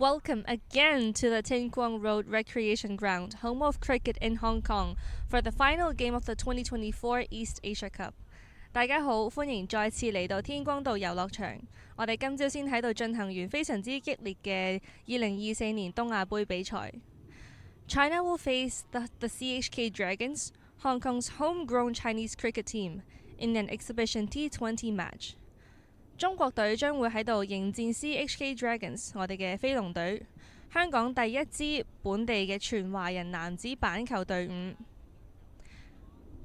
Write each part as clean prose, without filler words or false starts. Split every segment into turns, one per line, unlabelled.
Welcome again to the Tin Kwong Road Recreation Ground, home of cricket in Hong Kong, for the final game of the 2024 East Asia Cup. 大家好，歡迎再次嚟到天光道遊樂場。我哋今朝先喺度進行完非常之激烈嘅2024年東亞杯比賽。China will face the CHK Dragons, Hong Kong's homegrown Chinese cricket team, in an exhibition T20 match. 中國隊將會喺度迎戰 CHK Dragons， 我哋嘅飛龍隊，香港第一支本地嘅全華人男子板球隊伍。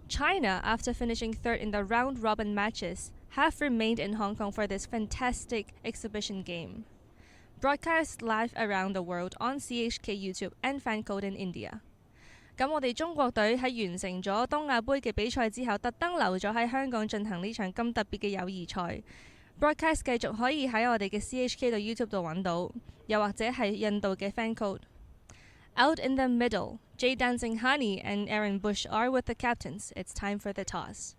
China, after finishing third in the round-robin matches, have remained in Hong Kong for this fantastic exhibition game. Broadcast live around the world on CHK YouTube and Fancode in India. 咁我哋中國隊喺完成咗東亞杯嘅比賽之後，特登留咗喺香港進行呢場咁特別嘅友誼賽。Broadcast 繼續可以喺我哋嘅 CHK 度 YouTube 度揾到，又或者係印度嘅 Fancode。Out in the middle, Jay Dansinghani and Aaron Bush are with the captains. It's time for the toss.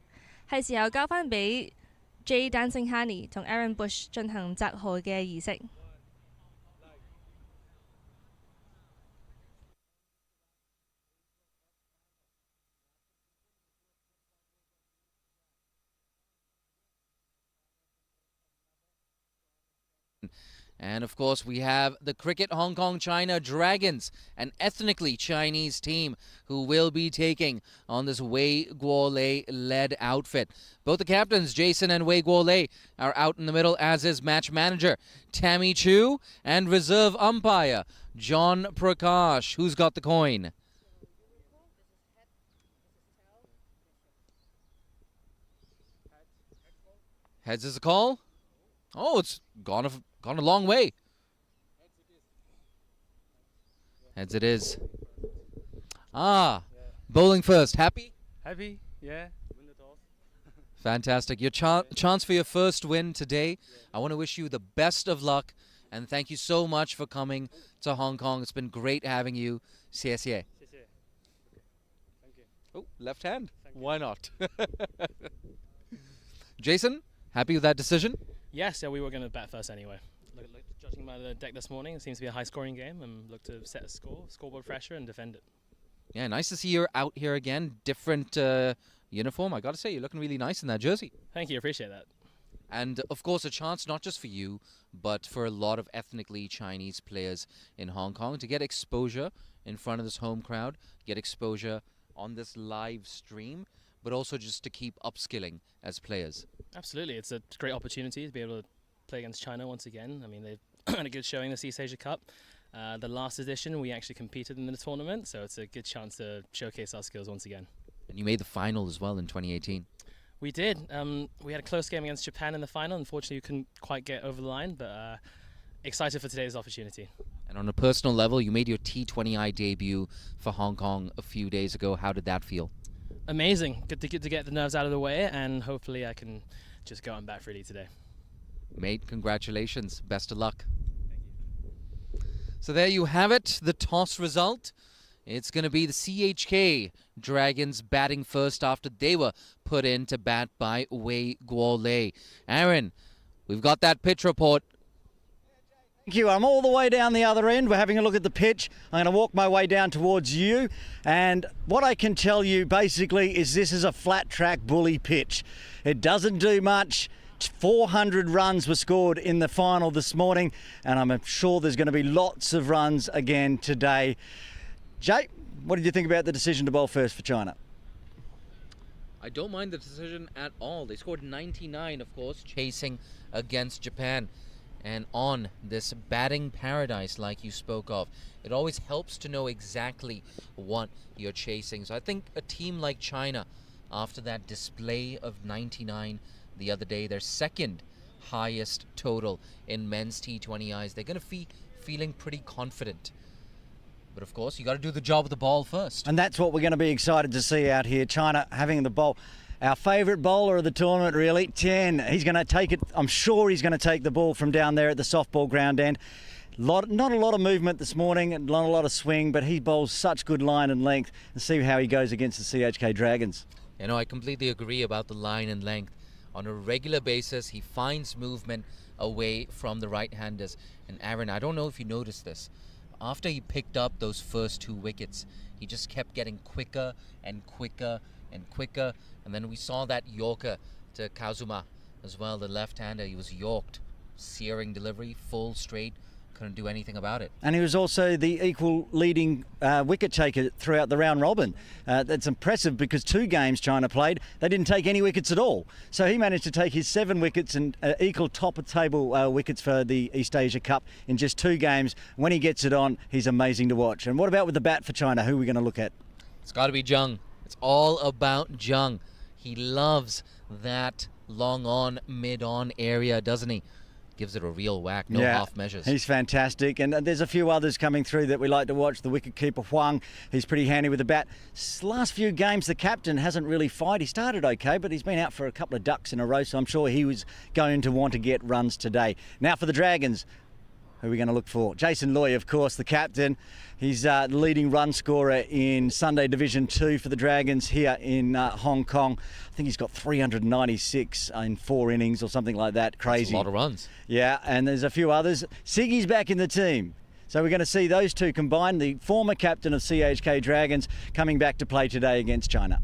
係時候交翻俾 Jay Dansinghani 同 Aaron Bush 進行擲號嘅儀式。
And of course, we have the Cricket Hong Kong China Dragons, an ethnically Chinese team who will be taking on this Wei Guolei-led outfit. Both the captains, Jason and Wei Guolei, are out in the middle, as is match manager Tammy Chu and reserve umpire John Prakash. Who's got the coin? Heads is the call. Oh, it's gone a long way. Heads it is. Bowling first. Happy?
Happy, yeah. Win the toss.
Fantastic. Your chance for your first win today. I want to wish you the best of luck and thank you so much for coming to Hong Kong. It's been great having you. 谢谢.
Thank you.
Oh, left hand.
Thank you.
Why not? Jason, happy with that decision?
Yes, yeah, we were going to bat first anyway. Judging by the deck this morning, it seems to be a high-scoring game, and look to set a scoreboard fresher, and defend it.
Yeah, nice to see you out here again. Different uniform. I got to say, you're looking really nice in that jersey.
Thank you, appreciate that.
And of course, a chance not just for you, but for a lot of ethnically Chinese players in Hong Kong to get exposure in front of this home crowd, get exposure on this live stream, but also just to keep upskilling as players.
Absolutely, it's a great opportunity to be able to play against China once again. I mean, they've had a good showing this East Asia Cup. The last edition, we actually competed in the tournament, so it's a good chance to showcase our skills once again.
And you made the final as well in 2018.
We did. We had a close game against Japan in the final. Unfortunately, we couldn't quite get over the line, but excited for today's opportunity.
And on a personal level, you made your T20I debut for Hong Kong a few days ago. How did that feel?
Amazing. Good to get the nerves out of the way, and hopefully I can just go and bat freely today.
Mate, congratulations. Best of luck.
Thank you.
So there you have it, the toss result. It's going to be the CHK Dragons batting first after they were put in to bat by Wei Guolei. Aaron, we've got that pitch report.
Thank you. I'm all the way down the other end. We're having a look at the pitch. I'm going to walk my way down towards you. And what I can tell you basically is this is a flat track bully pitch. It doesn't do much. 400 runs were scored in the final this morning, and I'm sure there's going to be lots of runs again today. Jay, what did you think about the decision to bowl first for China?
I don't mind the decision at all. They scored 99, of course, chasing against Japan. And on this batting paradise like you spoke of, it always helps to know exactly what you're chasing. So I think a team like China, after that display of 99 the other day, their second highest total in men's T20Is, they're going to be feeling pretty confident. But of course, you got to do the job of the ball first.
And that's what we're going to be excited to see out here. China having the ball. Our favourite bowler of the tournament, really, 10. He's going to take it. I'm sure he's going to take the ball from down there at the softball ground end. Not a lot of movement this morning, and not a lot of swing, but he bowls such good line and length. And see how he goes against the CHK Dragons.
You know, I completely agree about the line and length. On a regular basis, he finds movement away from the right-handers. And Aaron, I don't know if you noticed this. After he picked up those first 2 wickets, he just kept getting quicker and quicker and quicker. And then we saw that Yorker to Kazuma as well, the left-hander. He was yorked. Searing delivery, full straight. Couldn't do anything about it.
And he was also the equal leading wicket taker throughout the round robin. That's impressive because 2 games China played, they didn't take any wickets at all. So he managed to take his 7 wickets and equal top of table wickets for the East Asia Cup in just 2 games. When he gets it on, he's amazing to watch. And what about with the bat for China? Who are we going to look at?
It's got to be Zheng. It's all about Zheng. He loves that long on, mid on area, doesn't he? Gives it a real whack, no half measures.
He's fantastic, and there's a few others coming through that we like to watch. The wicketkeeper Huang, he's pretty handy with the bat. Last few games, the captain hasn't really fired. He started okay, but he's been out for a couple of ducks in a row, so I'm sure he was going to want to get runs today. Now for the Dragons. Who are we going to look for? Jason Loy, of course, the captain. He's the leading run scorer in Sunday Division 2 for the Dragons here in Hong Kong. I think he's got 396 in 4 innings or something like that. Crazy.
That's a lot of runs.
Yeah, and there's a few others. Siggy's back in the team. So we're going to see those two combined. The former captain of CHK Dragons coming back to play today against China.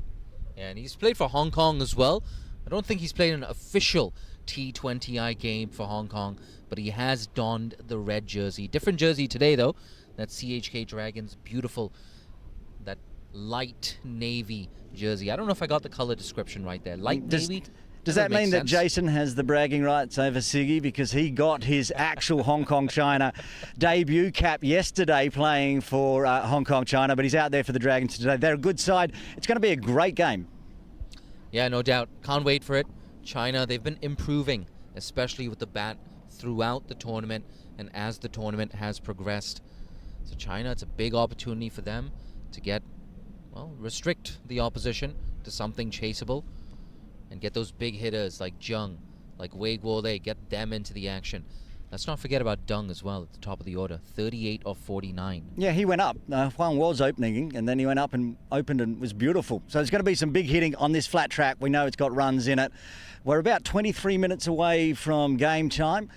Yeah, and he's played for Hong Kong as well. I don't think he's played an official T20I game for Hong Kong, but he has donned the red jersey. Different jersey today, though. That CHK Dragons, beautiful, that light navy jersey. I don't know if I got the color description right there. Light navy.
Does that mean that Jason has the bragging rights over Siggy because he got his actual Hong Kong China debut cap yesterday playing for Hong Kong China, but he's out there for the Dragons today. They're a good side. It's going to be a great game.
Yeah, no doubt. Can't wait for it. China, they've been improving, especially with the bat throughout the tournament and as the tournament has progressed. So China, it's a big opportunity for them to get, well, restrict the opposition to something chaseable and get those big hitters like Zheng, like Wei Guolei, get them into the action. Let's not forget about Deng as well at the top of the order, 38 of 49.
Yeah, he went up. Huang was opening, and then he went up and opened and was beautiful. So there's going to be some big hitting on this flat track. We know it's got runs in it. We're about 23 minutes away from game time.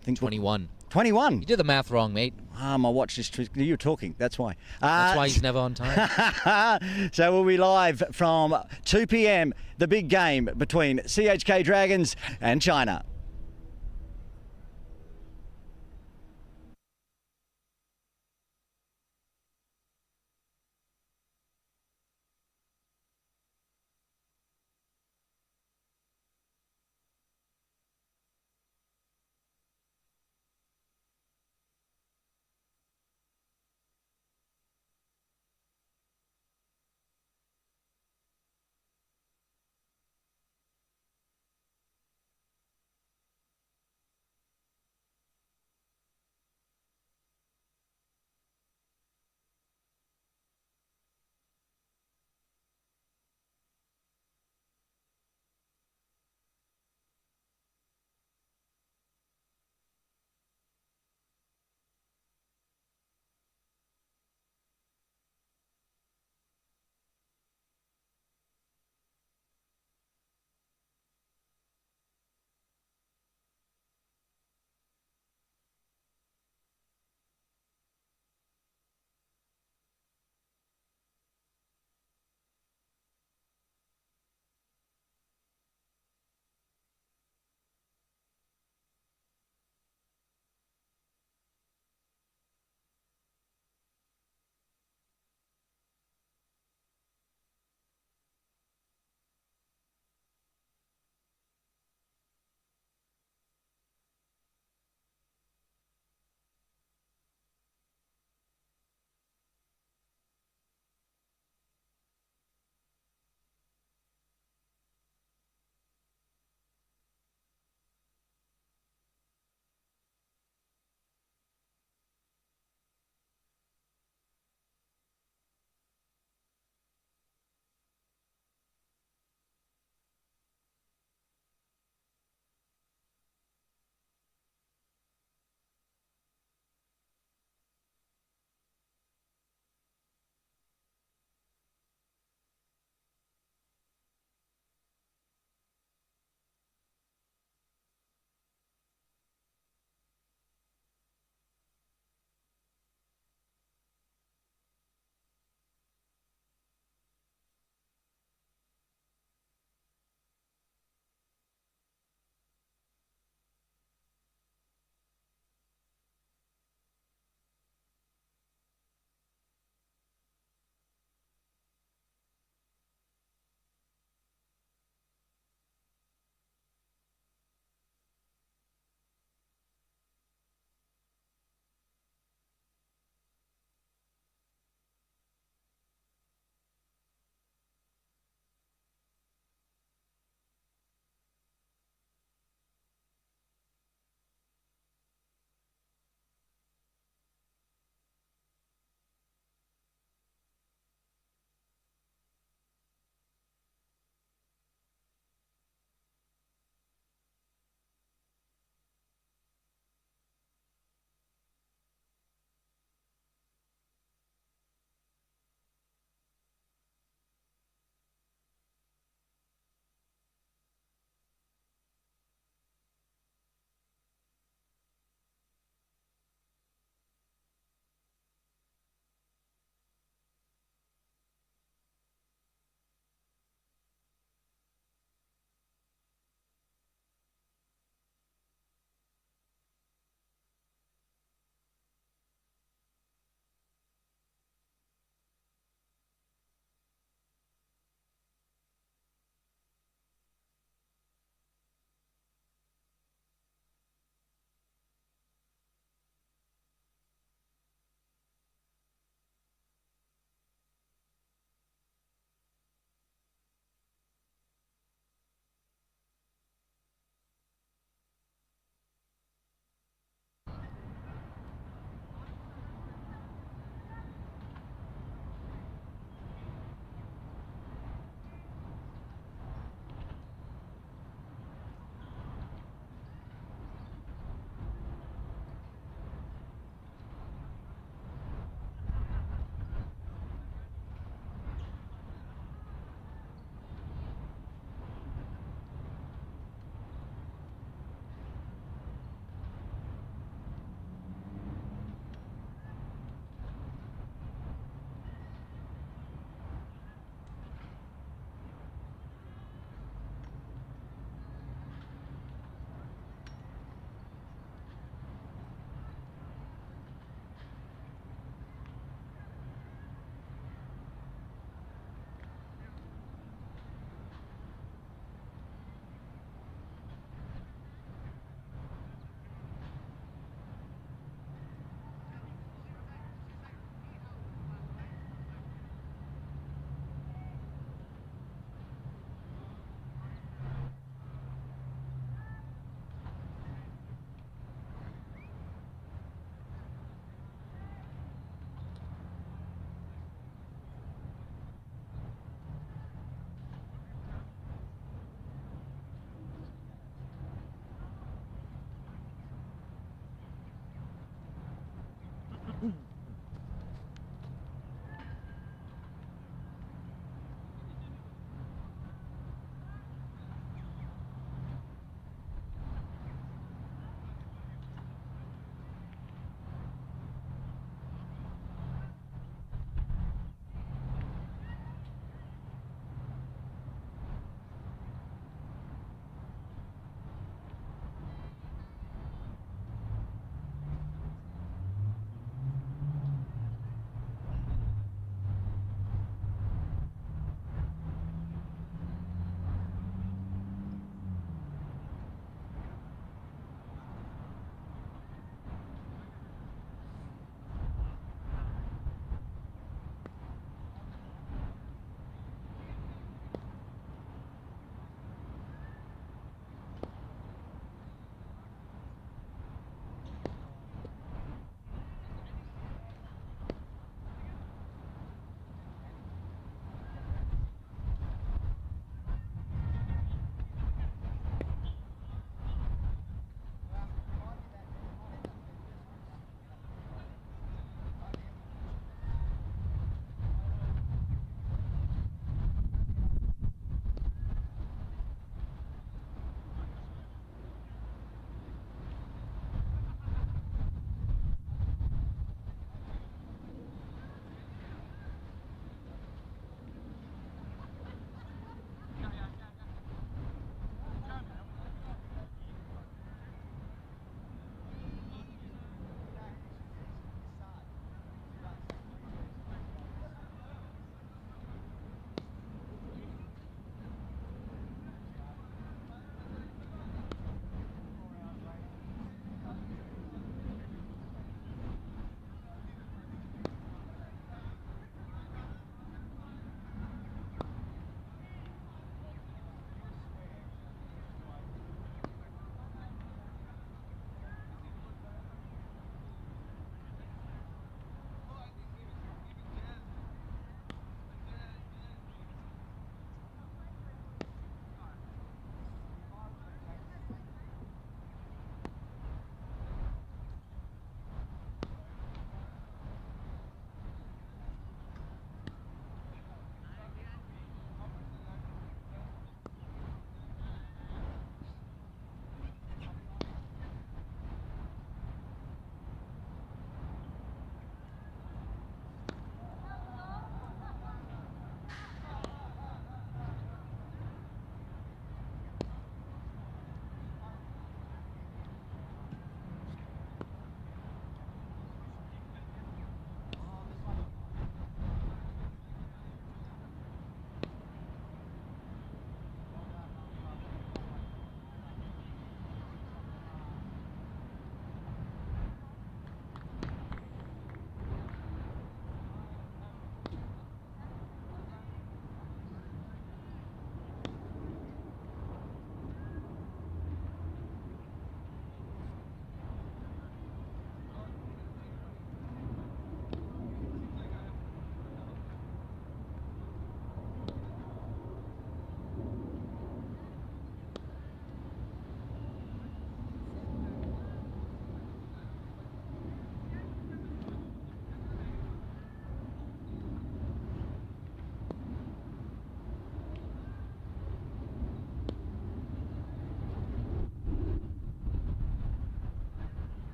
I think
21.
21.
You did the math wrong, mate.
My watch is... You were talking, that's why.
That's why he's never on time.
So we'll be live from 2 p.m, the big game between CHK Dragons and China.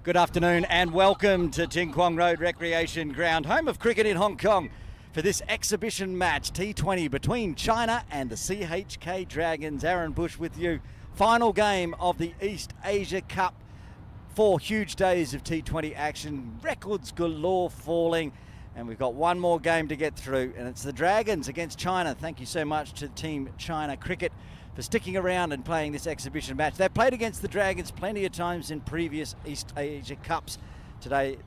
Good afternoon and welcome to Ting Kwong Road Recreation Ground, home of cricket in Hong Kong, for this exhibition match, T20, between China and the CHK Dragons. Aaron Bush with you. Final game of the East Asia Cup. 4 huge days of T20 action, records galore falling, and we've got one more game to get through, and it's the Dragons against China. Thank you so much to Team China Cricket for sticking around and playing this exhibition match. They've played against the Dragons plenty of times in previous East Asia Cups. Today,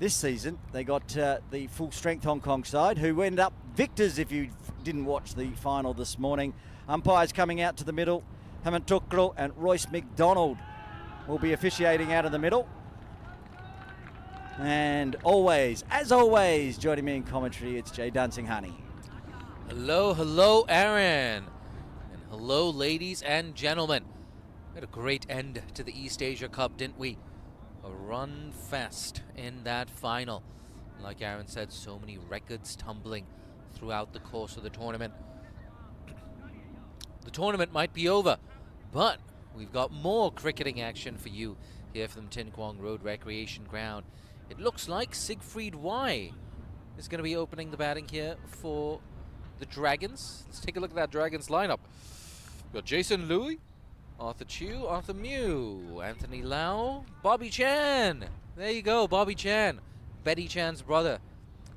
this season, they got the full-strength Hong Kong side, who ended up victors if you didn't watch the final this morning. Umpires coming out to the middle, Hemant Tukral and Royce McDonald will be officiating out of the middle. And always, as always, joining me in commentary, it's Jay Dunsinghoney.
Hello, Aaron. And hello, ladies and gentlemen. We had a great end to the East Asia Cup, didn't we? A run fest in that final. Like Aaron said, so many records tumbling throughout the course of the tournament. The tournament might be over, but we've got more cricketing action for you here from Tin Kwong Road Recreation Ground. It looks like Siegfried Y is going to be opening the batting here for the Dragons. Let's take a look at that Dragons lineup. We've got Jason Louis, Arthur Chu, Arthur Mew, Anthony Lau, Bobby Chan. There you go, Bobby Chan. Betty Chan's brother.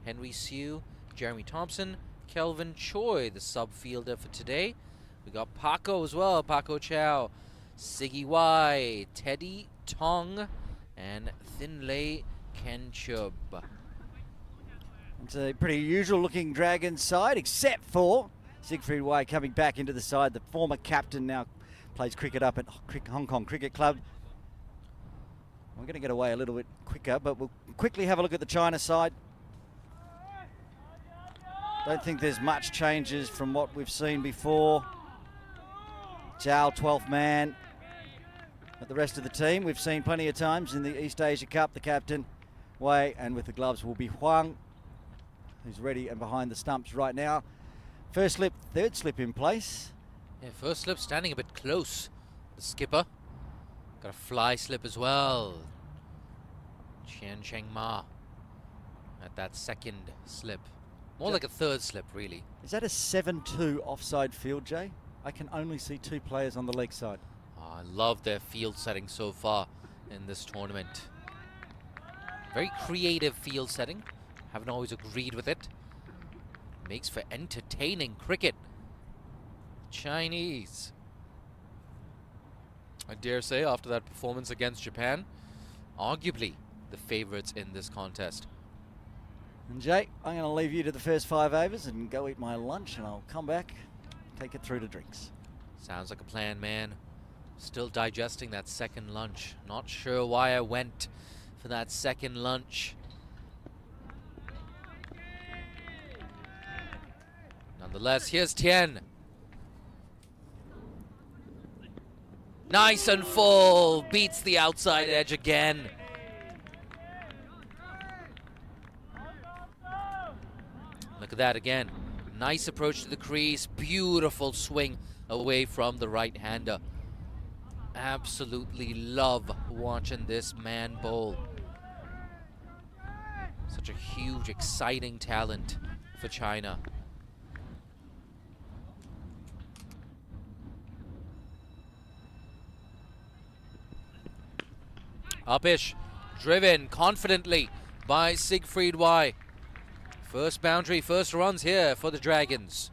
Henry Siu, Jeremy Thompson, Kelvin Choi, the sub fielder for today. We got Paco as well, Paco Chow, Siggy Y, Teddy Tong, and Thinlay Kenchub.
It's a pretty usual looking Dragons side, except for Siegfried Y coming back into the side. The former captain now plays cricket up at Hong Kong Cricket Club. We're going to get away a little bit quicker, but we'll quickly have a look at the China side. Don't think there's much changes from what we've seen before. Zhao, 12th man. But the rest of the team, we've seen plenty of times in the East Asia Cup. The captain, Wei, and with the gloves will be Huang, who's ready and behind the stumps right now. First slip, third slip in place.
Yeah, first slip standing a bit close. The skipper. Got a fly slip as well. Qian Cheng Ma at that second slip. More like a third slip, really.
Is that a 7-2 offside field, Jay? I can only see 2 players on the leg side.
Oh, I love their field setting so far in this tournament. Very creative field setting. Haven't always agreed with it. Makes for entertaining cricket. Chinese. I dare say, after that performance against Japan, arguably the favorites in this contest.
And Jay, I'm going to leave you to the first 5 overs and go eat my lunch, and I'll come back, take it through to drinks.
Sounds like a plan, man. Still digesting that second lunch. Not sure why I went for that second lunch. Nonetheless, here's Tian. Nice and full. Beats the outside edge again. Look at that again. Nice approach to the crease. Beautiful swing away from the right-hander. Absolutely love watching this man bowl. Such a huge, exciting talent for China. Upish, driven confidently by Siegfried Y. First boundary, first runs here for the Dragons.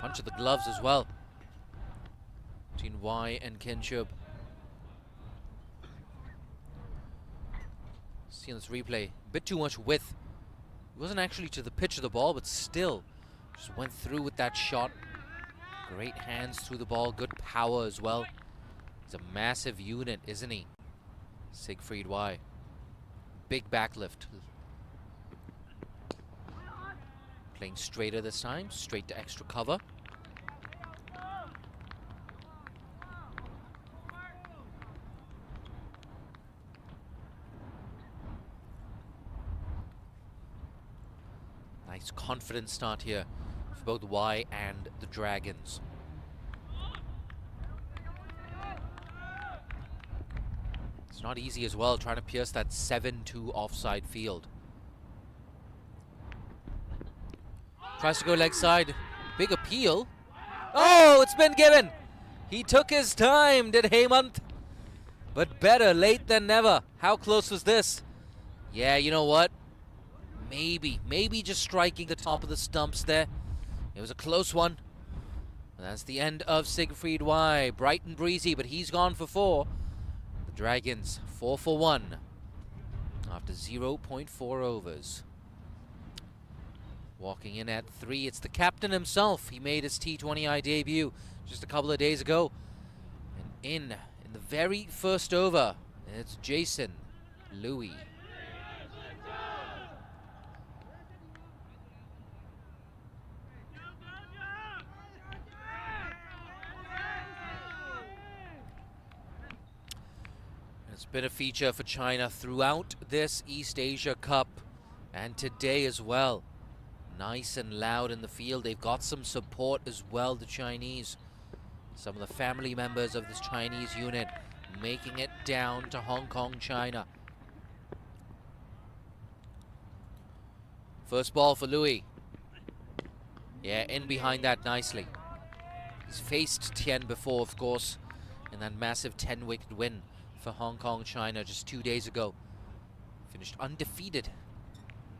Punch of the gloves as well between Y and Kenchub. See on this replay, a bit too much width. It wasn't actually to the pitch of the ball, but still just went through with that shot. Great hands through the ball, good power as well. He's a massive unit, isn't he? Siegfried Y. Big backlift. Playing straighter this time, straight to extra cover. Nice confident start here for both Y and the It's not easy as well, trying to pierce that 7-2 offside field. Tries to go leg side. Big appeal. Oh, it's been given. He took his time, did Hemant. But better late than never. How close was this? Yeah, you know what? Maybe just striking the top of the stumps there. It was a close one. And that's the end of Siegfried Y. Bright and breezy, but he's gone for 4. The Dragons 4 for 1 after 0.4 overs. Walking in at 3, it's the captain himself. He made his T20I debut just a couple of days ago. And in the very first over, it's Jason Louis. It's been a feature for China throughout this East Asia Cup and today as well. Nice and loud in the field. They've got some support as well, the Chinese. Some of the family members of this Chinese unit making it down to Hong Kong, China. First ball for Louis. Yeah, in behind that nicely. He's faced Tien before, of course, in that massive 10-wicket win for Hong Kong, China just 2 days ago. Finished undefeated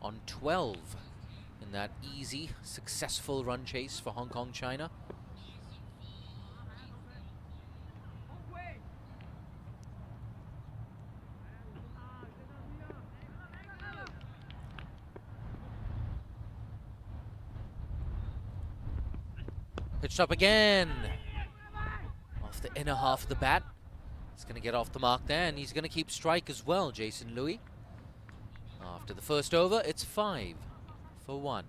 on 12 in that easy, successful run chase for Hong Kong, China. Pitched up again. Off the inner half of the bat. He's going to get off the mark there, and he's going to keep strike as well, Jason Louis. After the first over, it's 5 for 1.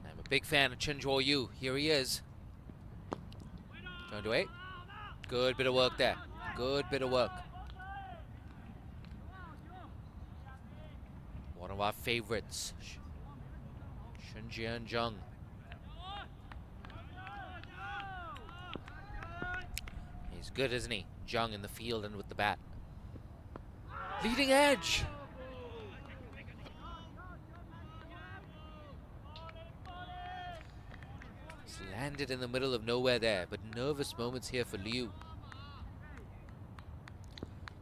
I'm a big fan of Chen Zhuoyu. Here he is. Turned away. Good bit of work there. Good bit of work. One of our favorites. Shen Jianzheng. He's good, isn't he? Zheng in the field and with the bat. Leading edge. He's landed in the middle of nowhere there, but nervous moments here for Liu.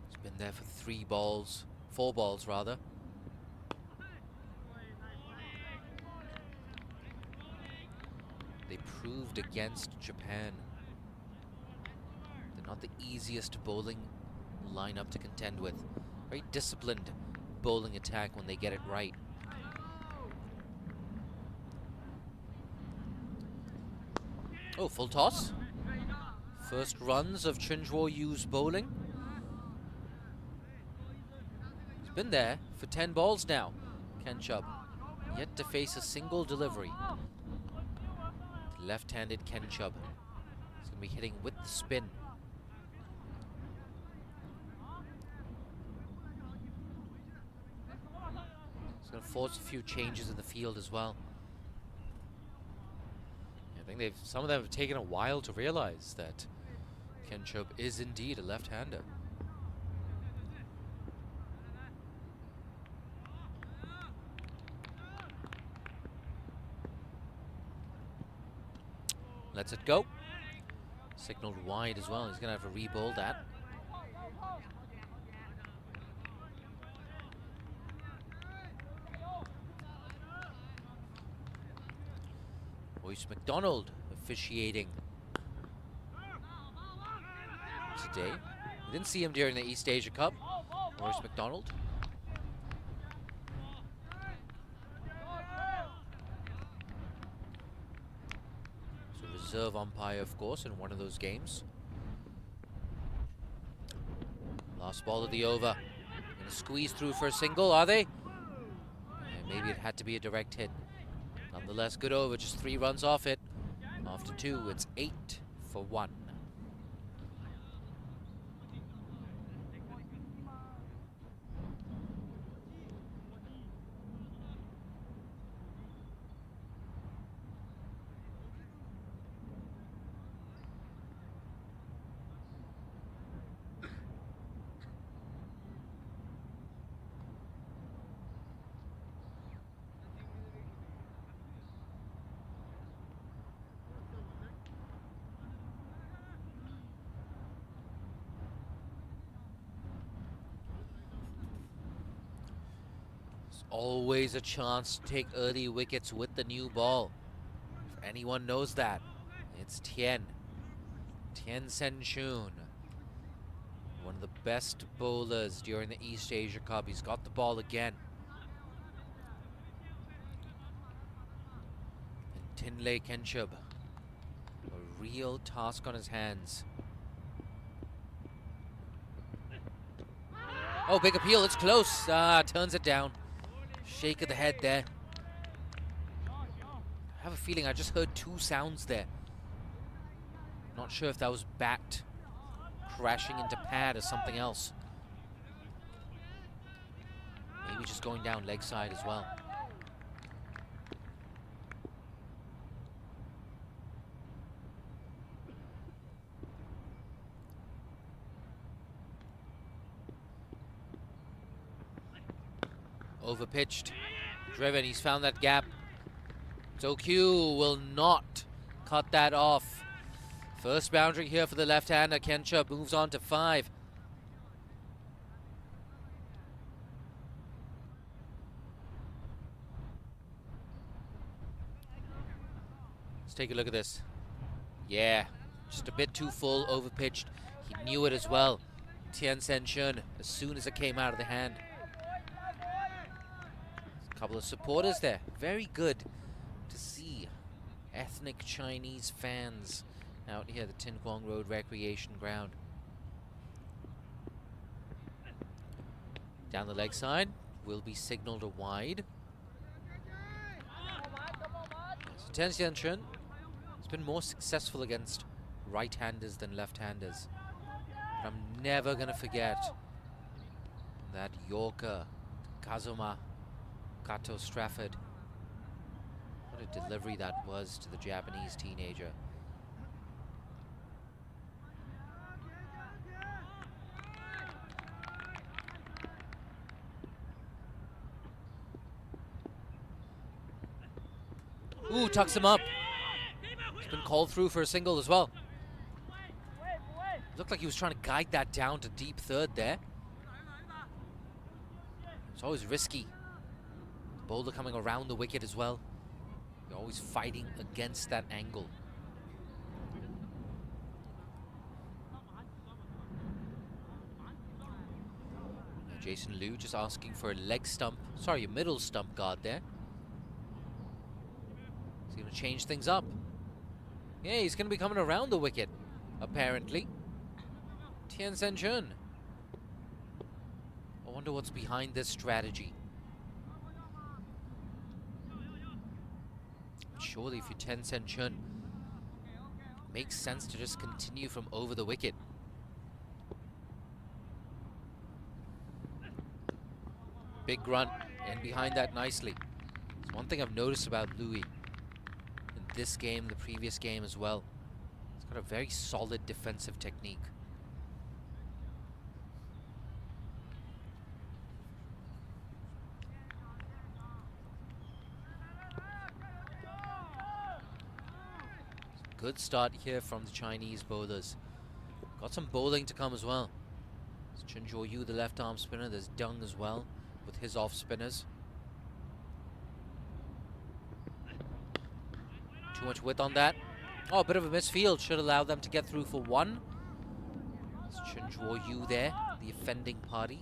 He's been there for 4 balls rather. They proved against Japan. They're not the easiest bowling lineup to contend with. Very disciplined bowling attack when they get it right. Oh, full toss. First runs of Chen Zhuoyu's bowling. He's been there for 10 balls now, Ken Chubb. Yet to face a single delivery. Left-handed Ken Chubb. He's going to be hitting with the spin. He's going to force a few changes in the field as well. I think some of them have taken a while to realize that Ken Chubb is indeed a left-hander. Lets it go. Signaled wide as well. He's going to have to re-bowl that. Royce McDonald officiating today. Didn't see him during the East Asia Cup. Where's McDonald? So reserve umpire, of course, in one of those games. Last ball of the over. Gonna squeeze through for a single, are they? And maybe it had to be a direct hit. Nonetheless, good over, just 3 runs off it. After 2, it's 8 for 1. Always a chance to take early wickets with the new ball. If anyone knows that, it's Tien Sen-chun. One of the best bowlers during the East Asia Cup. He's got the ball again. And Tinley Kenchub, a real task on his hands. Oh, big appeal, it's close. Turns it down. Shake of the head there. I have a feeling I just heard 2 sounds there. Not sure if that was bat crashing into pad or something else. Maybe just going down leg side as well. Overpitched. Driven, he's found that gap. Tokyu will not cut that off. First boundary here for the left-hander. Kencha moves on to 5. Let's take a look at this. Yeah, just a bit too full, overpitched. He knew it as well. Tien Sen-chun, as soon as it came out of the hand. Couple of supporters there. Very good to see ethnic Chinese fans out here at the Tin Kwong Road Recreation Ground. Down the leg side will be signaled a wide. So Tien Sen-chun has been more successful against right-handers than left-handers. But I'm never going to forget that Yorker, Kazuma Kato Strafford. What a delivery that was to the Japanese teenager. Ooh, tucks him up. He's been called through for a single as well. Looked like he was trying to guide that down to deep third there. It's always risky. Bowler coming around the wicket as well. You're always fighting against that angle. Jason Liu just asking for a leg stump, sorry, a middle stump guard there. He's going to change things up. Yeah, he's going to be coming around the wicket, apparently. Tien Sen-chun. I wonder what's behind this strategy. Surely if you're Tien Sen-chun, it makes sense to just continue from over the wicket. Big grunt, and behind that nicely. It's one thing I've noticed about Louis in this game, the previous game as well. He's got a very solid defensive technique. Good start here from the Chinese bowlers. Got some bowling to come as well. There's Chen Zhuoyu, the left arm spinner. There's Deng as well with his off spinners. Too much width on that. Oh, a bit of a misfield. Should allow them to get through for 1. It's Chenchuo Yu there, the offending party.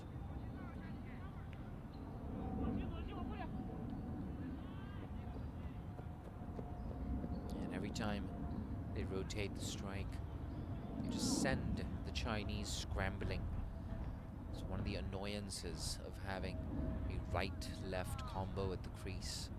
And every time they rotate the strike, they just send the Chinese scrambling. It's one of the annoyances of having a right-left combo at the crease.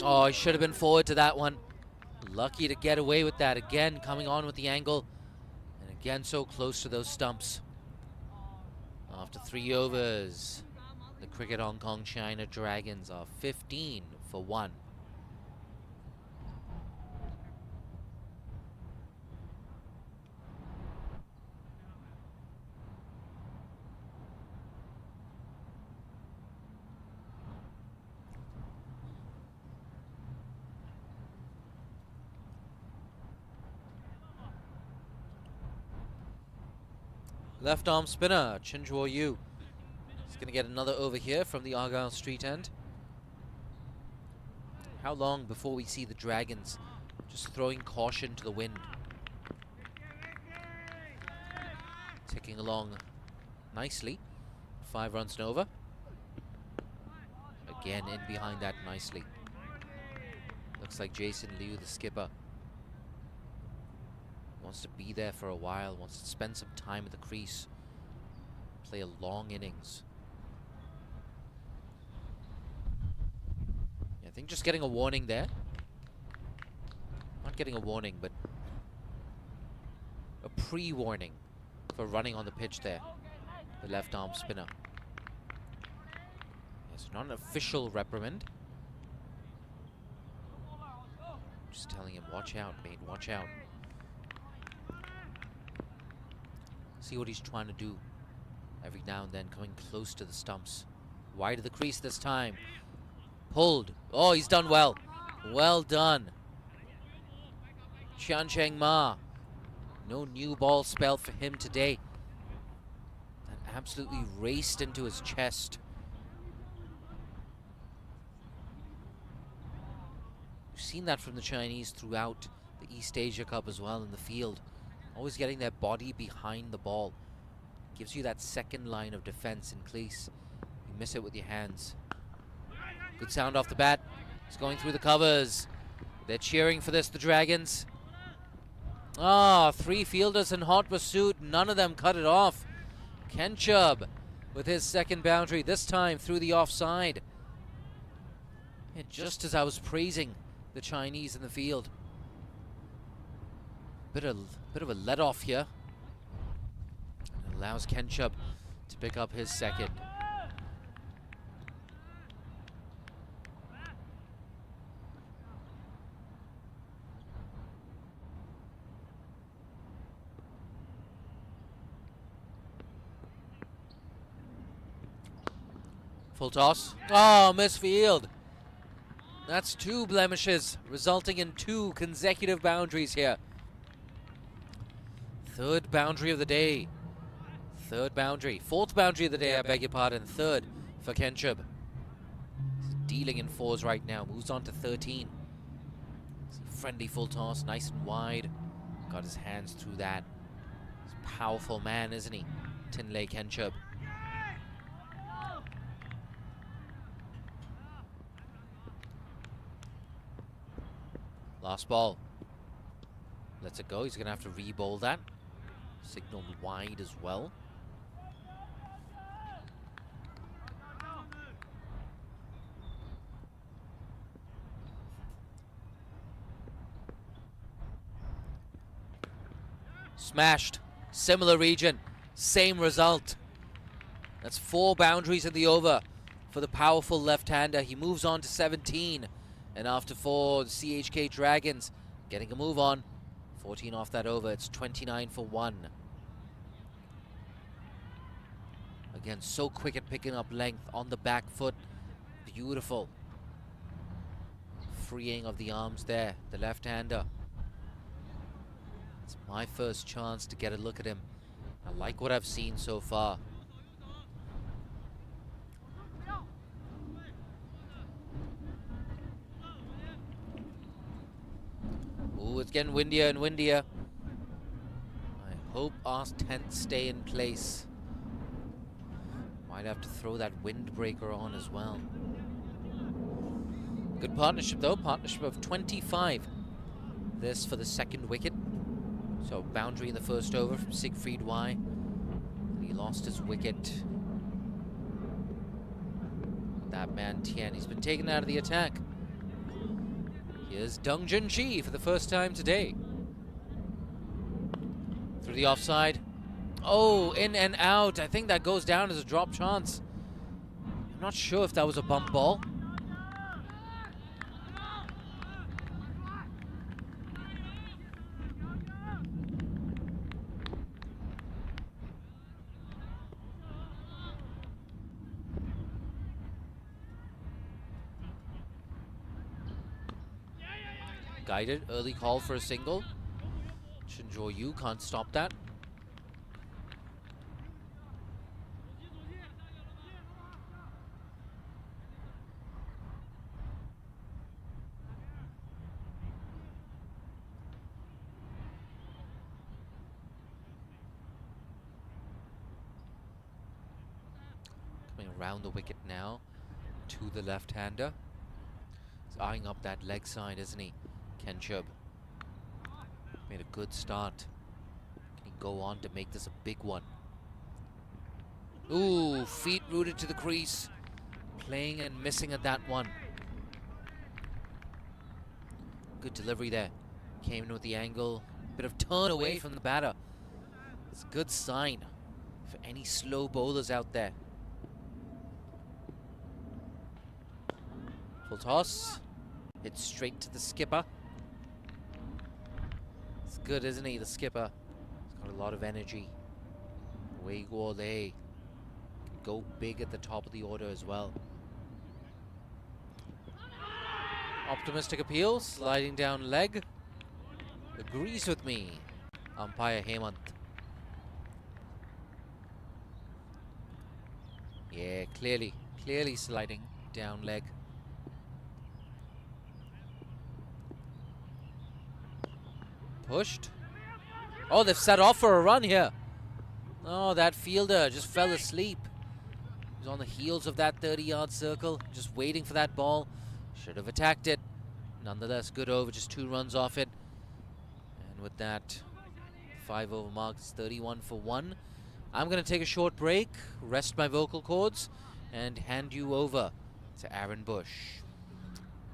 Oh, he should have been forward to that one. Lucky to get away with that. Again, coming on with the angle. And again, so close to those stumps. After 3 overs, the Cricket Hong Kong China Dragons are 15 for 1. Left arm spinner, Chenchuo Yu. He's going to get another over here from the Argyle Street end. How long before we see the Dragons just throwing caution to the wind? Ticking along nicely. 5 runs and over. Again in behind that nicely. Looks like Jason Liu, the skipper, wants to be there for a while, wants to spend some time at the crease, play a long innings. Yeah, I think just getting a warning there. Not getting a warning, but a pre-warning for running on the pitch there. The left arm spinner. It's not an official reprimand. Just telling him, watch out, mate, watch out. See what he's trying to do. Every now and then coming close to the stumps. Wide of the crease this time. Pulled. Oh, he's done well. Well done. Chian Cheng Ma. No new ball spell for him today. That absolutely raced into his chest. We've seen that from the Chinese throughout the East Asia Cup as well in the field. Always getting their body behind the ball. Gives you that second line of defense in crease. You miss it with your hands. Good sound off the bat. He's going through the covers. They're cheering for this, the Dragons. Ah, 3 fielders in hot pursuit. None of them cut it off. Kenchub with his second boundary, this time through the offside. Yeah, just as I was praising the Chinese in the field. Bit of a let-off here. It allows Kenchub to pick up his second. Full toss. Oh, misfield. That's 2 blemishes, resulting in 2 consecutive boundaries here. 3rd boundary of the day. 3rd boundary. 4th boundary of the day, I beg your pardon. 3rd for Kenchub. He's dealing in 4s right now. Moves on to 13. Friendly full toss, nice and wide. Got his hands through that. He's a powerful man, isn't he? Tinley Kenchub. Last ball. Lets it go. He's going to have to re-bowl that. Signaled wide as well. Smashed. Similar region. Same result. That's 4 boundaries in the over for the powerful left-hander. He moves on to 17. And after 4, the CHK Dragons getting a move on. 14 off that over. It's 29 for 1. Again, so quick at picking up length on the back foot. Beautiful. Freeing of the arms there. The left-hander. It's my first chance to get a look at him. I like what I've seen so far. Ooh, it's getting windier and windier. I hope our tents stay in place. Might have to throw that windbreaker on as well. Good partnership though, partnership of 25. This for the second wicket. So boundary in the first over from Siegfried Y. He lost his wicket. That man Tian, he's been taken out of the attack. Here's Deng Junji for the first time today. Through the offside. Oh, in and out. I think that goes down as a drop chance. I'm not sure if that was a bump ball. Guided, early call for a single. Shinjo Yu can't stop that. Coming around the wicket now to the left-hander. He's eyeing up that leg side, isn't he? Kenchub made a good start. Can he go on to make this a big one? Ooh, feet rooted to the crease. Playing and missing at that one. Good delivery there. Came in with the angle. Bit of turn away from the batter. It's a good sign for any slow bowlers out there. Full toss. Hit straight to the skipper. It's good, isn't he, the skipper? He's got a lot of energy. Wei Guo Lei can go big at the top of the order as well. Optimistic appeal, sliding down leg. Agrees with me, umpire Hemant. Yeah, clearly sliding down leg. Pushed. Oh, they've set off for a run here. Oh, that fielder just fell asleep. He's on the heels of that 30-yard circle, just waiting for that ball. Should have attacked it. Nonetheless, good over, just 2 runs off it. And with that 5 over mark, it's 31 for 1. I'm going to take a short break, rest my vocal cords, and hand you over to Aaron Bush.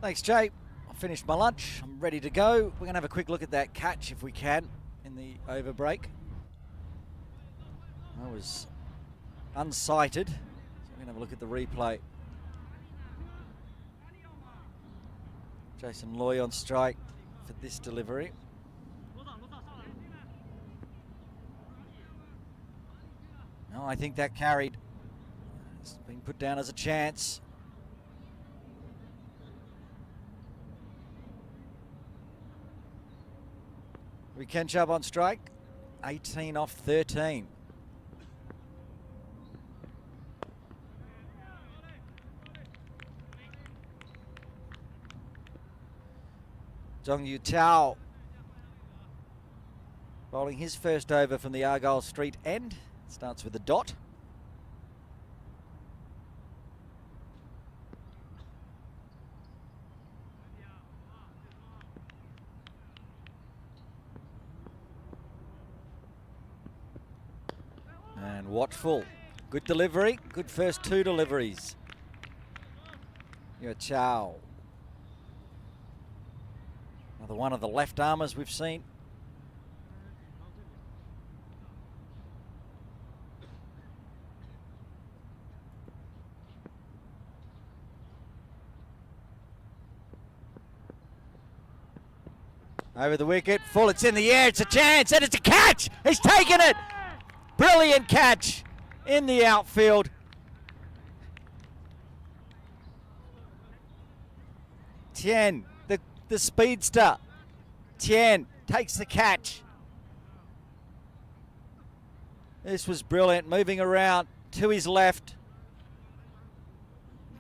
Thanks, Jay. I finished my lunch. I'm ready to go. We're going to have a quick look at that catch, if we can, in the over break. I was unsighted, so we're going to have a look at the replay. Jason Loy on strike for this delivery. No, I think that carried. It's been put down as a chance. We can Chubb on strike. 18 off 13. Zhong Yu Tao bowling his first over from the Argyle Street end. Starts with a dot. And watchful. Good delivery. Good first 2 deliveries. Yu Chao. Another one of the left armers we've seen. Over the wicket, full, it's in the air, it's a chance, and it's a catch! He's taken it! Brilliant catch in the outfield. Tian, the speedster. Tian takes the catch. This was brilliant, moving around to his left.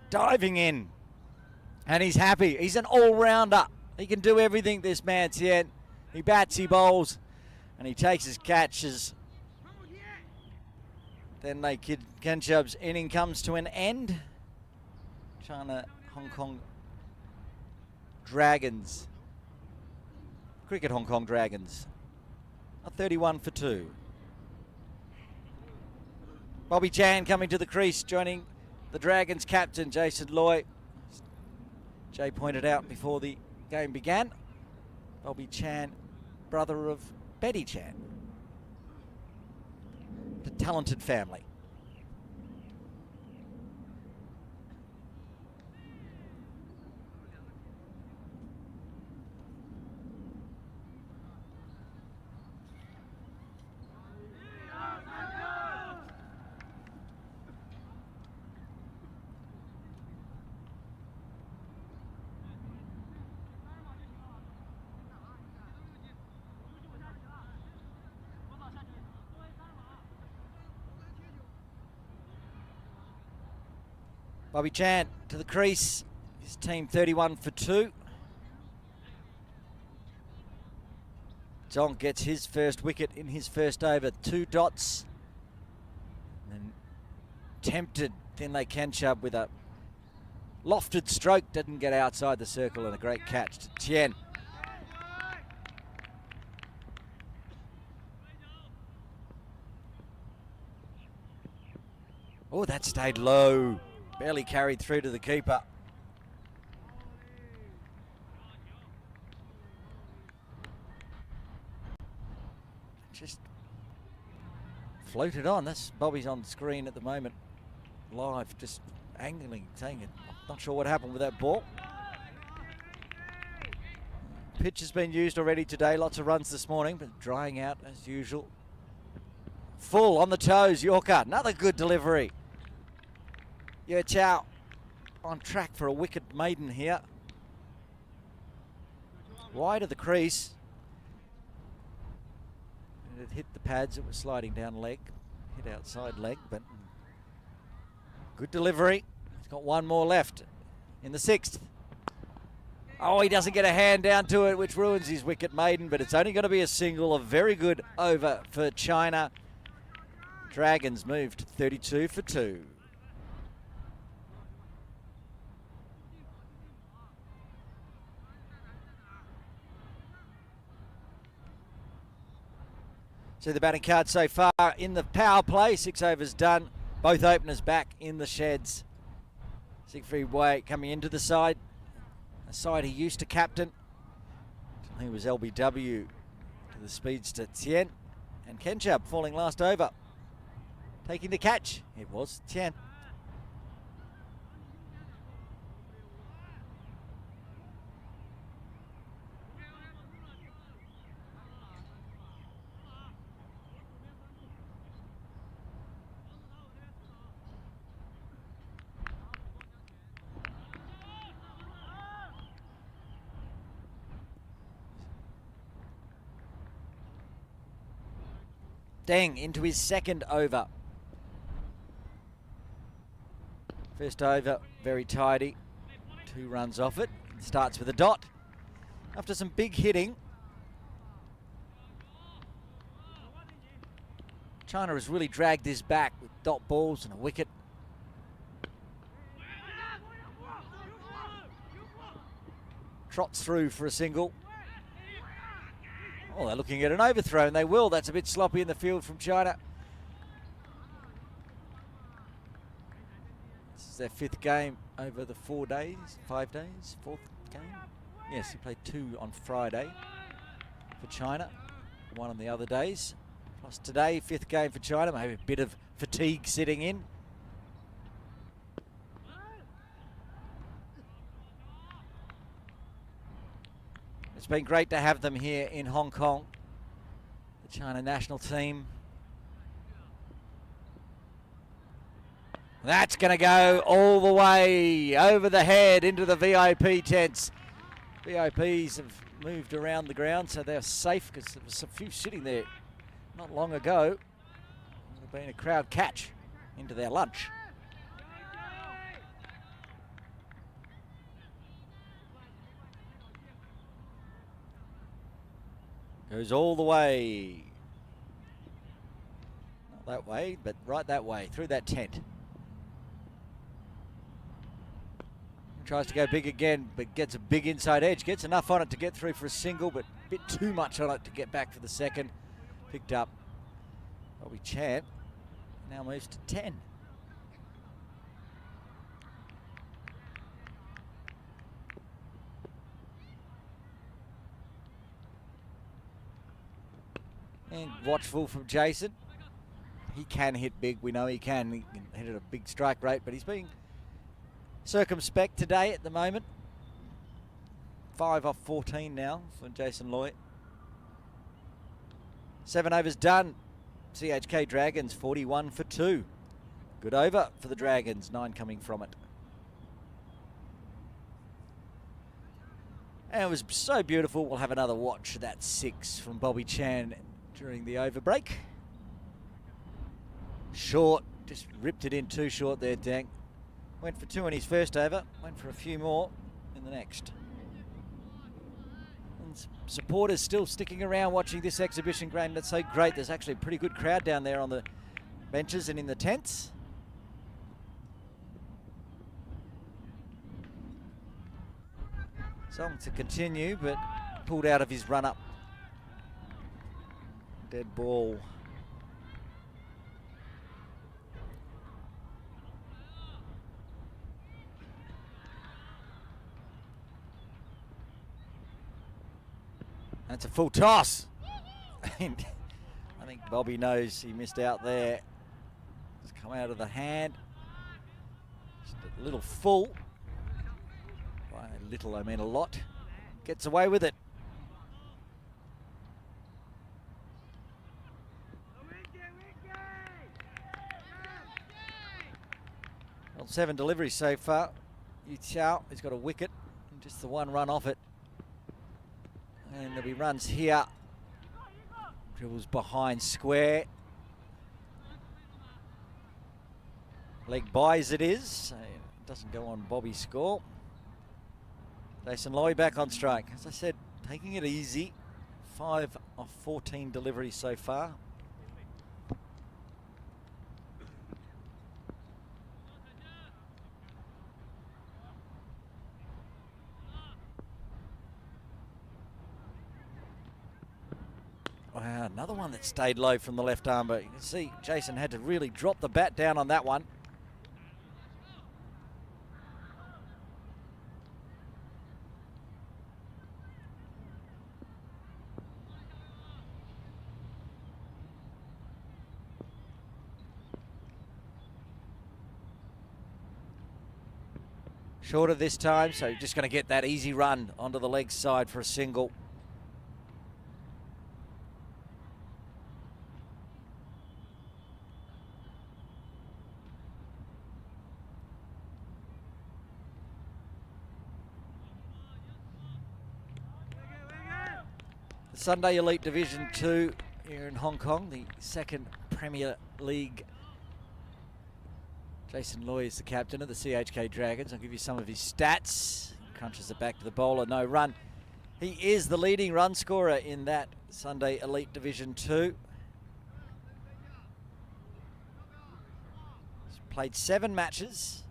Diving in. And he's happy. He's an all-rounder. He can do everything, this man, Tian. He bats, he bowls, and he takes his catches. Then Kenchub's inning comes to an end. China, Hong Kong Dragons. Cricket Hong Kong Dragons. A 31 for 2. Bobby Chan coming to the crease, joining the Dragons captain, Jason Loy. Jay pointed out before the game began, Bobby Chan, brother of Betty Chan. A talented family. Bobby Chan to the crease. His team 31 for 2. Zong gets his first wicket in his first over. 2 dots. And tempted Thinley Kenchub with a lofted stroke. Didn't get outside the circle, and a great catch to Tien. Oh, that stayed low. Barely carried through to the keeper. Just floated on. This Bobby's on screen at the moment, live, just angling, saying it. Not sure what happened with that ball. Pitch has been used already today. Lots of runs this morning, but drying out as usual. Full on the toes, Yorker. Another good delivery. Yue Chow on track for a wicket maiden here. Wide of the crease. And it hit the pads. It was sliding down leg. Hit outside leg, but good delivery. He's got one more left in the 6th. Oh, he doesn't get a hand down to it, which ruins his wicket maiden, but it's only going to be a single. A very good over for China. Dragons moved to 32 for 2. So the batting card so far in the power play. 6 overs done. Both openers back in the sheds. Siegfried Way coming into the side. A side he used to captain. He was LBW to the speedster Tien. And Kenchub falling last over. Taking the catch. It was Tien. Deng into his 2nd over. First over, very tidy. 2 runs off it. Starts with a dot. After some big hitting, China has really dragged this back with dot balls and a wicket. Trots through for a single. Oh, they're looking at an overthrow, and they will. That's a bit sloppy in the field from China. This is their 5th game over the 4 days, 5 days, 4th game. Yes, he played 2 on Friday for China, 1 on the other days. Plus today, 5th game for China, maybe a bit of fatigue sitting in. It's been great to have them here in Hong Kong, the China national team. That's going to go all the way over the head into the VIP tents. VIPs have moved around the ground, so they're safe because there was a few sitting there not long ago. Would have been a crowd catch into their lunch. Goes all the way. Not that way, but right that way, through that tent. Tries to go big again, but gets a big inside edge. Gets enough on it to get through for a single, but a bit too much on it to get back for the second. Picked up Bobby Chan. Now moves to 10. And watchful from Jason. He can hit big. We know he can. He can hit at a big strike rate, but he's being circumspect today at the moment. 5 off 14 now for Jason Loy. 7 overs done. CHK Dragons 41 for 2. Good over for the Dragons, 9 coming from it. And it was so beautiful. We'll have another watch of that 6 from Bobby Chan during the over break. Short, just ripped it in too short there, Dang. Went for 2 in his first over, went for a few more in the next. And supporters still sticking around watching this exhibition game. That's so great. There's actually a pretty good crowd down there on the benches and in the tents. Song to continue, but pulled out of his run-up. Dead ball. That's a full toss. I think Bobby knows he missed out there. It's come out of the hand. Just a little full. By little, I mean a lot. Gets away with it. Well, 7 deliveries so far. Yu Chao has got a wicket and just the 1 run off it. And there'll be runs here. Dribbles behind square. Leg by as it is. So it doesn't go on Bobby's score. Jason Loy back on strike. As I said, taking it easy. 5 of 14 deliveries so far. Wow, another one that stayed low from the left arm, but you can see Jason had to really drop the bat down on that one. Shorter this time, so just going to get that easy run onto the leg side for a single. Sunday Elite Division 2 here in Hong Kong, the 2nd Premier League. Jason Loy is the captain of the CHK Dragons. I'll give you some of his stats. Crunches it back to the bowler, no run. He is the leading run scorer in that Sunday Elite Division 2. He's played 7 matches.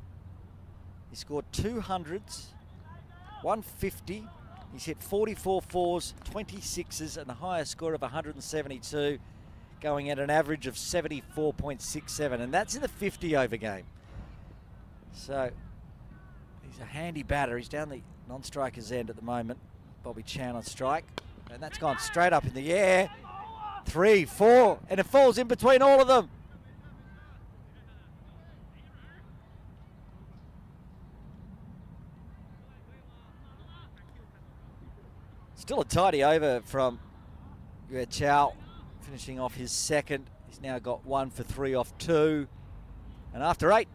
He scored 200s, 150. He's hit 44 fours, 26s, and a higher score of 172, going at an average of 74.67, and that's in the 50 over game. So he's a handy batter. He's down the non-striker's end at the moment. Bobby Chan on strike, and that's gone straight up in the air. 3, 4, and it falls in between all of them. Still a tidy over from Yu Chao, finishing off his 2nd. He's now got 1 for 3 off 2. And after 8,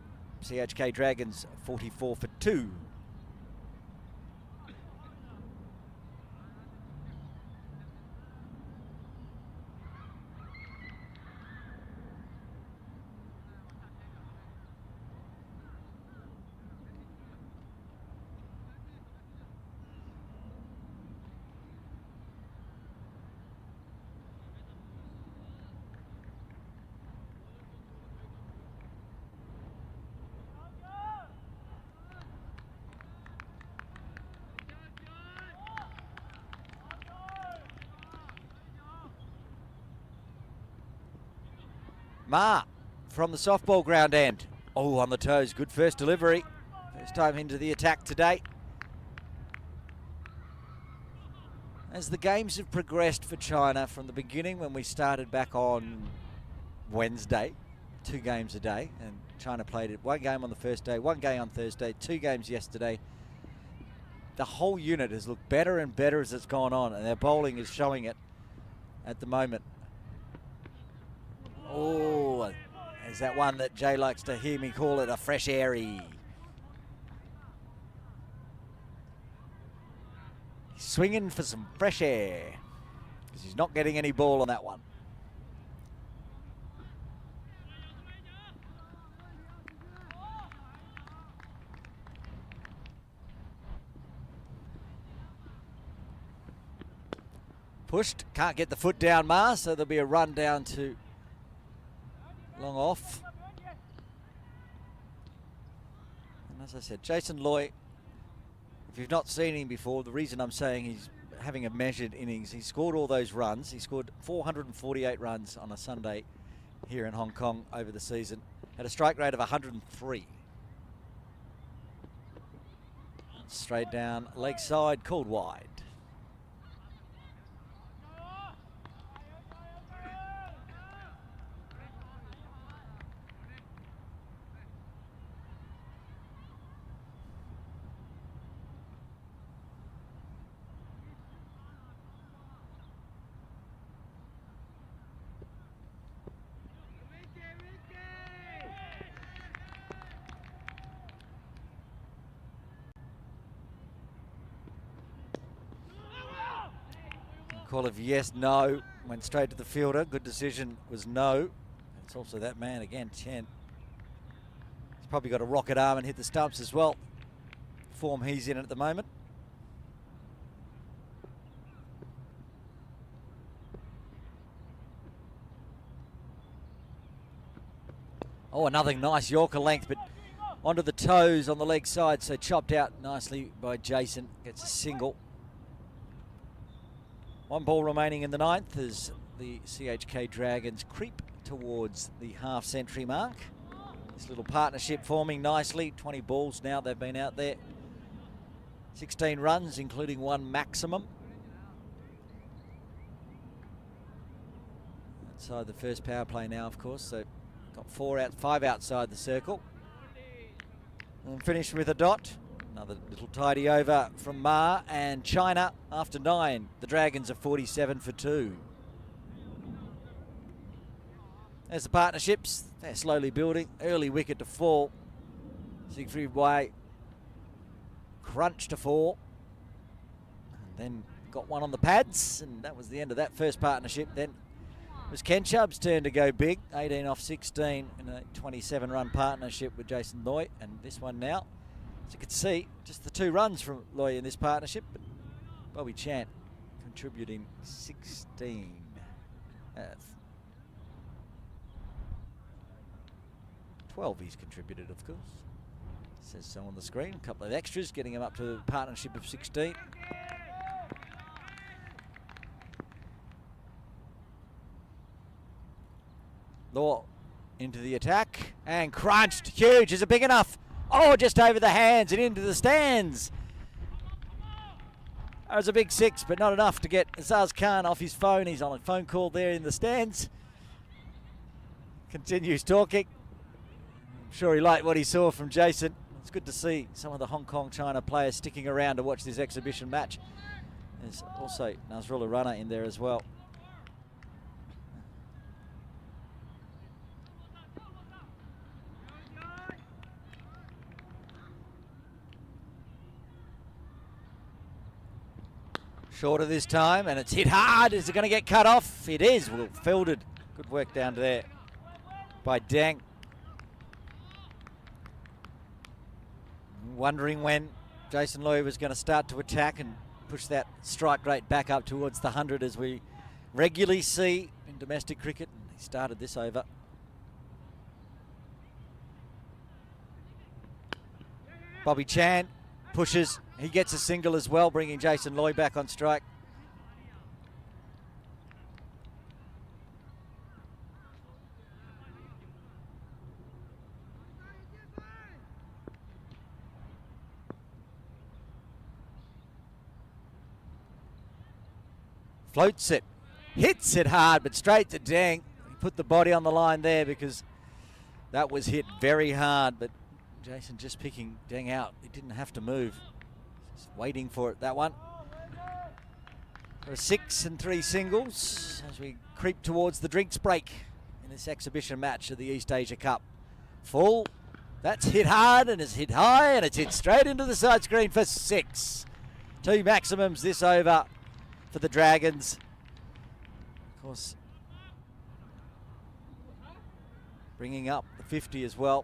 CHK Dragons 44 for 2. Ma from the softball ground end. Oh, on the toes. Good first delivery. First time into the attack today. As the games have progressed for China from the beginning when we started back on Wednesday, 2 games a day, and China played it 1 game on the first day, 1 game on Thursday, 2 games yesterday. The whole unit has looked better and better as it's gone on, and their bowling is showing it at the moment. Oh, is that one that Jay likes to hear me call it, a fresh airy. He's swinging for some fresh air because he's not getting any ball on that one. Pushed, can't get the foot down, Ma, so there'll be a run down to long off. And as I said, Jason Loy, if you've not seen him before, the reason I'm saying he's having a measured innings, he scored all those runs. He scored 448 runs on a Sunday here in Hong Kong over the season, at a strike rate of 103. Straight down, leg side, called wide. Call of yes, no, went straight to the fielder. Good decision was no. It's also that man again, Chen. He's probably got a rocket arm and hit the stumps as well. Form he's in at the moment. Oh, another nice Yorker length, but onto the toes on the leg side, so chopped out nicely by Jason. Gets a single. 1 ball remaining in the 9th as the CHK Dragons creep towards the half-century mark. This little partnership forming nicely. 20 balls now they've been out there. 16 runs, including 1 maximum. Outside the first power play now, of course, so got 5 outside the circle. And finished with a dot. Another little tidy over from Ma, and China after 9. The Dragons are 47 for 2. There's the partnerships. They're slowly building. Early wicket to fall. Siegfried Wei crunched to 4. And then got one on the pads, and that was the end of that first partnership. Then it was Ken Chubb's turn to go big. 18 off 16 in a 27-run partnership with Jason Loy. And this one now, as you can see, just the 2 runs from Loy in this partnership, but Bobby Chan contributing 16. 12 he's contributed, of course. Says so on the screen. A couple of extras, getting him up to a partnership of 16. Law into the attack, and crunched. Huge. Is it big enough? Oh, just over the hands and into the stands. That was a big 6, but not enough to get Azaz Khan off his phone. He's on a phone call there in the stands. Continues talking. I'm sure he liked what he saw from Jason. It's good to see some of the Hong Kong China players sticking around to watch this exhibition match. There's also Nazrullah Rana in there as well. Shorter this time, and it's hit hard. Is it going to get cut off? It is. Well fielded. Good work down there by Deng. Wondering when Jason Loy was going to start to attack and push that strike rate back up towards the 100, as we regularly see in domestic cricket. He started this over. Bobby Chan pushes. He gets a single as well, bringing Jason Loy back on strike. floats it, hits it hard, but straight to Deng. He put the body on the line there because that was hit very hard, but Jason just picking Deng out. He didn't have to move. Just waiting for it, that one. For a 6 and 3 singles as we creep towards the drinks break in this exhibition match of the East Asia Cup. Full. That's hit hard and it's hit high and it's hit straight into the side screen for 6. 2 maximums this over for the Dragons. Of course, bringing up the 50 as well,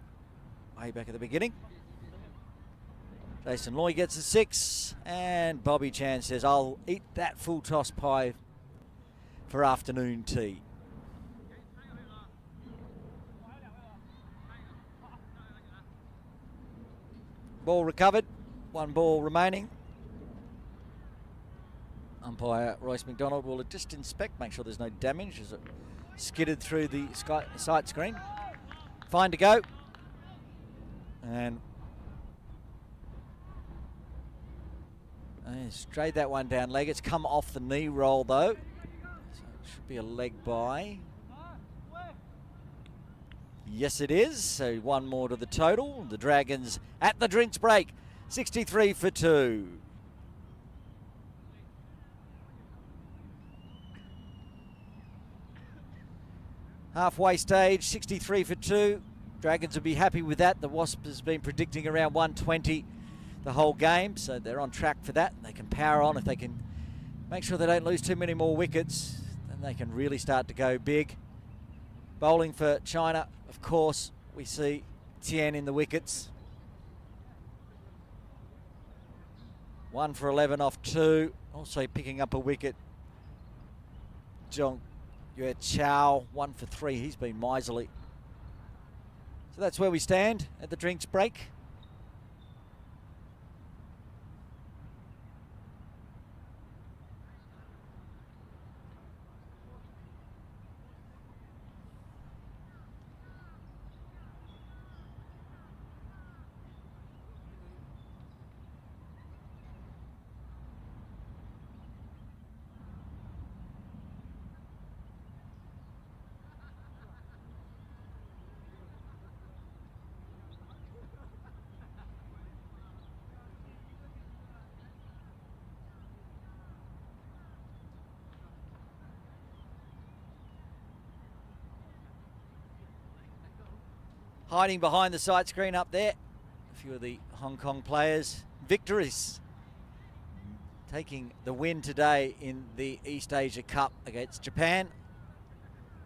way back at the beginning. Jason Loy gets a 6, and Bobby Chan says, I'll eat that full toss pie for afternoon tea. Ball recovered, 1 ball remaining. Umpire Royce McDonald will just inspect, make sure there's no damage as it skidded through the sight screen. Fine to go. And straight that one down leg. It's come off the knee roll though. So it should be a leg by. Yes it is. So 1 more to the total. The Dragons at the drinks break. 63 for 2. Halfway stage, 63 for 2. Dragons will be happy with that. The Wasp has been predicting around 120 the whole game, so they're on track for that. They can power on if they can make sure they don't lose too many more wickets. Then they can really start to go big. Bowling for China, of course, we see Tian in the wickets. 1 for 11 off 2. Also picking up a wicket, Zhong Yue Chow, 1 for 3. He's been miserly. So that's where we stand at the drinks break. Hiding behind the sight screen up there, a few of the Hong Kong players. Victories taking the win today in the East Asia Cup against Japan.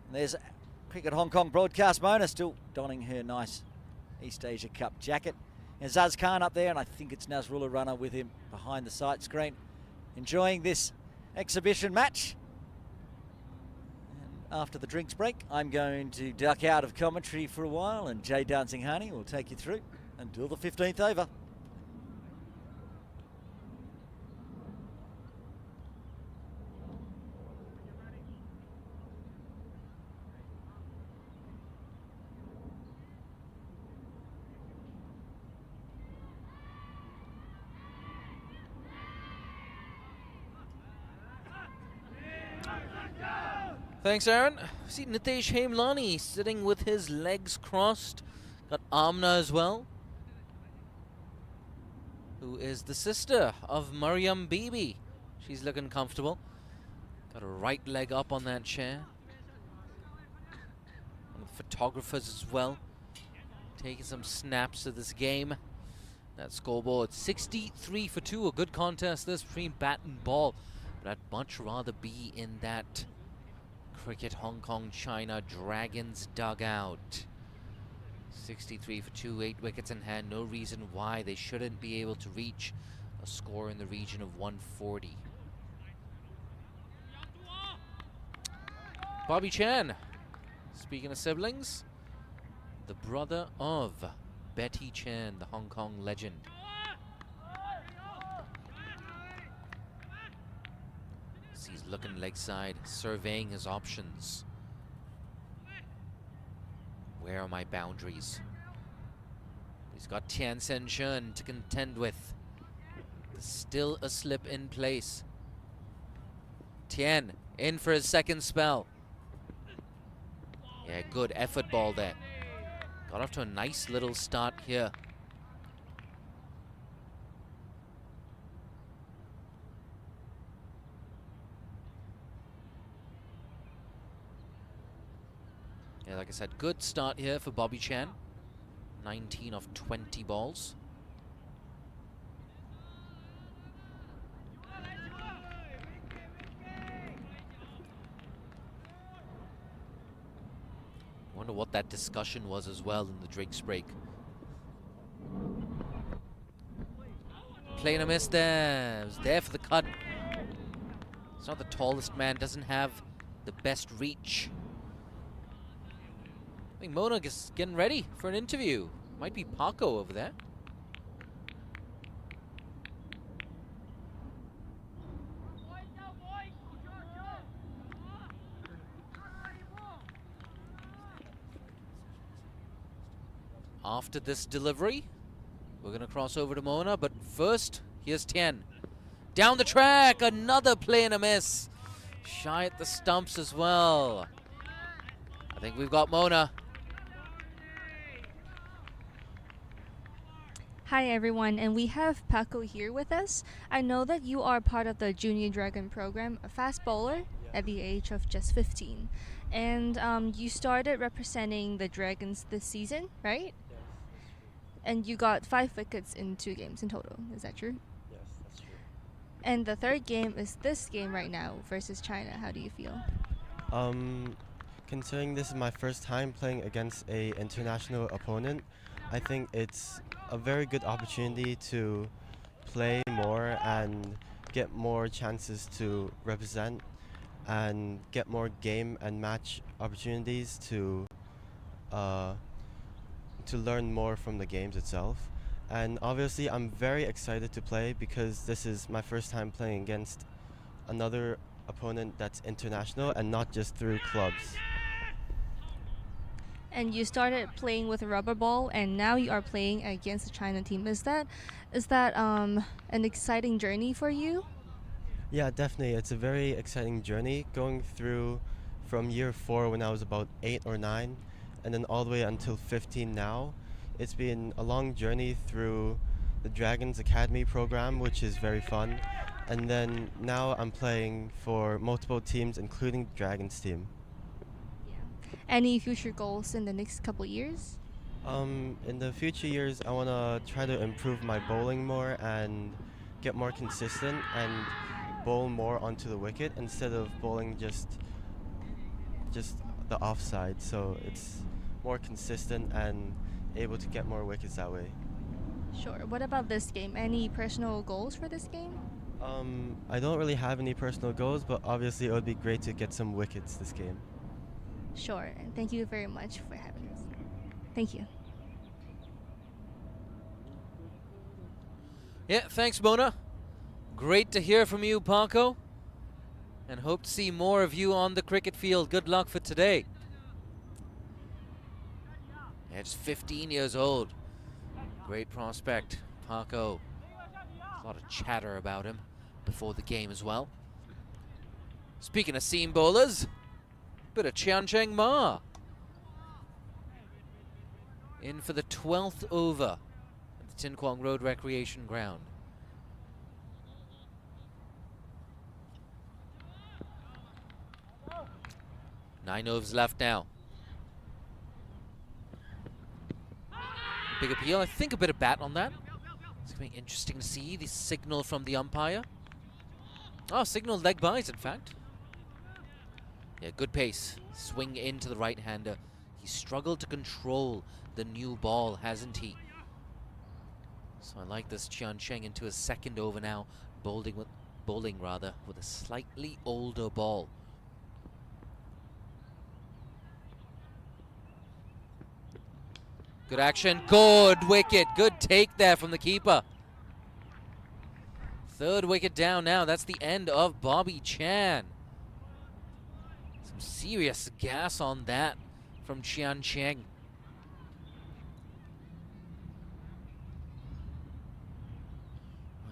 And there's Cricket Hong Kong broadcast Mona still donning her nice East Asia Cup jacket. And Zaz Khan up there, and I think it's Nasrullah Runner with him behind the sight screen, enjoying this exhibition match. After the drinks break, I'm going to duck out of commentary for a while, and Jay Dancing Honey will take you through until the 15th over.
Thanks, Aaron. See Nitesh Hemlani sitting with his legs crossed. Got Amna as well, who is the sister of Mariam Bibi. She's looking comfortable. Got her right leg up on that chair. One of the photographers as well, taking some snaps of this game. That scoreboard, 63 for 2. A good contest this between bat and ball. But I'd much rather be in that Cricket Hong Kong China Dragons dugout. 63 for 2, 8 wickets in hand. No reason why they shouldn't be able to reach a score in the region of 140. Bobby Chan, speaking of siblings, the brother of Betty Chan, the Hong Kong legend. He's looking leg side, surveying his options. Where are my boundaries? He's got Tian Sen Chun to contend with. Still a slip in place. Tien in for his second spell. Yeah, good effort ball there. Got off to a nice little start here. Yeah, like I said, good start here for Bobby Chan. 19 of 20 balls. Wonder what that discussion was as well in the drinks break. Playing a miss there. It was there for the cut. He's not the tallest man, doesn't have the best reach. I think Mona is getting ready for an interview. Might be Paco over there. After this delivery, we're going to cross over to Mona, but first, here's Tien. Down the track, another play and a miss. Shy at the stumps as well. I think we've got Mona.
Hi everyone, and we have Paco here with us. I know that you are part of the Junior Dragon program, a fast bowler at the age of just 15. And you started representing the Dragons this season, right?
Yes,
And you got 5 wickets in 2 games in total. Is that true?
yes, that's true.
And the third game is this game right now versus China. How do you feel?
Considering this is my first time playing against a international opponent, I think it's a very good opportunity to play more and get more chances to represent and get more game and match opportunities to learn more from the games itself. And obviously I'm very excited to play because this is my first time playing against another opponent that's international and not just through clubs.
And you started playing with a rubber ball, and now you are playing against the China team. Is that an exciting journey for you?
Yeah, definitely. It's a very exciting journey going through from year 4 when I was about 8 or 9 and then all the way until 15 now. It's been a long journey through the Dragons Academy program, which is very fun. And then now I'm playing for multiple teams, including the Dragons team.
Any future goals in the next couple years?
In the future years, I want to try to improve my bowling more and get more consistent and bowl more onto the wicket instead of bowling just the offside. So it's more consistent and able to get more wickets that way.
Sure. What about this game? Any personal goals for this game?
I don't really have any personal goals, but obviously it would be great to get some wickets this game.
Sure. And thank you very much for having us. Thank you.
Yeah, thanks, Mona. Great to hear from you, Paco. And hope to see more of you on the cricket field. Good luck for today. Yeah, just 15 years old. Great prospect, Paco. A lot of chatter about him before the game as well. Speaking of seam bowlers, bit of Chiang Cheng Ma. In for the 12th over at the Tin Kwong Road Recreation Ground. Nine overs left now. Big appeal. I think a bit of bat on that. It's going to be interesting to see the signal from the umpire. Oh, signal leg byes, in fact. Yeah, good pace. Swing into the right-hander. He struggled to control the new ball, hasn't he? So I like this Chiang Cheng into his second over now, bowling with a slightly older ball. Good action, good wicket, good take there from the keeper. Third wicket down now, that's the end of Bobby Chan. Some serious gas on that from Chiang Cheng.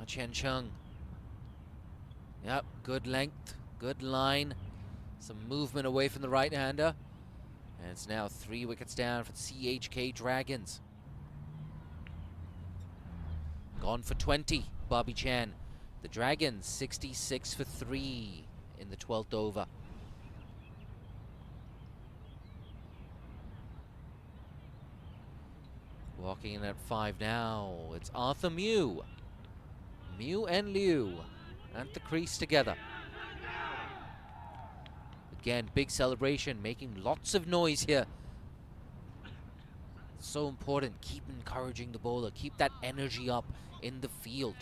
Chen Chung. Yep, good length, Good line. Some movement away from the right-hander. And it's now 3 wickets down for the CHK Dragons. Gone for 20, Bobby Chan. The Dragons 66 for 3 in the 12th over. Walking in at 5 now, it's Arthur Mew. Mew and Liu at the crease together. Again, big celebration, making lots of noise here. So important, keep encouraging the bowler, keep that energy up in the field.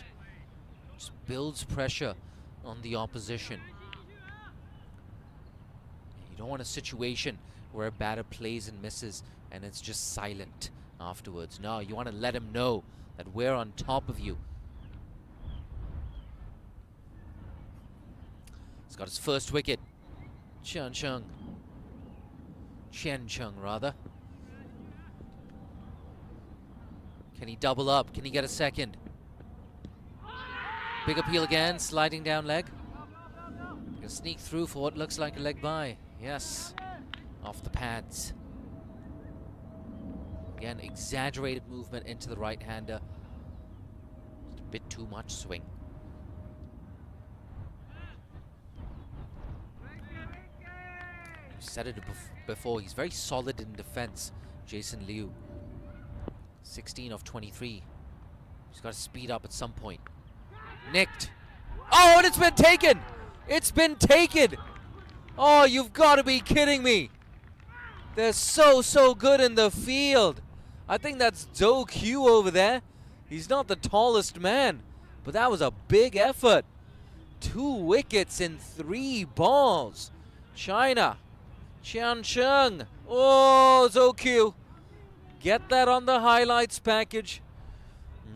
Just builds pressure on the opposition. You don't want a situation where a batter plays and misses and it's just silent afterwards. No, you want to let him know that we're on top of you. He's got his first wicket. Chen Cheng rather. Can he double up? Can he get a second? Big appeal again, sliding down leg. Gonna sneak through for what looks like a leg by. Yes, off the pads. Again, exaggerated movement into the right-hander. Just a bit too much swing. Said it before, he's very solid in defense, Jason Liu. 16 of 23. He's got to speed up at some point. Nicked. Oh, and it's been taken! It's been taken! Oh, you've got to be kidding me! They're so good in the field. I think that's Do Q over there. He's not the tallest man, but that was a big effort. 2 wickets in 3 balls. China. Qian Cheng. Oh, Do Q. Get that on the highlights package.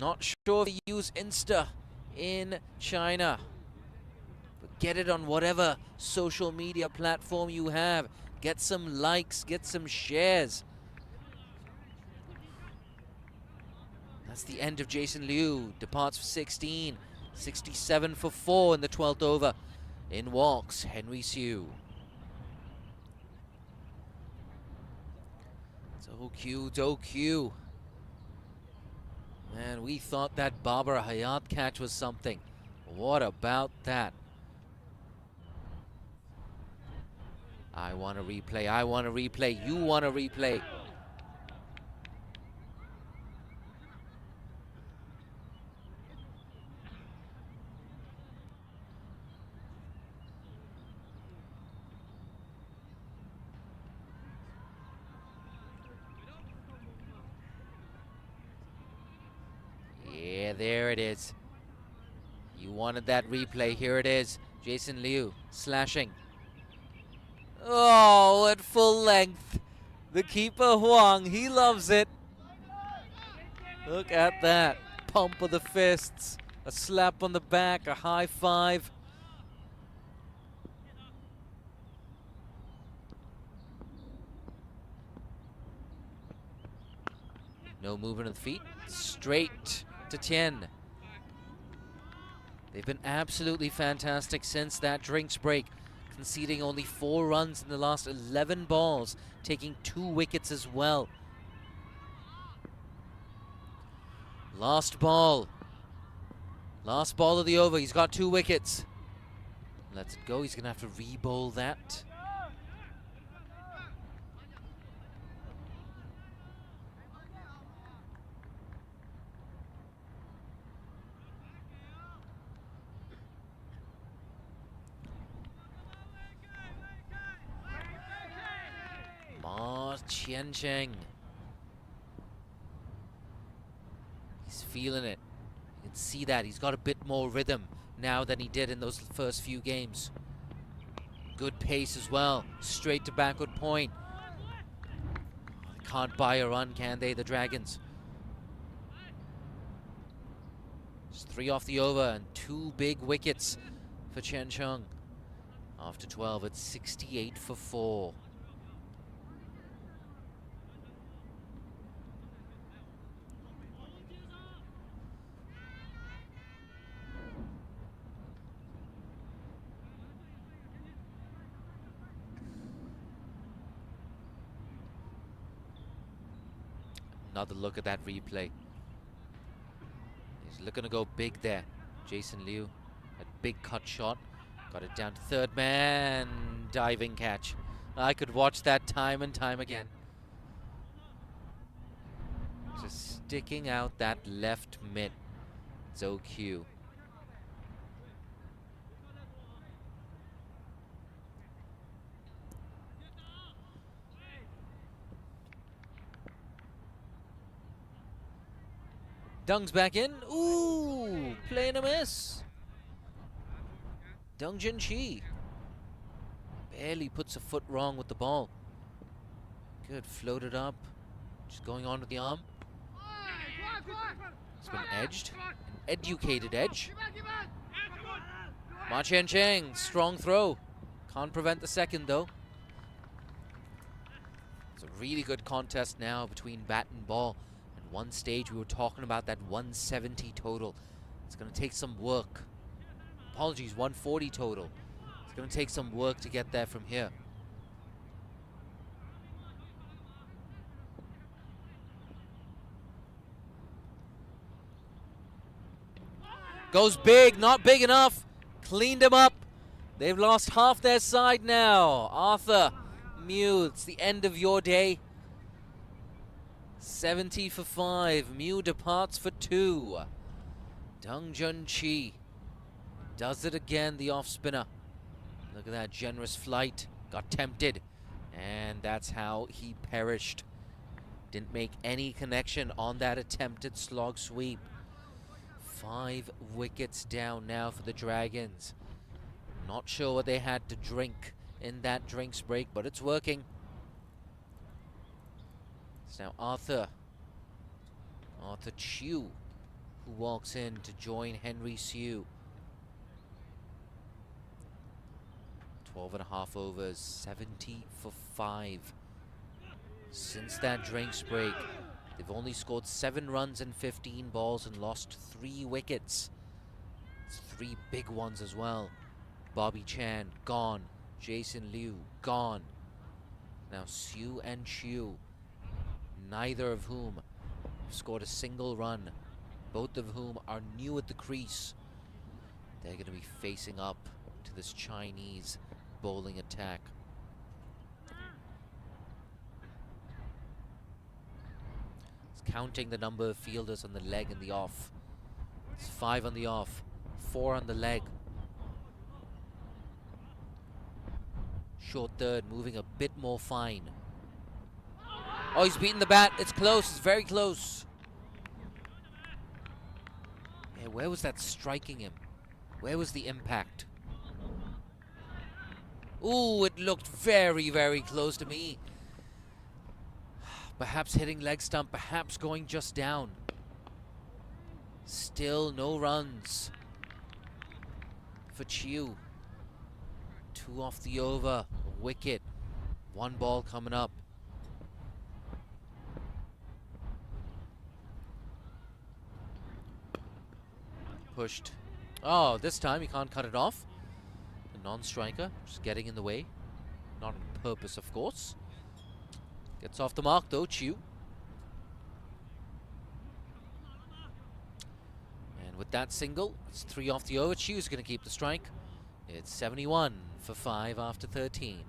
Not sure if they use Insta in China, but get it on whatever social media platform you have. Get some likes, get some shares. That's the end of Jason Liu. Departs for 16. 67 for 4 in the 12th over. In walks Henry Siu. Do Q. Man, we thought that Babar Hayat catch was something. What about that? I want to replay. I want to replay. You want to replay. Yeah, there it is. You wanted that replay. Here it is. Jason Liu slashing. Oh, at full length. The keeper Huang, he loves it. Look at that. Pump of the fists. A slap on the back, a high five. No movement of the feet. Straight to Tien. They've been absolutely fantastic since that drinks break, conceding only 4 runs in the last 11 balls, taking 2 wickets as well. Last ball. Last ball of the over. He's got 2 wickets. Lets it go. He's going to have to re-bowl that. Qian Cheng. He's feeling it. You can see that. He's got a bit more rhythm now than he did in those first few games. Good pace as well. Straight to backward point. Can't buy a run, can they, the Dragons? Just 3 off the over and 2 big wickets for Chen Cheng. After 12, it's 68 for 4. Another look at that replay. He's looking to go big there. Jason Liu, a big cut shot. Got it down to third man. Diving catch. I could watch that time and time again. Just sticking out that left mid. Zhou Q. Dung's back in. Ooh, playing a miss. Deng Junqi barely puts a foot wrong with the ball. Good, floated up. Just going on with the arm. It's been edged. An educated edge. Ma Chen Cheng, strong throw. Can't prevent the second though. It's a really good contest now between bat and ball. At one stage we were talking about that 170 total. It's going to take some work. Apologies, 140 total. It's going to take some work to get there from here. Goes big, not big enough. Cleaned him up. They've lost half their side now. Arthur, Mew, it's the end of your day. 70 for 5. Mew departs for 2. Deng Junqi does it again, the off spinner. Look at that generous flight. Got tempted. And that's how he perished. Didn't make any connection on that attempted slog sweep. 5 wickets down now for the Dragons. Not sure what they had to drink in that drinks break, but it's working. It's now Arthur Chiu, who walks in to join Henry Siu. 12.5 overs, 70 for 5. Since that drinks break, they've only scored 7 runs in 15 balls and lost 3 wickets. It's 3 big ones as well. Bobby Chan, gone. Jason Liu, gone. Now Siu and Chiu, neither of whom have scored a single run. Both of whom are new at the crease. They're going to be facing up to this Chinese bowling attack. It's counting the number of fielders on the leg and the off. It's 5 on the off, 4 on the leg. Short third, moving a bit more fine. Oh, he's beaten the bat. It's close. It's very close. Yeah, where was that striking him? Where was the impact? Ooh, it looked very, very close to me. Perhaps hitting leg stump, perhaps going just down. Still no runs for Chiu. 2 off the over, a wicket. 1 ball coming up. Pushed. Oh, this time he can't cut it off. The non-striker just getting in the way. Not on purpose, of course. Gets off the mark though, Chiu. And with that single, it's 3 off the over. Chiu's going to keep the strike. It's 71 for 5 after 13.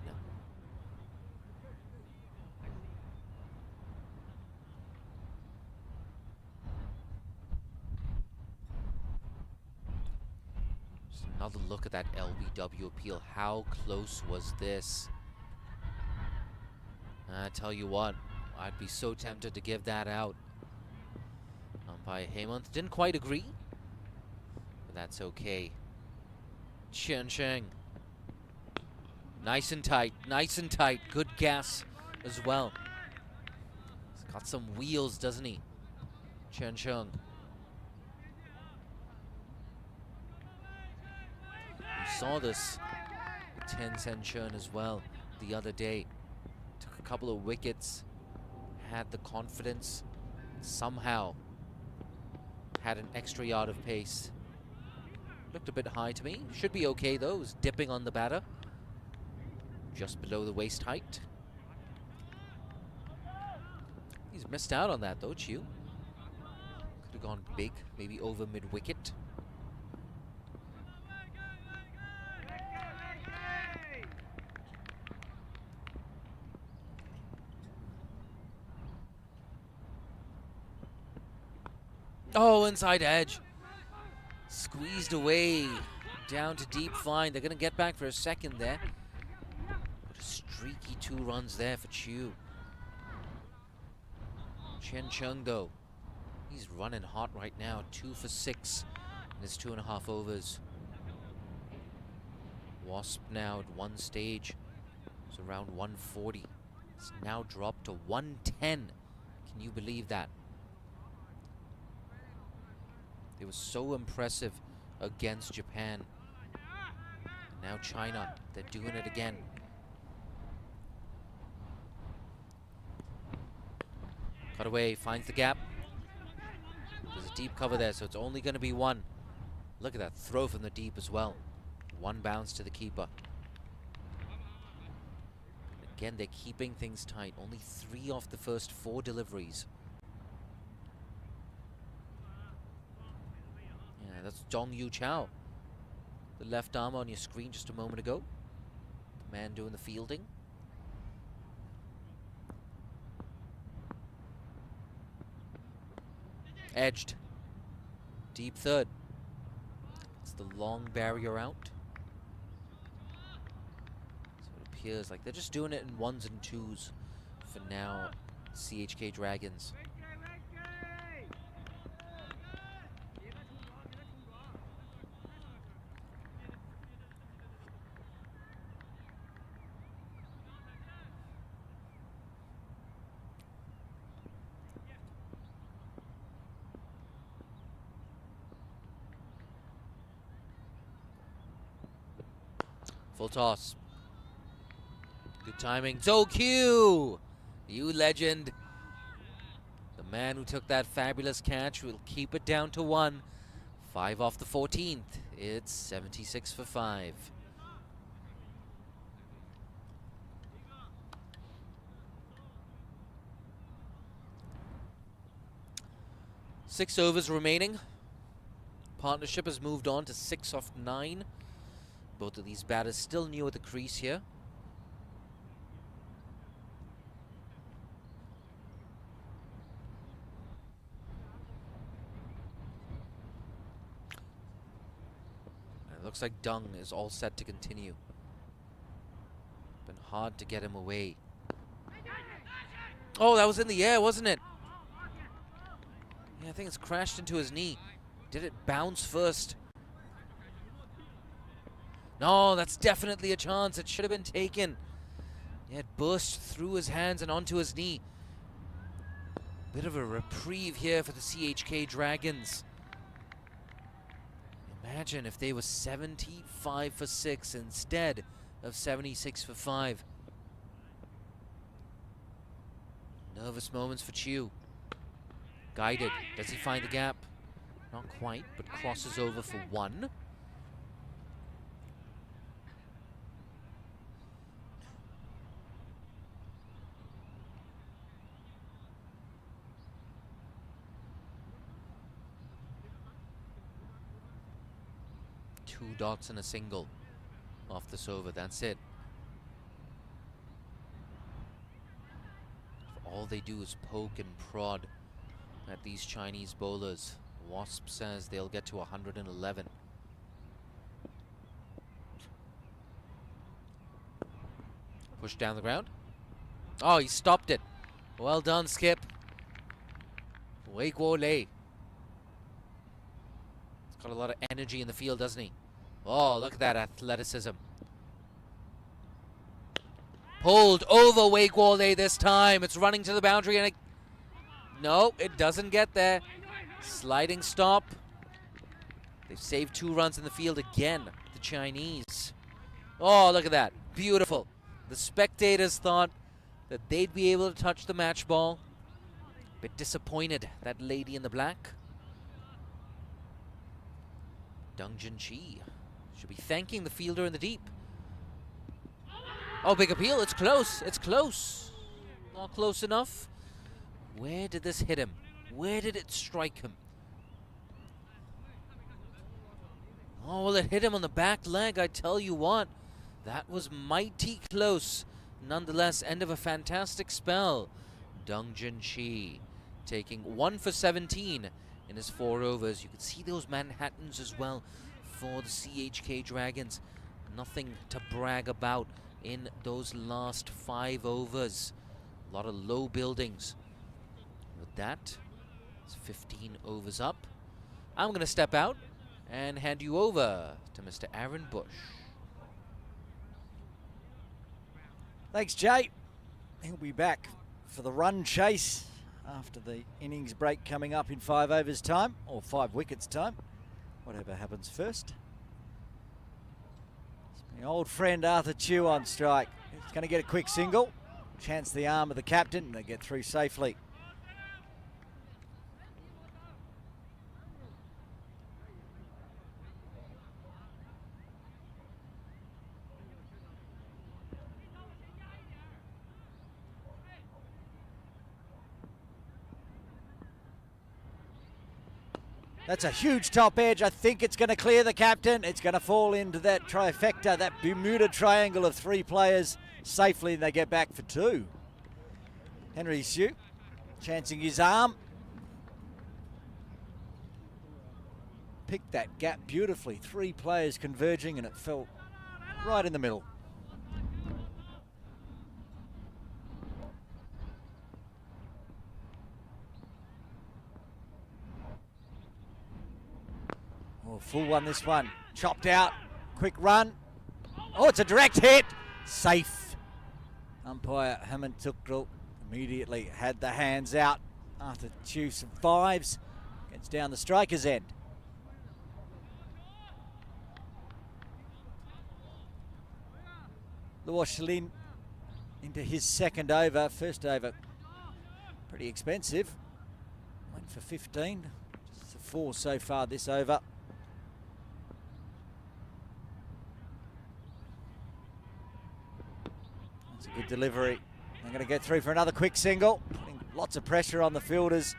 Just another look at that LBW appeal. How close was this? I tell you what, I'd be so tempted to give that out. Umpire Hemant didn't quite agree, but that's okay. Chen Cheng. Nice and tight, nice and tight. Good gas as well. He's got some wheels, doesn't he? Chen Cheng. We saw this with Ten Sen Chen as well the other day. Took a couple of wickets, had the confidence, somehow had an extra yard of pace. Looked a bit high to me. Should be okay though. It was dipping on the batter. Just below the waist height. He's Missed out on that though, Chiu. Could have gone big, maybe over mid-wicket. Oh, inside edge. Squeezed away. Down to deep fine. They're going to get back for a second there. What a streaky 2 runs there for Chiu. Chen Chung, though, he's running hot right now. 2 for 6 in his 2.5 overs. Wasp now at one stage. It's around 140. It's now dropped to 110. Can you believe that? It was so impressive against Japan. And now China, they're doing it again. Cut away, finds the gap. There's a deep cover there, so it's only going to be 1. Look at that throw from the deep as well. 1 bounce to the keeper. Again, they're keeping things tight. Only 3 off the first 4 deliveries. Yeah, that's Dong Yu Chao. The left arm on your screen just a moment ago. The man doing the fielding. Edged. Deep third. It's the long barrier out. So it appears like they're just doing it in 1s and 2s for now, CHK Dragons. Full toss. Good timing. Zhou Q! You legend. The man who took that fabulous catch will keep it down to 1. 5 off the 14th. It's 76 for 5. Six overs remaining. Partnership has moved on to 6 off 9. Both of these batters still new at the crease here. And it looks like Dung is all set to continue. Been hard to get him away. Oh, that was in the air, wasn't it? Yeah, I think it's crashed into his knee. Did it bounce first? No, that's definitely a chance. It should have been taken. Yeah, it burst through his hands and onto his knee. Bit of a reprieve here for the CHK Dragons. Imagine if they were 75 for 6 instead of 76 for 5. Nervous moments for Chiu. Guided. Does he find the gap? Not quite, but crosses over for 1. Two dots and a single off this over. That's it. All they do is poke and prod at these Chinese bowlers. Wasp says they'll get to 111. Push down the ground. Oh, he stopped it. Well done, Skip. Wei Guo Lei. He's got a lot of energy in the field, doesn't he? Oh, look at that athleticism. Pulled over Wei Guo Lei this time. It's running to the boundary and no, it doesn't get there. Sliding stop. They've saved 2 runs in the field again, the Chinese. Oh, look at that. Beautiful. The spectators thought that they'd be able to touch the match ball. Bit disappointed, that lady in the black. Deng Junqi should be thanking the fielder in the deep. Oh, big appeal. It's close. It's close. Not close enough. Where did this hit him? Where did it strike him? Oh, well, it hit him on the back leg, I tell you what. That was mighty close. Nonetheless, end of a fantastic spell. Dong Junchi taking 1 for 17 in his 4 overs. You can see those Manhattans as well for the CHK Dragons. Nothing to brag about in those last 5 overs. A lot of low buildings. With that, it's 15 overs up. I'm going to step out and hand you over to Mr. Aaron Bush.
Thanks, Jay. He'll be back for the run chase after the innings break coming up in 5 overs time, or 5 wickets time, whatever happens first. It's my old friend Arthur Chu on strike. He's going to get a quick single, chance the arm of the captain, and they get through safely. That's a huge top edge. I think it's going to clear the captain. It's going to fall into that trifecta, that Bermuda triangle of 3 players safely, and they get back for 2. Henry Hsu chancing his arm. Picked that gap beautifully. 3 players converging, and it fell right in the middle. Oh, full one this one. Chopped out. Quick run. Oh, it's a direct hit. Safe. Umpire Hemant Tukdal immediately had the hands out after Chu survives. Gets down the striker's end. Luo Shilin into his 2nd over. First over, pretty expensive. Went for 15. Just a 4 so far this over. That's a good delivery. They're going to get through for another quick single. Putting lots of pressure on the fielders.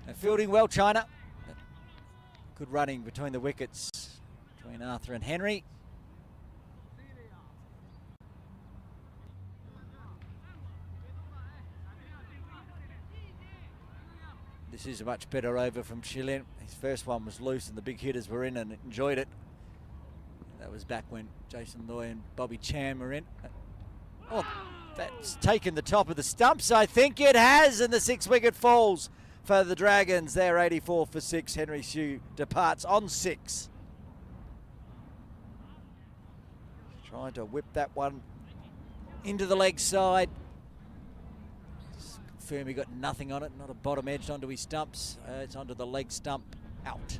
They're fielding well, China. But good running between the wickets, between Arthur and Henry. This is a much better over from Shilin. His first one was loose and the big hitters were in and enjoyed it. That was back when Jason Loy and Bobby Chan were in. Oh, that's taken the top of the stumps, I think it has, and the 6 wicket falls for the Dragons. They're 84 for 6. Henry Hsu departs on 6. Trying to whip that one into the leg side. Confirm he got nothing on it, not a bottom edge onto his stumps. It's onto the leg stump, out.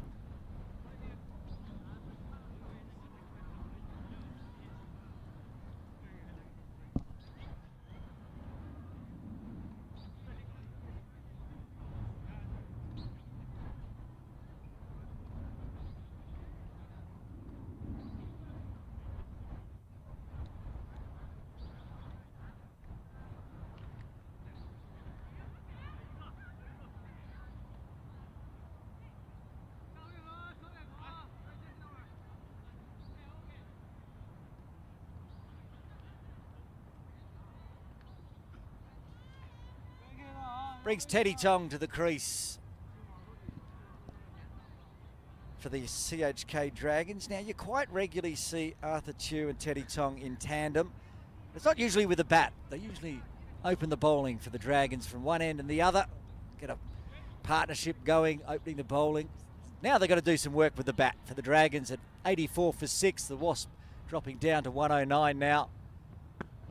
Brings Teddy Tong to the crease for the CHK Dragons. Now, you quite regularly see Arthur Chu and Teddy Tong in tandem. It's not usually with a bat. They usually open the bowling for the Dragons from one end and the other. Get a partnership going, opening the bowling. Now they've got to do some work with the bat for the Dragons at 84 for 6. The Wasp dropping down to 109 now.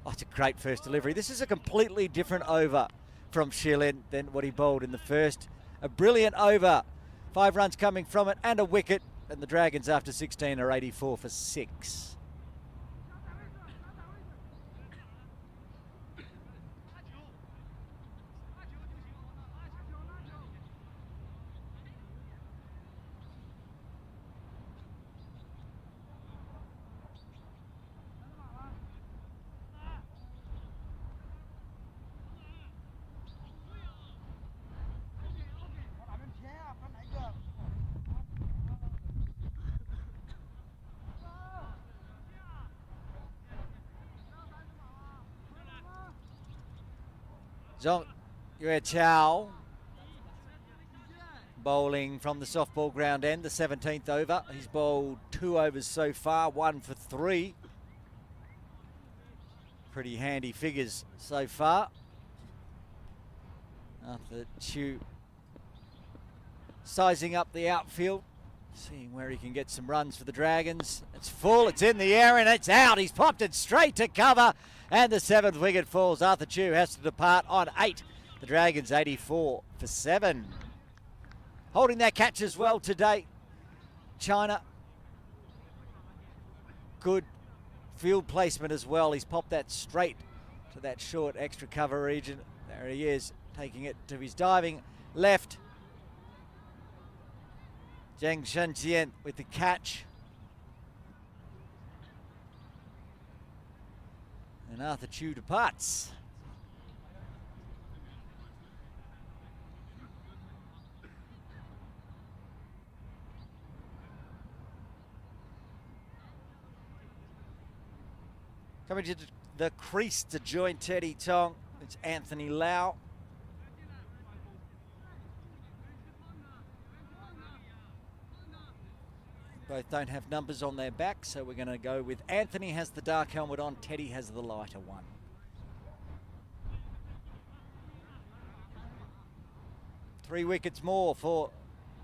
Oh, it's a great first delivery. This is a completely different over from Shilin than what he bowled in the first. A brilliant over. 5 runs coming from it and a wicket. And the Dragons after 16 are 84 for 6. Zhong Yue Chao bowling from the softball ground end, the 17th over. He's bowled 2 overs so far, 1 for 3. Pretty handy figures so far. Arthur Chu sizing up the outfield, seeing where he can get some runs for the Dragons. It's full, it's in the air and it's out. He's popped it straight to cover and the 7th wicket falls. Arthur Chu has to depart on 8. The Dragons 84 for 7. Holding that catch as well today, China. Good field placement as well. He's popped that straight to that short extra cover region. There he is, taking it to his diving left. Zheng Shenzhen with the catch. And Arthur Chu departs. Coming to the crease to join Teddy Tong, it's Anthony Lau. Both don't have numbers on their back, so we're going to go with Anthony has the dark helmet on, Teddy has the lighter one. Three wickets more for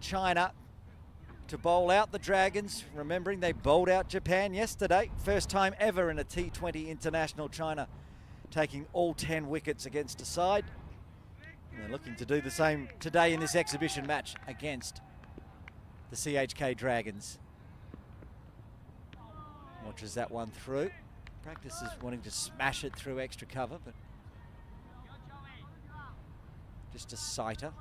China to bowl out the Dragons. Remembering they bowled out Japan yesterday. First time ever in a T20 international, China taking all 10 wickets against a side. And they're looking to do the same today in this exhibition match against the CHK Dragons. Watches that one through. Practice is wanting to smash it through extra cover, but just a sighter.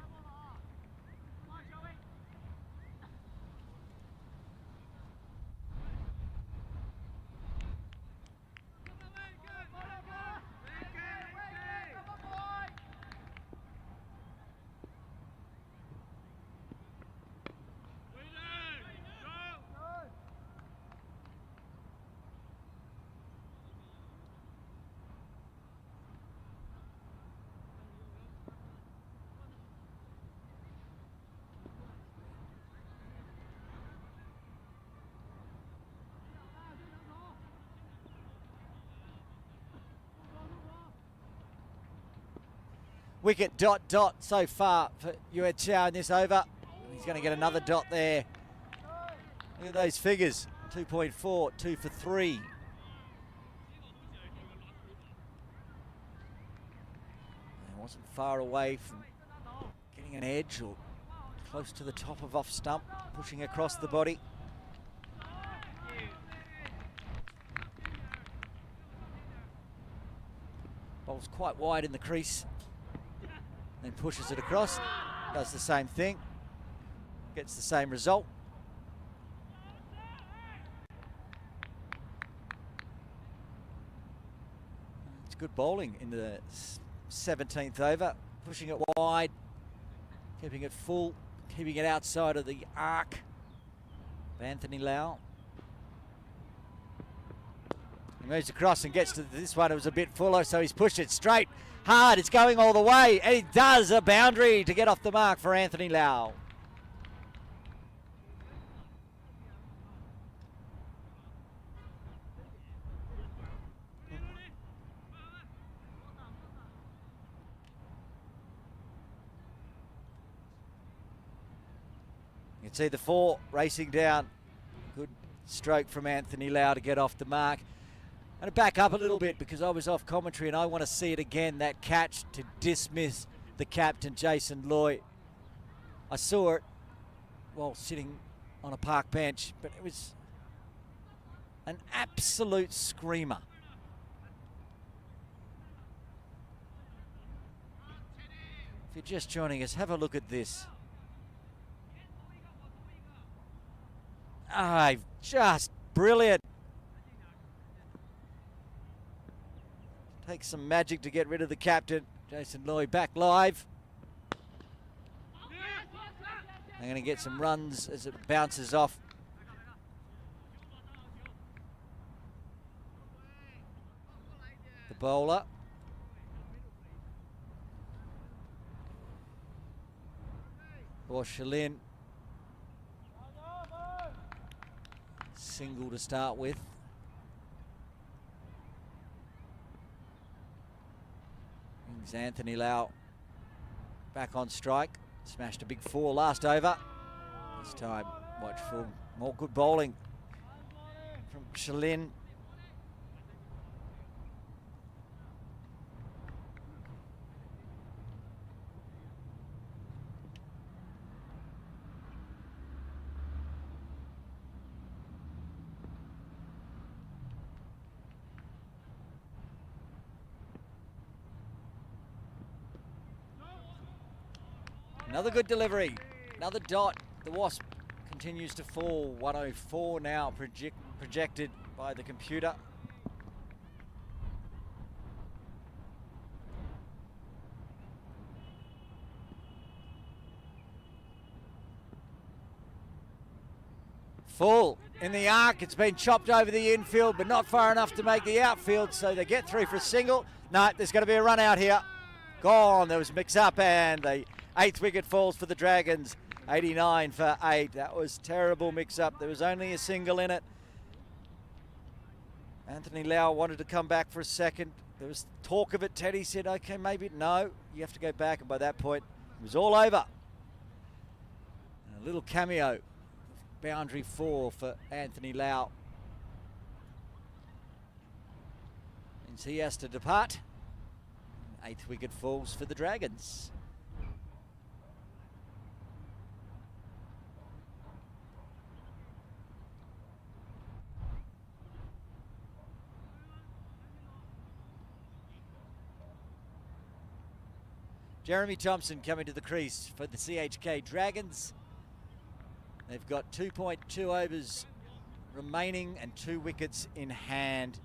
Wicket dot so far for Yue Chao in this over. He's going to get another dot there. Look at those figures. 2.4, 2 for 3. He wasn't far away from getting an edge or close to the top of off stump, pushing across the body. Bowls quite wide in the crease. Then pushes it across, does the same thing, gets the same result. It's good bowling in the 17th over, pushing it wide, keeping it full, keeping it outside of the arc of Anthony Lau. He moves across and gets to this one. It was a bit fuller, so he's pushed it straight. Hard, it's going all the way, and he does a boundary to get off the mark for Anthony Lau. You can see the 4 racing down. Good stroke from Anthony Lau to get off the mark. I'm going to back up a little bit because I was off commentary and I want to see it again, that catch to dismiss the captain, Jason Loy. I saw it while sitting on a park bench, but it was an absolute screamer. If you're just joining us, have a look at this. Ah, just brilliant. Takes some magic to get rid of the captain. Jason Loy back live. They're going to get some runs as it bounces off. The bowler. for Shalin. Single to start with. Brings Anthony Lau back on strike. Smashed a big 4 last over. This time, watch for more good bowling from Shalin. Another good delivery, another dot. The Wasp continues to fall. 104 now projected by the computer. Full in the arc. It's been chopped over the infield, but not far enough to make the outfield, so they get through for a single. No, there's going to be a run out here. Gone. There was mix-up, and the 8th wicket falls for the Dragons. 89 for 8. That was terrible mix-up. There was only a single in it. Anthony Lau wanted to come back for a second. There was talk of it. Teddy said, okay, maybe no. You have to go back, and by that point, it was all over. And a little cameo. Boundary 4 for Anthony Lau. Means he has to depart. 8th wicket falls for the Dragons. Jeremy Thompson coming to the crease for the CHK Dragons. They've got 2.2 overs remaining and 2 wickets in hand.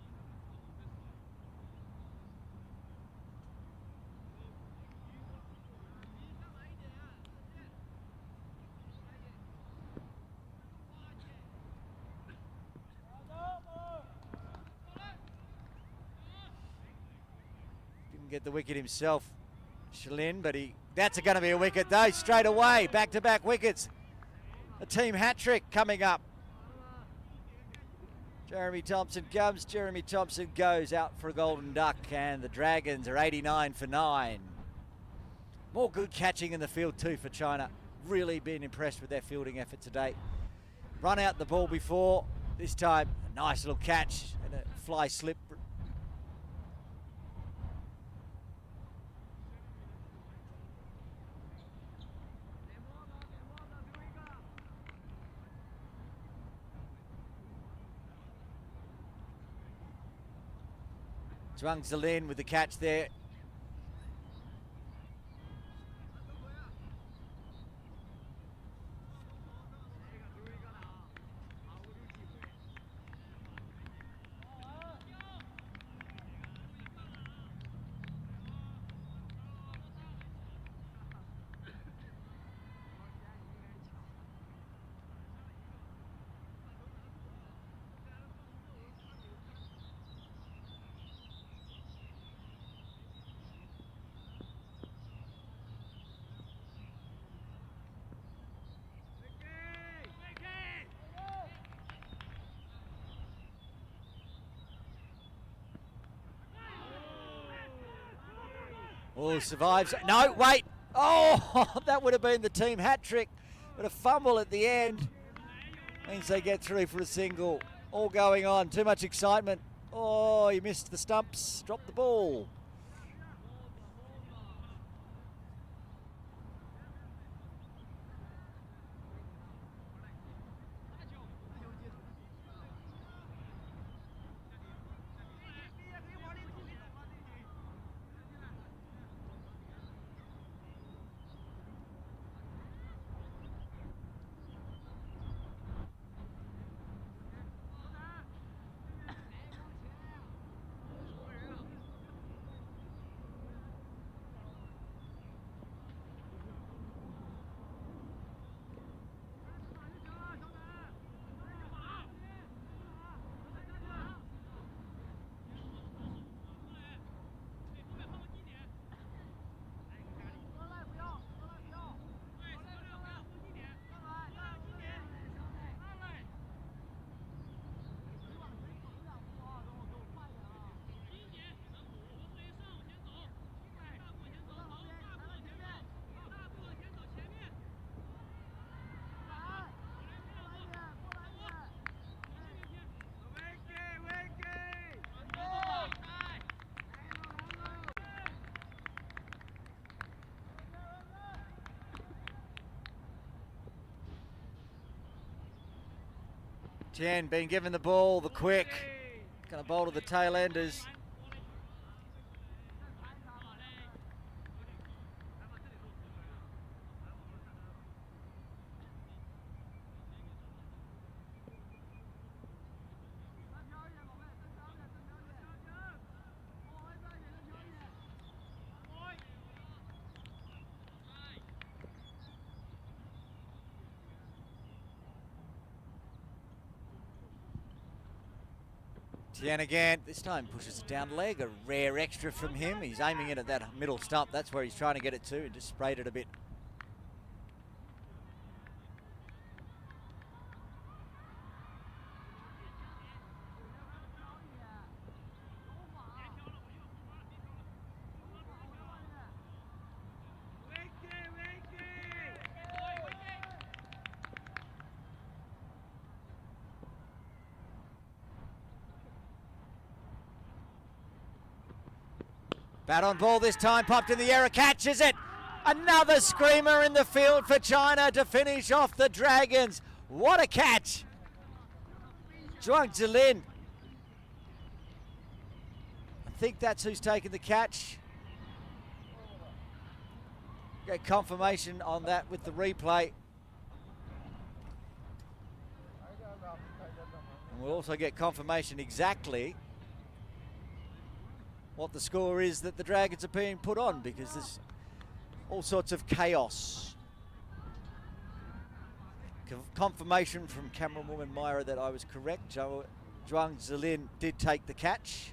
Didn't get the wicket himself, Shalin, but that's going to be a wicket though, straight away. Back-to-back wickets. A team hat-trick coming up. Jeremy Thompson comes, Jeremy Thompson goes out for a golden duck, and the Dragons are 89 for 9. More good catching in the field too for China. Really been impressed with their fielding effort today. Run out the ball before, this time a nice little catch and a fly slip. Zhuang Zilin with the catch there. Oh, survives. No, wait. Oh, that would have been the team hat-trick. But a fumble at the end means they get through for a single. All going on. Too much excitement. Oh, he missed the stumps. Dropped the ball. Chen being given the ball, the quick. Going to bowl to the tail enders. Tien again, this time pushes it down leg, a rare extra from him. He's aiming it at that middle stump. That's where he's trying to get it to, and just sprayed it a bit. Bat on ball this time, popped in the air, catches it. Another screamer in the field for China to finish off the Dragons. What a catch. Zhuang Zilin. I think that's who's taken the catch. Get confirmation on that with the replay. And we'll also get confirmation exactly what the score is that the Dragons are being put on, because there's all sorts of chaos. Confirmation from camerawoman Myra that I was correct. Zhuang Zilin did take the catch.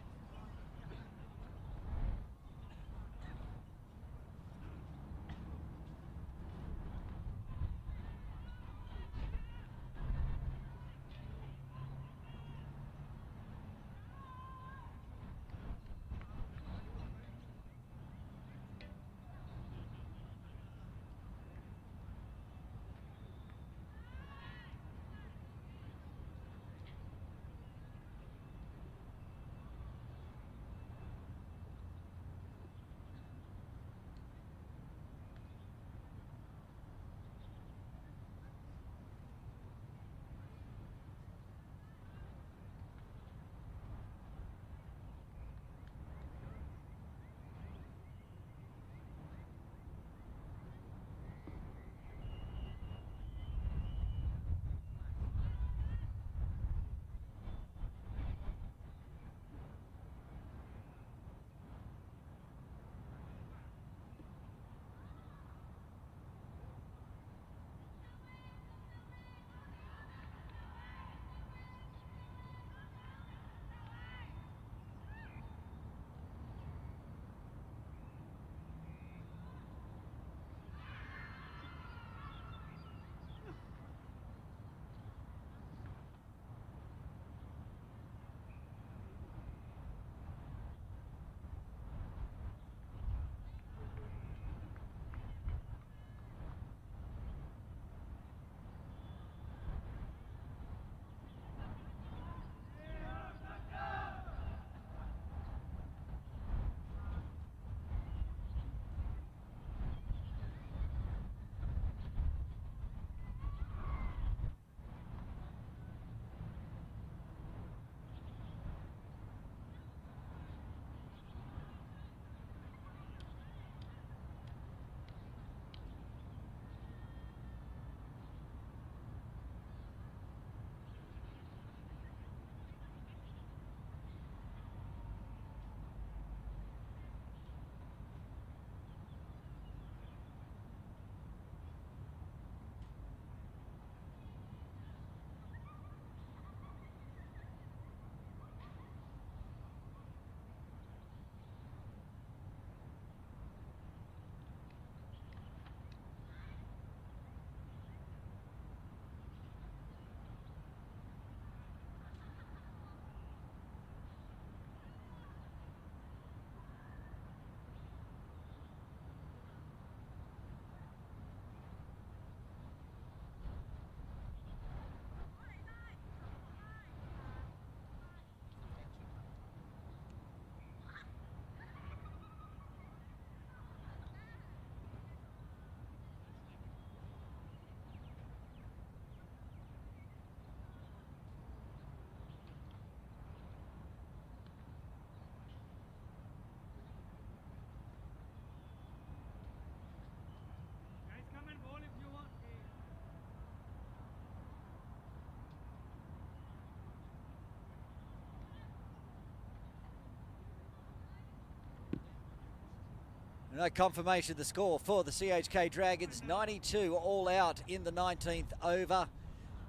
No confirmation of the score for the CHK Dragons. 92 all out in the 19th over.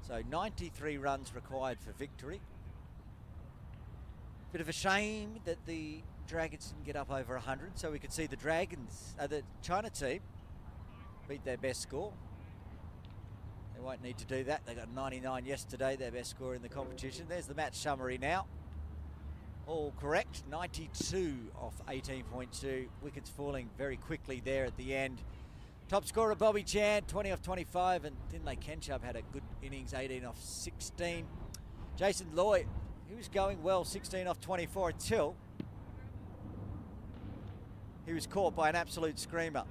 So 93 runs required for victory. Bit of a shame that the Dragons didn't get up over 100, so we could see the the China team beat their best score. They won't need to do that. They got 99 yesterday, their best score in the competition. There's the match summary now. All correct, 92 off 18.2. Wickets falling very quickly there at the end. Top scorer Bobby Chan, 20 off 25, and Thinley Kenchub had a good innings, 18 off 16. Jason Lloyd, he was going well, 16 off 24 until he was caught by an absolute screamer.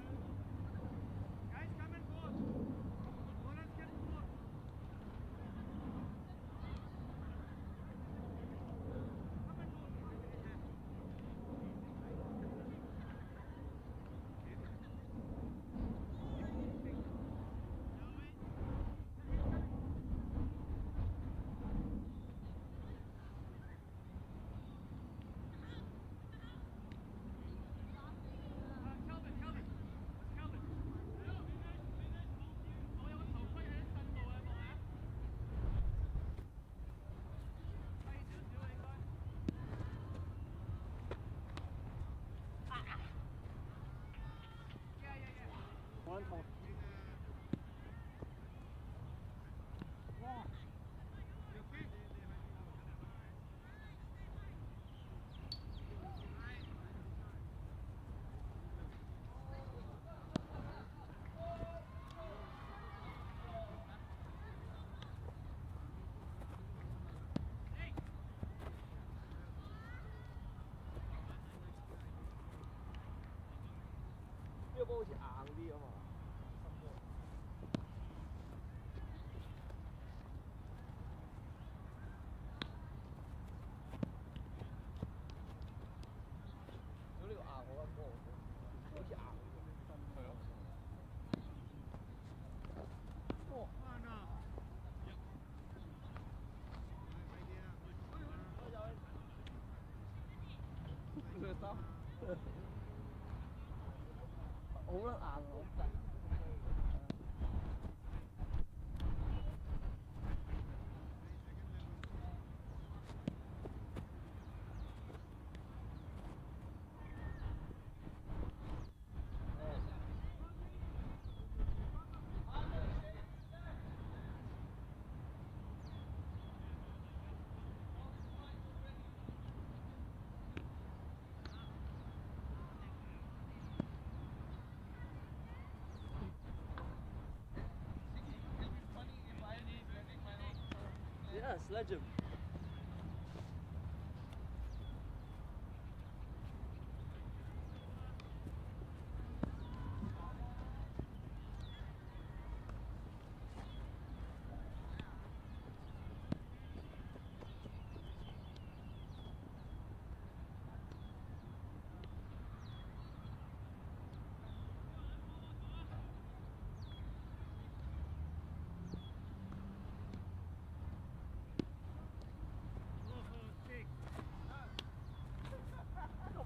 Yeah, sledge him.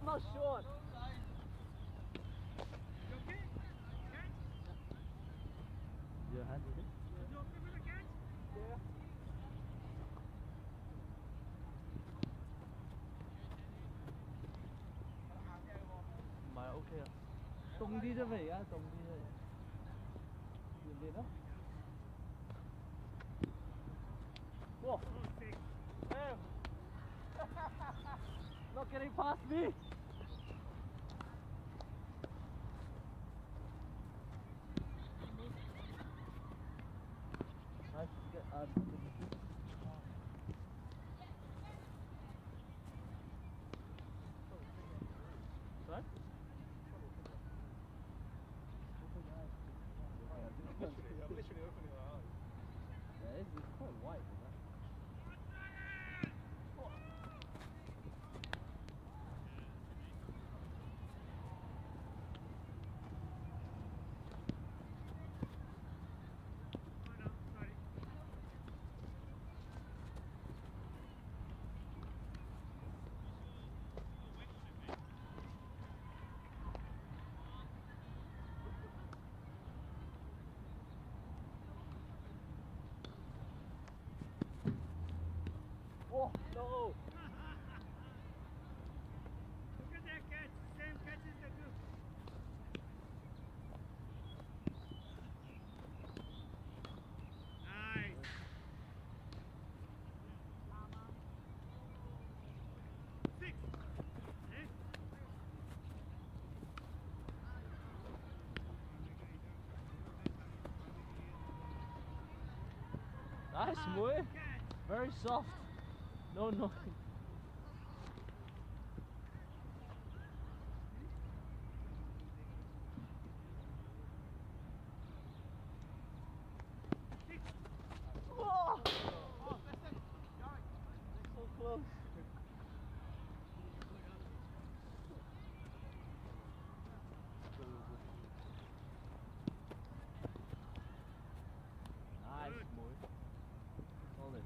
Not short. Your hand with it? Yeah. 唔係 OK 啊，凍啲啫嘛，而家凍啲啫，熱唔熱啊？哇！Damn! Not getting past me! Nice to get Sorry? Literally opening your eyes. Yeah, it's quite white, isn't it? Nice, boy. Very soft. No, no. Oh! So close. Nice, boy. Hold it.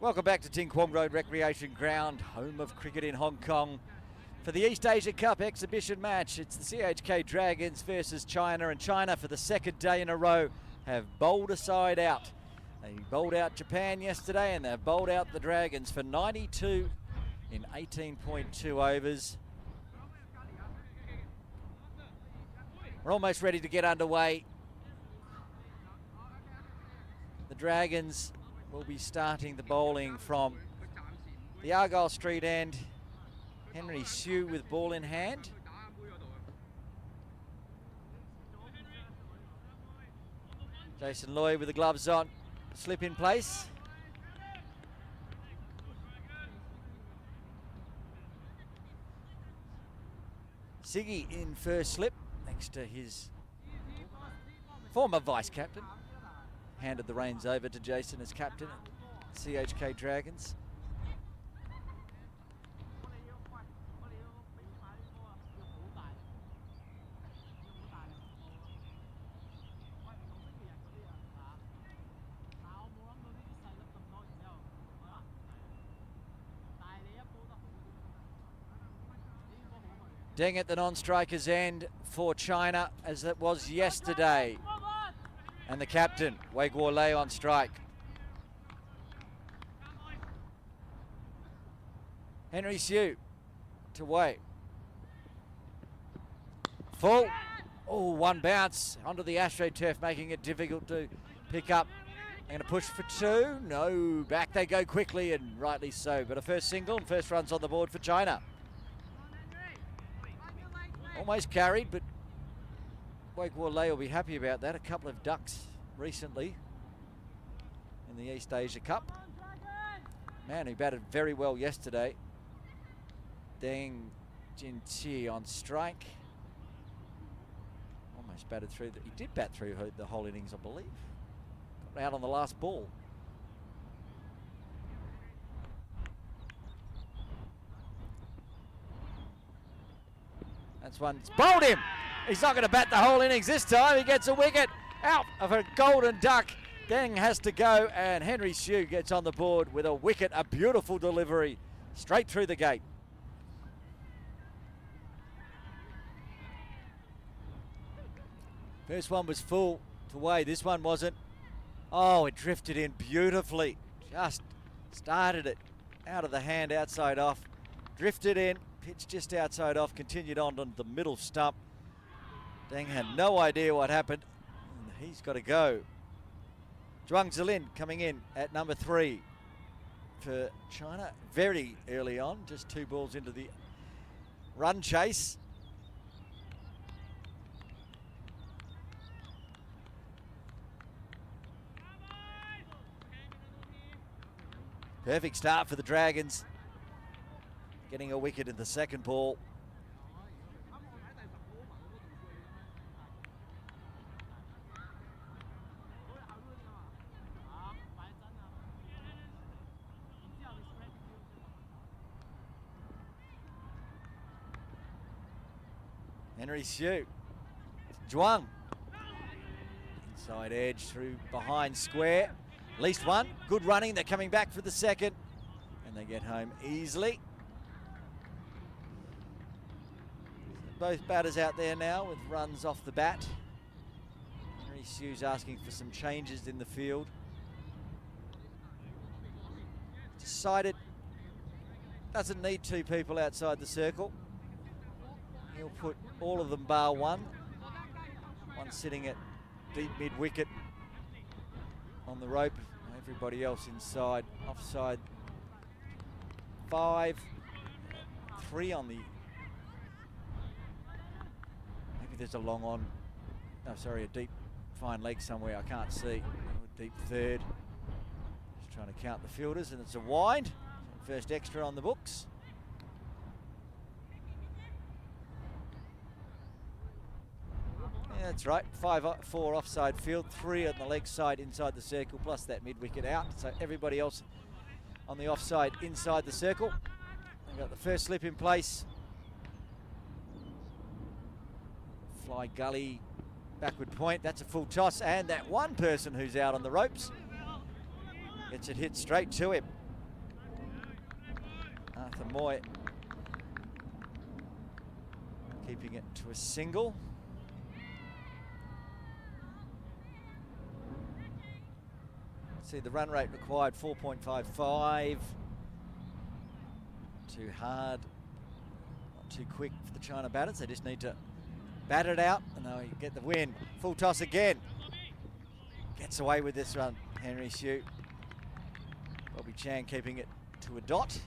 Welcome back to Ting Kwong Road Recreation Ground, home of cricket in Hong Kong. For the East Asia Cup exhibition match, it's the CHK Dragons versus China, and China for the second day in a row have bowled a side out. They bowled out Japan yesterday and they've bowled out the Dragons for 92 in 18.2 overs. We're almost ready to get underway. The Dragons will be starting the bowling from the Argyle Street end. Henry Hsu with ball in hand. Jason Lloyd with the gloves on. Slip in place. Siggy in first slip next to his former vice captain. Handed the reins over to Jason as captain at CHK Dragons. Deng at the non-striker's end for China, as it was yesterday. And the captain, Wei Guo Lei, on strike. Henry Siu to Wei. Full. Oh, one bounce onto the AstroTurf, making it difficult to pick up. They're going to push for two. No, back they go quickly, and rightly so. But a first single and first runs on the board for China. Almost carried, but Wei Guo Lei will be happy about that. A couple of ducks recently in the East Asia Cup. Man, he batted very well yesterday. Deng Jinqi on strike. Almost batted through. He did bat through the whole innings, I believe. Got out on the last ball. That's one. It's bowled him. He's not going to bat the whole innings this time. He gets a wicket out of a golden duck. Deng has to go, and Henry Siu gets on the board with a wicket. A beautiful delivery straight through the gate. First one was full to Wei. This one wasn't. Oh, it drifted in beautifully. Just started it out of the hand, outside off. Drifted in, pitch just outside off, continued on the middle stump. Deng had no idea what happened. And he's got to go. Zhuang Zilin coming in at number 3 for China. Very early on, just 2 balls into the run chase. Perfect start for the Dragons. Getting a wicket in the second ball. Henry Siu. Zhuang. Inside edge through behind square. At least one. Good running. They're coming back for the second. And they get home easily. Both batters out there now with runs off the bat. Henry Siu's asking for some changes in the field. Decided doesn't need 2 people outside the circle. He'll put all of them bar one. One sitting at deep mid-wicket on the rope. Everybody else inside, offside. 5, 3 on the... Maybe there's a long on. No, sorry, a deep fine leg somewhere. I can't see. Deep third. Just trying to count the fielders, and it's a wide. First extra on the books. Yeah, that's right. 5-4 offside field, 3 on the leg side inside the circle, plus that mid-wicket out. So everybody else on the offside inside the circle. They've got the first slip in place. Fly gully, backward point. That's a full toss, and that one person who's out on the ropes gets it hit straight to him. Arthur Moy keeping it to a single. See the run rate required 4.55. Too hard, not too quick for the China batters. They just need to bat it out and they'll get the win. Full toss again. Gets away with this one, Henry Siu. Bobby Chan keeping it to a dot.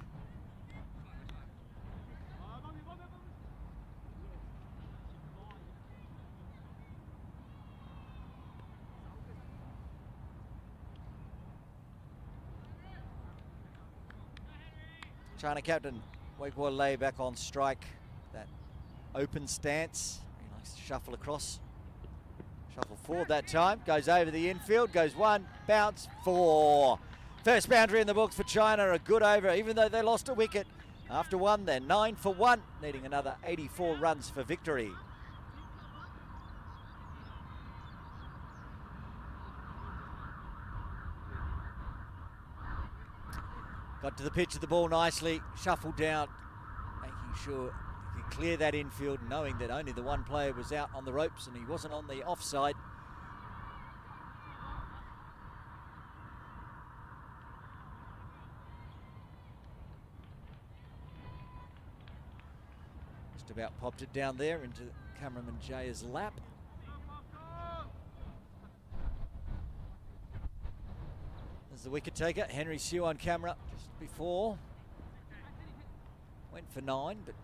China captain Wei Guo Lei back on strike. That open stance. He likes to shuffle across. Shuffle forward that time. Goes over the infield. Goes 1, bounce 4. First boundary in the books for China. A good over, even though they lost a wicket. After 1, they're 9 for 1, needing another 84 runs for victory. Got to the pitch of the ball nicely, shuffled down, making sure He can clear that infield knowing that only the one player was out on the ropes and he wasn't on the offside. Just about popped it down there into cameraman Jaya's lap. There's the wicket taker, Henry Sue on camera just before. Went for 9, but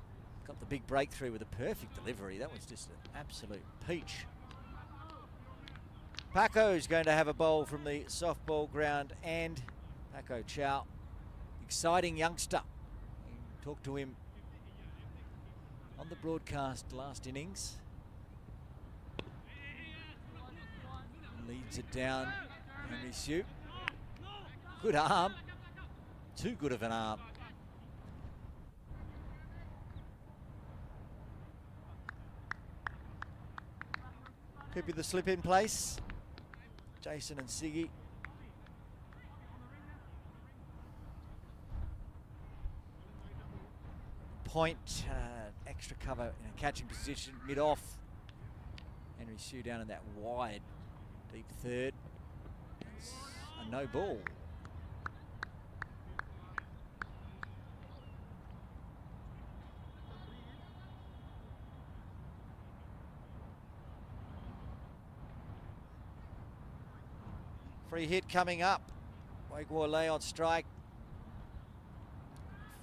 got the big breakthrough with a perfect delivery. That was just an absolute peach. Paco's going to have a bowl from the softball ground, and Paco Chow, exciting youngster. We talked to him on the broadcast last innings. Leads it down, Henry Sue. Good arm. Too good of an arm. Keeping the slip in place. Jason and Siggy. Point, extra cover in a catching position, mid-off. Henry Sue down in that wide, deep third. It's a no ball. Free hit coming up. Waigua on strike.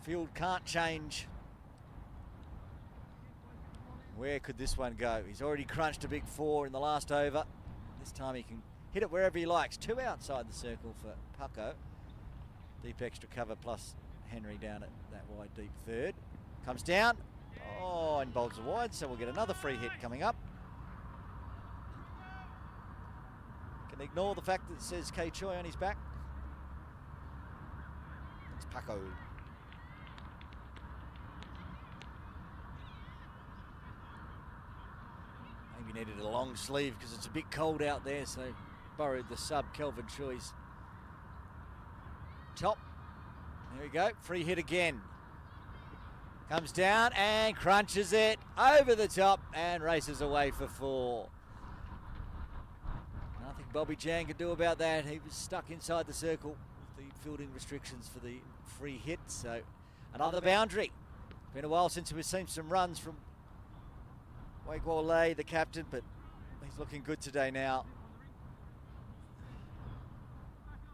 Field can't change. Where could this one go? He's already crunched a big 4 in the last over. This time he can hit it wherever he likes. 2 outside the circle for Paco. Deep extra cover plus Henry down at that wide deep third. Comes down. Oh, and bowls are wide, so we'll get another free hit coming up. Can ignore the fact that it says K Choi on his back. It's Paco. Maybe needed a long sleeve because it's a bit cold out there, so borrowed the sub Kelvin Choi's top. There we go, free hit again. Comes down and crunches it over the top and races away for 4. Nothing Bobby Jan could do about that. He was stuck inside the circle with the fielding restrictions for the free hit. So another boundary. Been a while since we've seen some runs from Waigua, the captain, but he's looking good today now.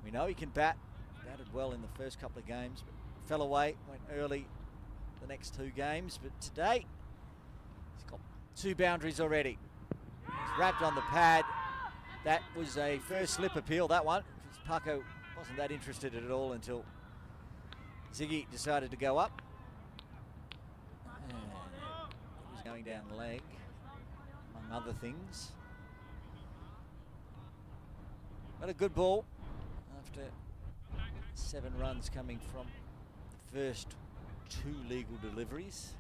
We know he can bat. Batted well in the first couple of games, but fell away, went early the next 2 games. But today, he's got 2 boundaries already. He's wrapped on the pad. That was a first slip appeal, that one, because Paco wasn't that interested at all until Ziggy decided to go up. And it was going down the leg, among other things. But a good ball after 7 runs coming from the first 2 legal deliveries.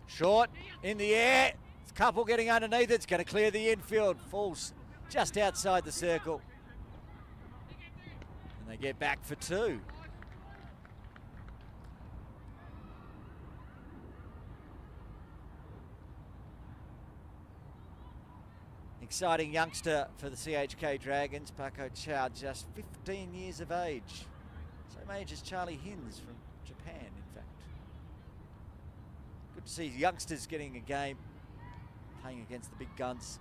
Short, in the air. It's Couple getting underneath. It's going to clear the infield. Falls just outside the circle. And they get back for 2. Exciting youngster for the CHK Dragons. Paco Chow, just 15 years of age. Same age as Charlie Hins from Japan, in fact. Good to see youngsters getting a game, playing against the big guns.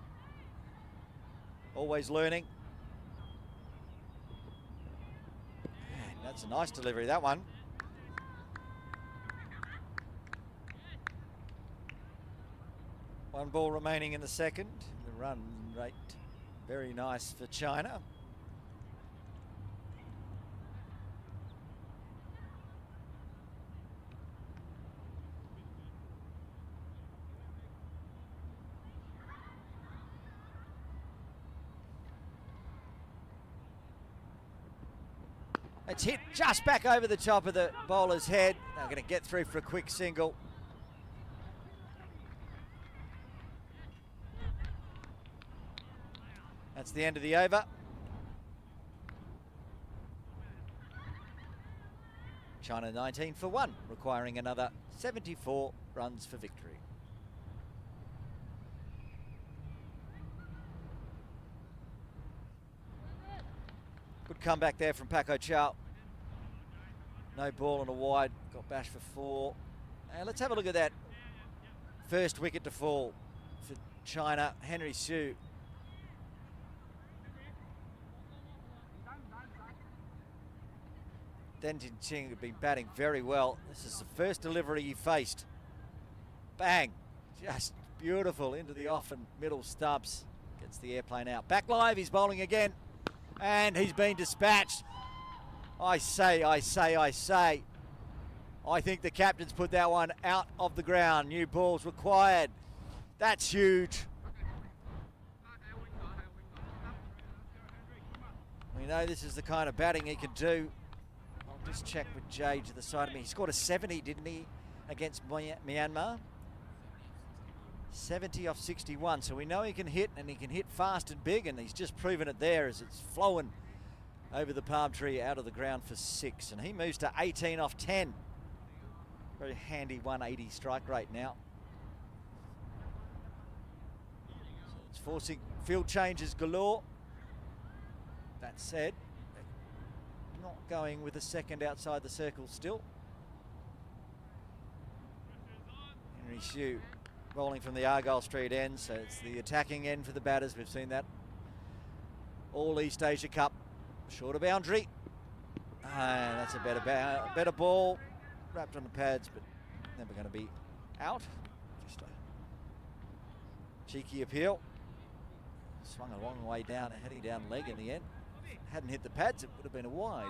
Always learning. Man, that's a nice delivery, that one. One ball remaining in the second. The run rate, very nice for China. It's hit just back over the top of the bowler's head. They're going to get through for a quick single. That's the end of the over. China 19 for 1, requiring another 74 runs for victory. Good comeback there from Paco Chow. No ball on a wide, got bashed for 4. And let's have a look at that first wicket to fall for China, Henry Hsu. Den Jin had been batting very well. This is the first delivery he faced. Bang! Just beautiful into the off and middle stumps. Gets the airplane out. Back live, he's bowling again. And he's been dispatched. I say. I think the captain's put that one out of the ground. New balls required. That's huge. We know this is the kind of batting he can do. I'll just check with Jay to the side of me. He scored a 70, didn't he, against Myanmar? 70 off 61, so we know he can hit, and he can hit fast and big, and he's just proven it there as it's flowing over the palm tree out of the ground for 6, and he moves to 18 off 10. Very handy 180 strike rate now. So it's forcing field changes galore. That said, not going with a second outside the circle still. Henry Hsu rolling from the Argyle Street end, so it's the attacking end for the batters. We've seen that all East Asia Cup. Shorter boundary. That's a better ball. Wrapped on the pads, but never going to be out. Just a cheeky appeal. Swung a long way down, heading down leg in the end. If it hadn't hit the pads, it would have been a wide.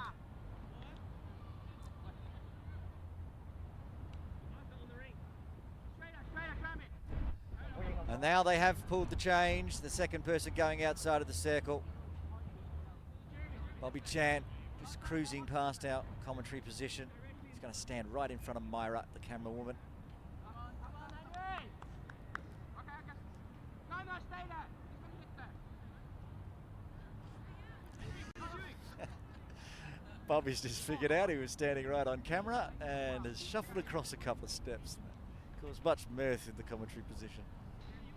And now they have pulled the change. The second person going outside of the circle. Bobby Chan just cruising past our commentary position. He's going to stand right in front of Myra, the camera woman. Bobby's just figured out he was standing right on camera and has shuffled across a couple of steps. Caused much mirth in the commentary position.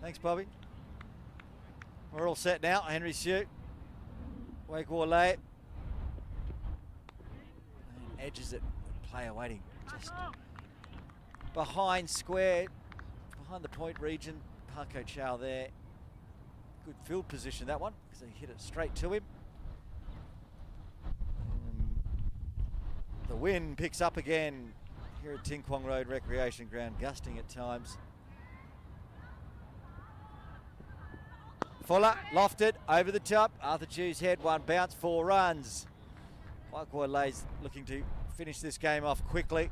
Thanks, Bobby. We're all set now. Henry Hsu. Wake Warley. Edges it. Player waiting just behind square, behind the point region. Paco Chow there. Good field position, that one, because they hit it straight to him. The wind picks up again here at Ting Kwong Road Recreation Ground, gusting at times. Fuller, lofted, over the top. Arthur Chu's head, 1 bounce, 4 runs. Wai Kua Lei's looking to finish this game off quickly.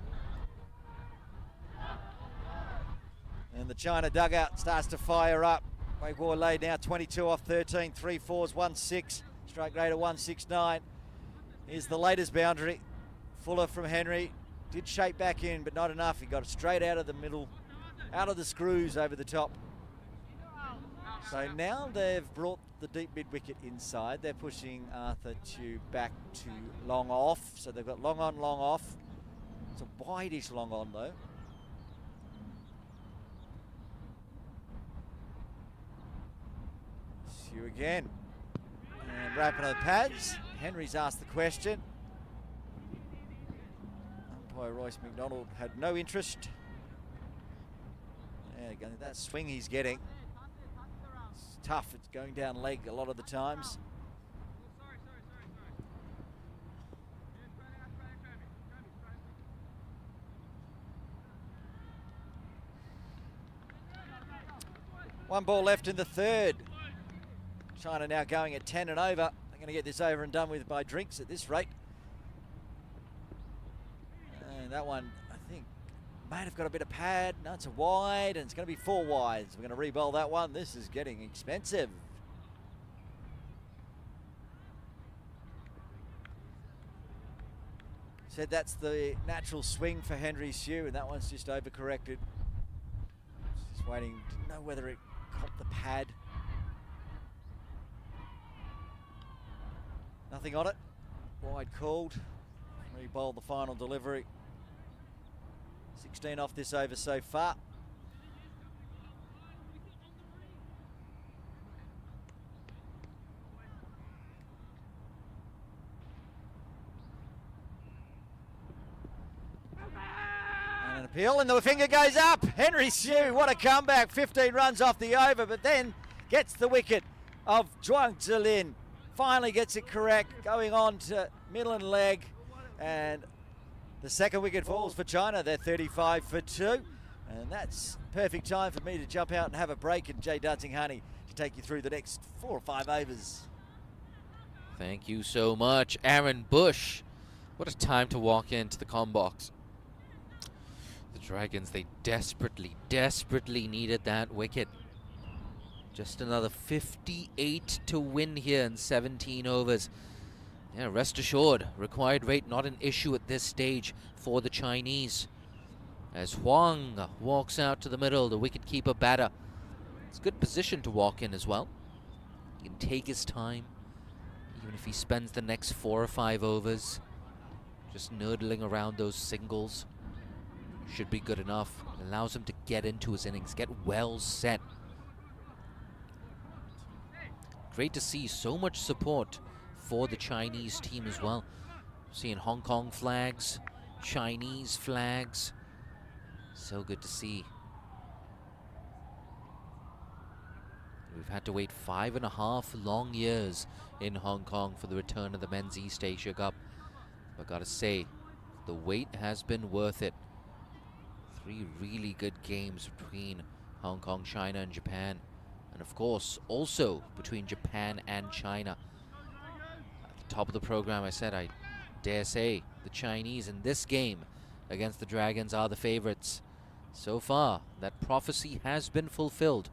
And the China dugout starts to fire up. Wai Kua Lei now 22 off 13, 3 fours, 1 6. Strike rate of 169. Here's the latest boundary. Fuller from Henry. Did shape back in, but not enough. He got it straight out of the middle, out of the screws over the top. So now they've brought the deep mid wicket inside. They're pushing Arthur Chu back to long off. So they've got long on, long off. It's a wide-ish long on though. Chu again. And wrapping on the pads. Henry's asked the question. Umpire Royce McDonald had no interest. There you go. That swing he's getting. It's tough, it's going down leg a lot of the times. One ball left in the third. China now going at 10 and over. They're going to get this over and done with by drinks at this rate. And that one, I think, might have got a bit of pad. No, it's a wide, and it's going to be 4 wides. We're going to re-bowl that one. This is getting expensive. Said that's the natural swing for Henry Hsu, and that one's just overcorrected. Just waiting, didn't know whether it caught the pad. Nothing on it. Wide called. We bowled the final delivery. 16 off this over so far. And an appeal, and the finger goes up. Henry Hsu, what a comeback. 15 runs off the over, but then gets the wicket of Zhuang Zilin. Finally gets it correct, going on to middle and leg. And the second wicket falls for China. They're 35 for 2. And that's perfect time for me to jump out and have a break, and Jay Dancing-Honey to take you through the next 4 or 5 overs.
Thank you so much, Aaron Bush. What a time to walk into the comm box. The Dragons, they desperately, desperately needed that wicket. Just another 58 to win here in 17 overs. Yeah, rest assured, required rate not an issue at this stage for the Chinese. As Huang walks out to the middle, the wicketkeeper batter. It's a good position to walk in as well. He can take his time, even if he spends the next 4 or 5 overs just nurdling around those singles. Should be good enough. It allows him to get into his innings, get well set. Great to see so much support for the Chinese team as well. Seeing Hong Kong flags, Chinese flags. So good to see. We've had to wait 5.5 long years in Hong Kong for the return of the Men's East Asia Cup. But gotta say, the wait has been worth it. 3 really good games between Hong Kong, China, and Japan. And of course, also between Japan and China. At the top of the program, I said I dare say the Chinese in this game against the Dragons are the favorites. So far, that prophecy has been fulfilled.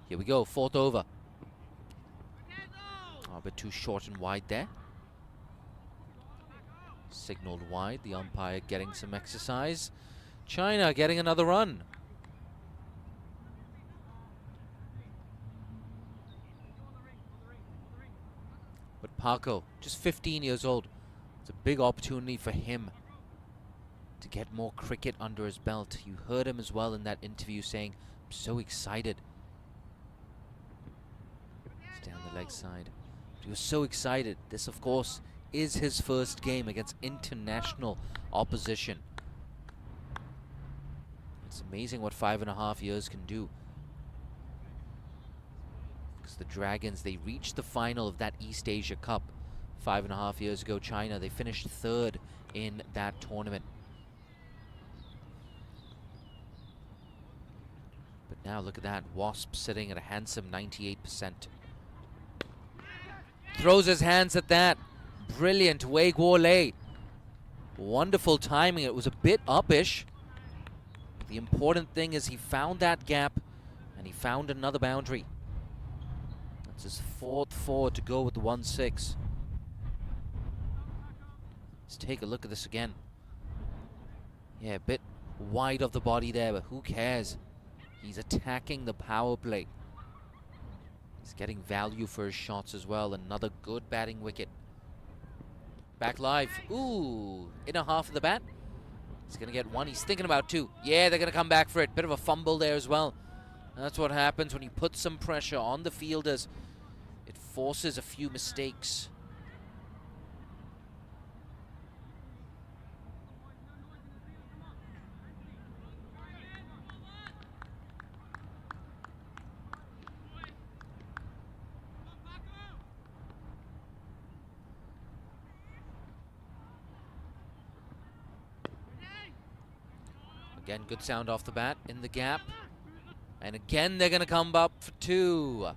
Here we go, 4th over. Oh, a bit too short and wide there. Signaled wide, the umpire getting some exercise. China getting another run. But Paco, just 15 years old. It's a big opportunity for him to get more cricket under his belt. You heard him as well in that interview saying, I'm so excited. It's down the leg side. But he was so excited. This, of course, is his first game against international opposition. It's amazing what 5.5 years can do. Because the Dragons, they reached the final of that East Asia Cup 5.5 years ago. China, they finished 3rd in that tournament. But now look at that, Wasp sitting at a handsome 98%. Throws his hands at that. Brilliant, Wei Guo Lei. Wonderful timing. It was a bit uppish. The important thing is he found that gap and he found another boundary. That's his 4th 4 to go with the 1-6. Let's take a look at this again. Yeah, a bit wide of the body there, but who cares? He's attacking the power play. He's getting value for his shots as well. Another good batting wicket. Back live. Ooh, inner half of the bat. He's going to get 1. He's thinking about 2. Yeah, they're going to come back for it. Bit of a fumble there as well. That's what happens when you put some pressure on the fielders. It forces a few mistakes. Again, good sound off the bat in the gap. And again, they're going to come up for 2.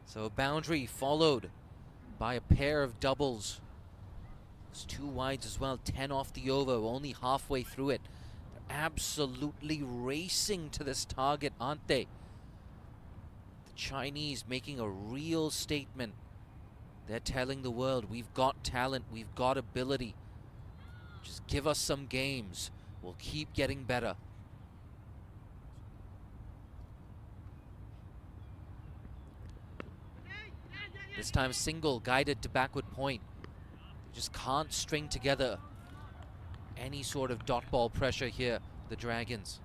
So a boundary followed by a pair of doubles. It's 2 wides as well, 10 off the over, we're only halfway through it. They're absolutely racing to this target, aren't they? The Chinese making a real statement. They're telling the world, we've got talent, we've got ability. Just give us some games. We'll keep getting better. This time single guided to backward point. Just can't string together any sort of dot ball pressure here, the Dragons.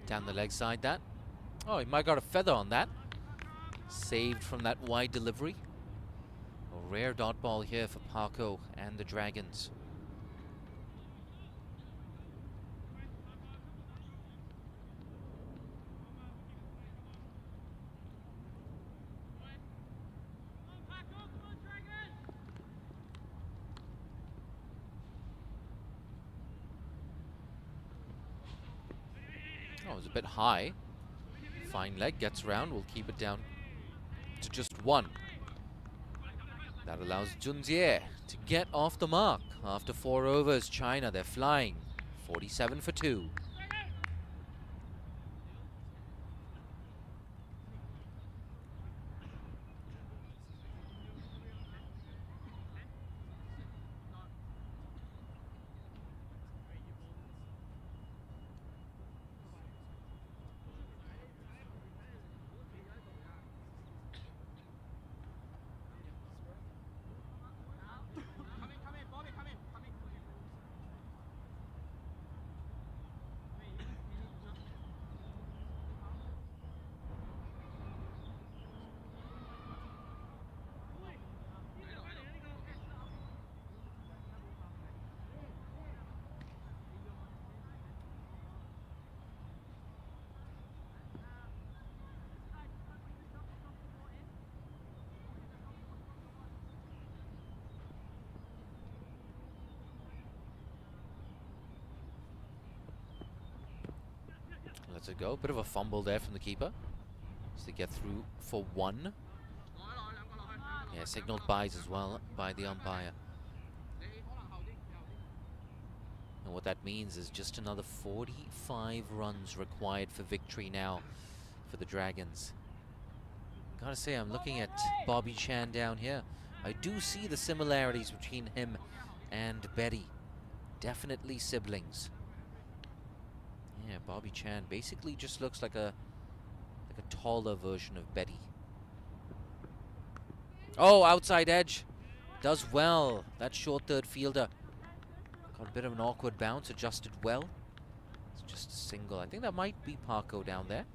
Down the leg side, that. Oh, he might have got a feather on that. Saved from that wide delivery. A rare dot ball here for Parko and the Dragons. Oh, it was a bit high. Fine leg, gets around, will keep it down to just one. That allows Junjie to get off the mark. After 4 overs, China, they're flying. 47 for 2. Lets it go. Bit of a fumble there from the keeper. So they get through for 1. Yeah, signaled byes as well by the umpire. And what that means is just another 45 runs required for victory now for the Dragons. Gotta say, I'm looking at Bobby Chan down here. I do see the similarities between him and Betty. Definitely siblings. Yeah, Bobby Chan basically just looks like a taller version of Betty. Oh, outside edge. Does well. That short third fielder. Got a bit of an awkward bounce, adjusted well. It's just a single. I think that might be Parko down there.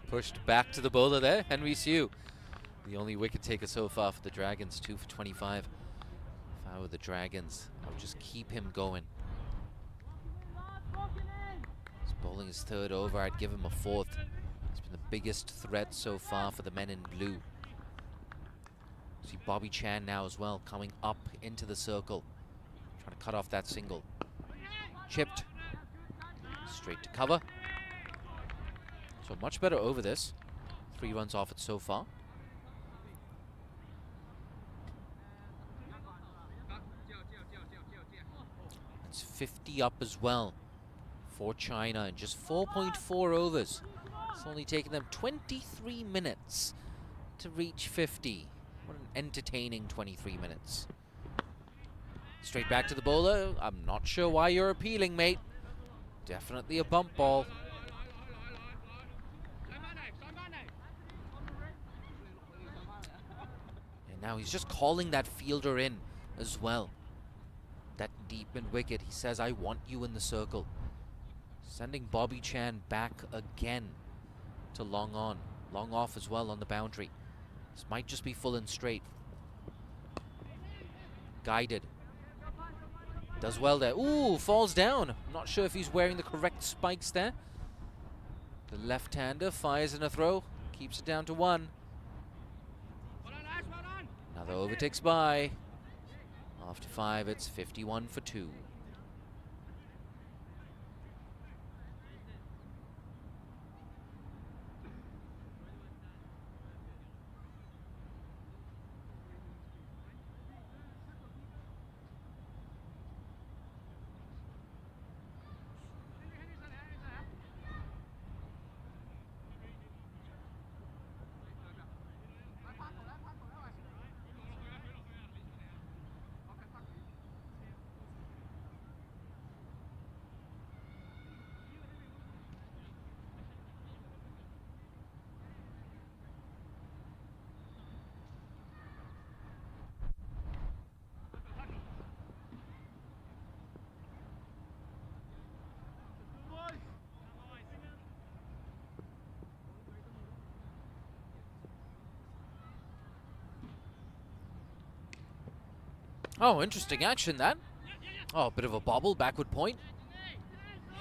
Pushed back to the bowler there, Henry Siu. The only wicket taker so far for the Dragons, 2 for 25. If I were the Dragons, I would just keep him going. He's bowling his 3rd over, I'd give him a 4th. He's been the biggest threat so far for the men in blue. See Bobby Chan now as well, coming up into the circle. Trying to cut off that single. Chipped. Straight to cover. So much better over this. 3 runs off it so far. It's 50 up as well for China in just 4.4 overs. It's only taken them 23 minutes to reach 50. What an entertaining 23 minutes. Straight back to the bowler. I'm not sure why you're appealing, mate. Definitely a bump ball. Now he's just calling that fielder in as well. That deep in wicket, he says, I want you in the circle. Sending Bobby Chan back again to long on. Long off as well on the boundary. This might just be full and straight. Guided. Does well there. Ooh, falls down. I'm not sure if he's wearing the correct spikes there. The left-hander fires in a throw. Keeps it down to 1. Another over ticks by. After 5, it's 51 for 2. Oh, interesting action that. Oh, a bit of a bobble, backward point.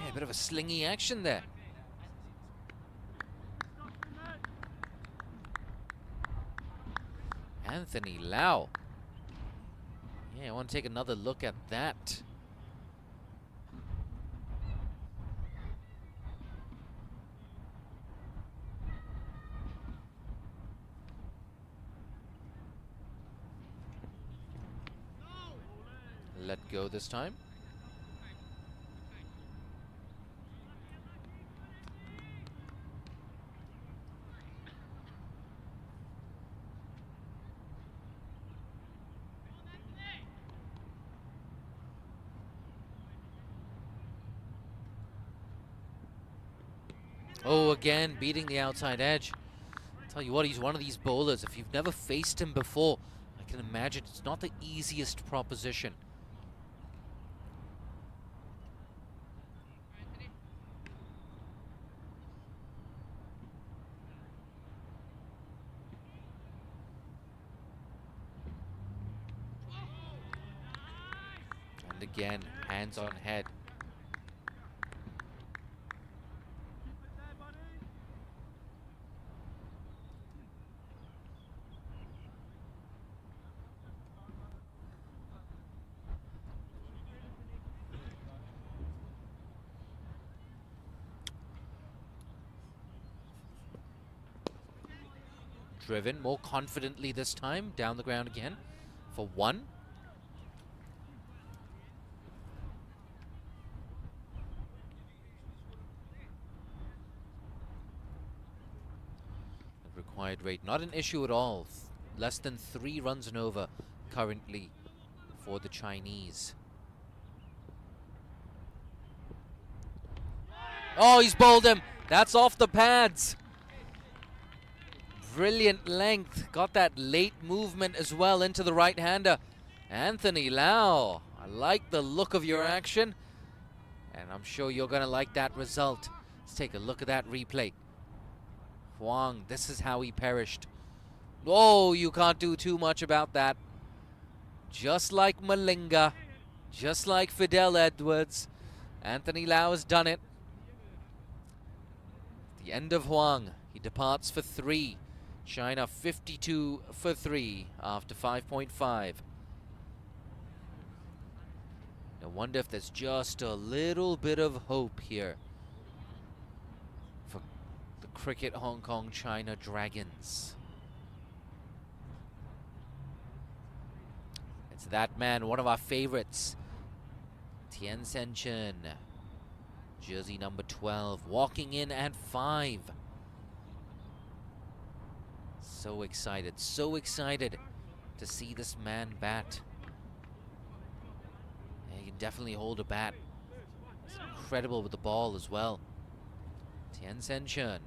Yeah, a bit of a slingy action there. Anthony Lau. Yeah, I want to take another look at that. Let go this time. Oh, again, beating the outside edge. Tell you what, he's one of these bowlers. If you've never faced him before, I can imagine it's not the easiest proposition. And again, hands on head. Driven more confidently this time, down the ground again for one. The required rate, not an issue at all. Less than 3 runs and over currently for the Chinese. Oh, he's bowled him. That's off the pads. Brilliant length. Got that late movement as well into the right-hander. Anthony Lau, I like the look of your action. And I'm sure you're going to like that result. Let's take a look at that replay. Huang, this is how he perished. Oh, you can't do too much about that. Just like Malinga, just like Fidel Edwards, Anthony Lau has done it. The end of Huang. He departs for 3. China 52 for 3 after 5.5. I wonder if there's just a little bit of hope here for the Cricket Hong Kong China Dragons. It's that man, one of our favorites, Tian Senchen, jersey number 12, walking in at 5. So excited to see this man bat. Yeah, he can definitely hold a bat. He's incredible with the ball as well. Tian Senchen.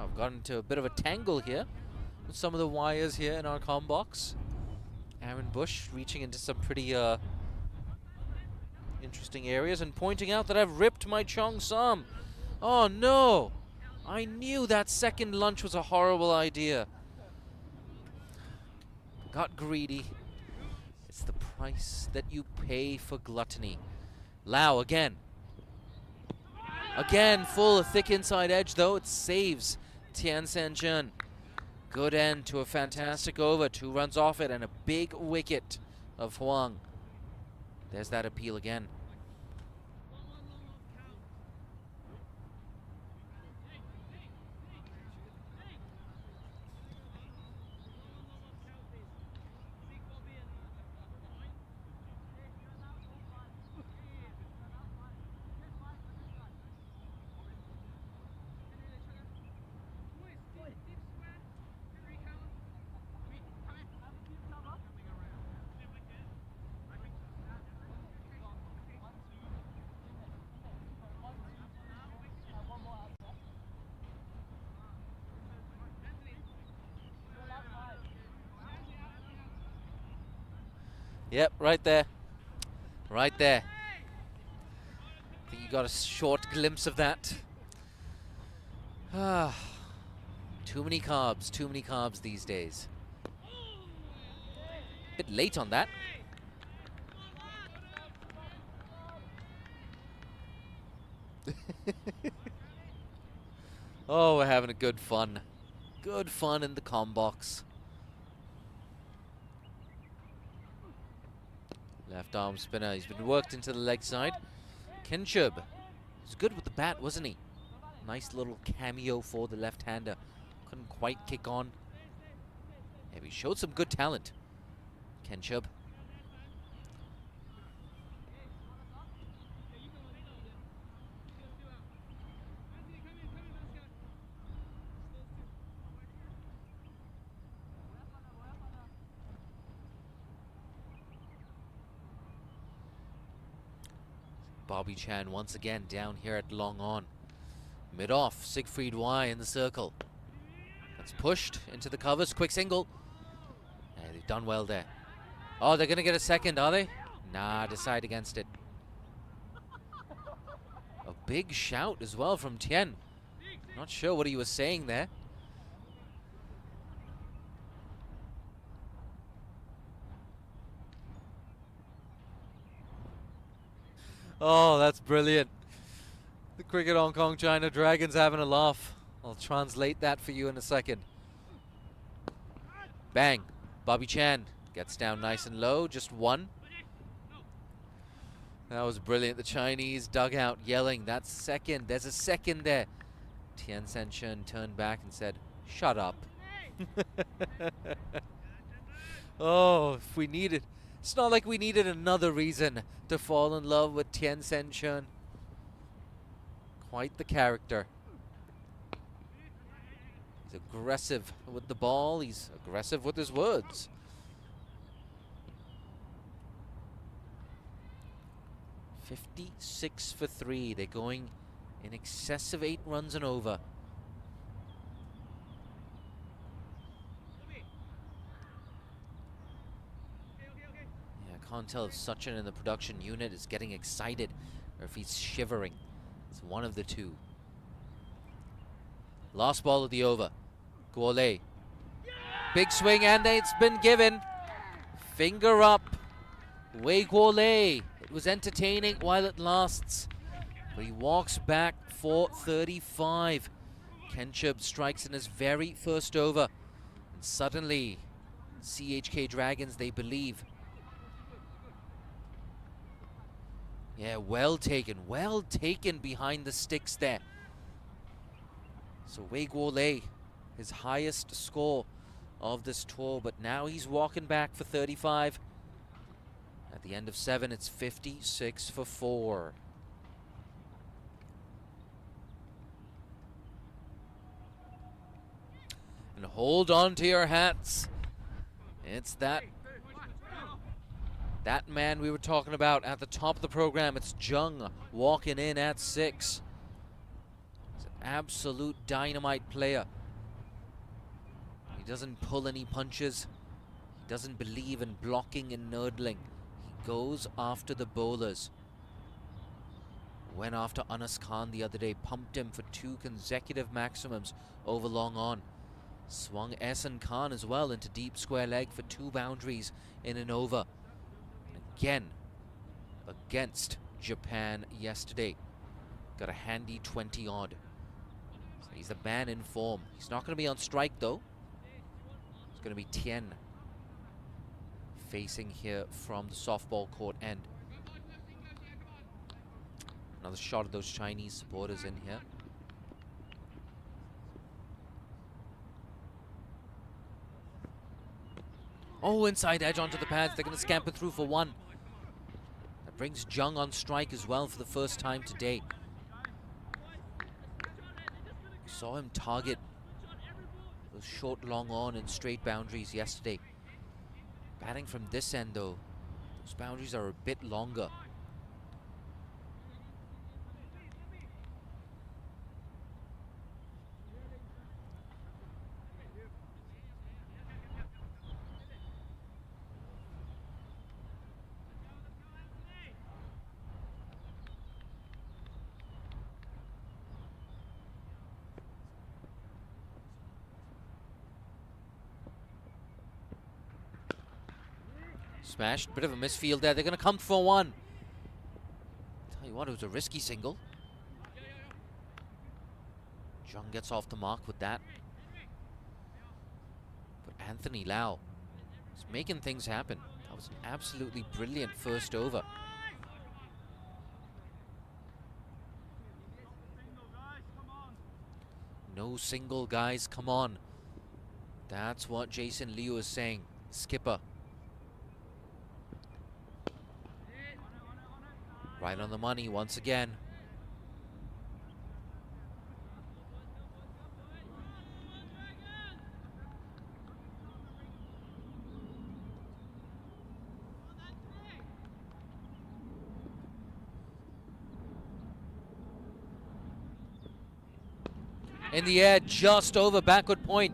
I've gotten into a bit of a tangle here with some of the wires here in our comm box. Aaron Bush reaching into some pretty interesting areas and pointing out that I've ripped my Chong Sam. Oh no! I knew that second lunch was a horrible idea. Got greedy. It's the price that you pay for gluttony. Lau again. Again, full of thick inside edge, though. It saves Tian Senchen. Good end to a fantastic over. 2 runs off it and a big wicket of Huang. There's that appeal again. Yep, right there. Right there. I think you got a short glimpse of that. Ah, too many carbs these days. Bit late on that. Oh, we're having a good fun. Good fun in the comm box. Left arm spinner. He's been worked into the leg side. Kinchub was good with the bat, wasn't he? Nice little cameo for the left-hander. Couldn't quite kick on. Yeah, he showed some good talent. Kinchub. Bobby Chan once again down here at long on. Mid off, Siegfried Y in the circle. That's pushed into the covers, quick single. Yeah, they've done well there. Oh, they're gonna get a second, are they? Nah, decide against it. A big shout as well from Tien. Not sure what he was saying there. Oh, that's brilliant. The Cricket Hong Kong China Dragons having a laugh. I'll translate that for you in a second. Bang. Bobby Chan gets down nice and low, just one. That was brilliant. The Chinese dugout yelling, that's second. There's a second there. Tien Sen Chun turned back and said, shut up. Oh, if we needed... It's not like we needed another reason to fall in love with Tien Sen Chun. Quite the character. He's aggressive with the ball. He's aggressive with his words. "56 for 3. They're going in excess of 8 runs and over. Can't tell if Sachin in the production unit is getting excited or if he's shivering. It's one of the two. Last ball of the over. Guole. Big swing and it's been given. Finger up. Wei Guole. It was entertaining while it lasts. But he walks back for 35. Kinchub strikes in his very first over. And suddenly, CHK Dragons, they believe. Yeah, well taken behind the sticks there. So Wei Guole, his highest score of this tour, but now he's walking back for 35. At the end of 7, it's 56 for 4. And hold on to your hats. It's that man we were talking about at the top of the program. It's Jung walking in at 6. He's an absolute dynamite player. He doesn't pull any punches. He doesn't believe in blocking and nerdling. He goes after the bowlers. Went after Anas Khan the other day, pumped him for 2 consecutive maximums over long on. Swung Ehsan Khan as well into deep square leg for 2 boundaries in an over. Again, against Japan yesterday. Got a handy 20 odd. So he's the man in form. He's not going to be on strike though. It's going to be Tien facing here from the softball court end. Another shot of those Chinese supporters in here. Oh, inside edge onto the pads. They're going to scamper through for 1. That brings Jung on strike as well for the first time today. Saw him target those short, long on and straight boundaries yesterday. Batting from this end though, those boundaries are a bit longer. Smashed, bit of a misfield there. They're going to come for one. Tell you what, it was a risky single. Jung gets off the mark with that. But Anthony Lau is making things happen. That was an absolutely brilliant first over. No single, guys, come on. That's what Jason Liu is saying. Skipper. Right on the money once again. In the air, just over backward point.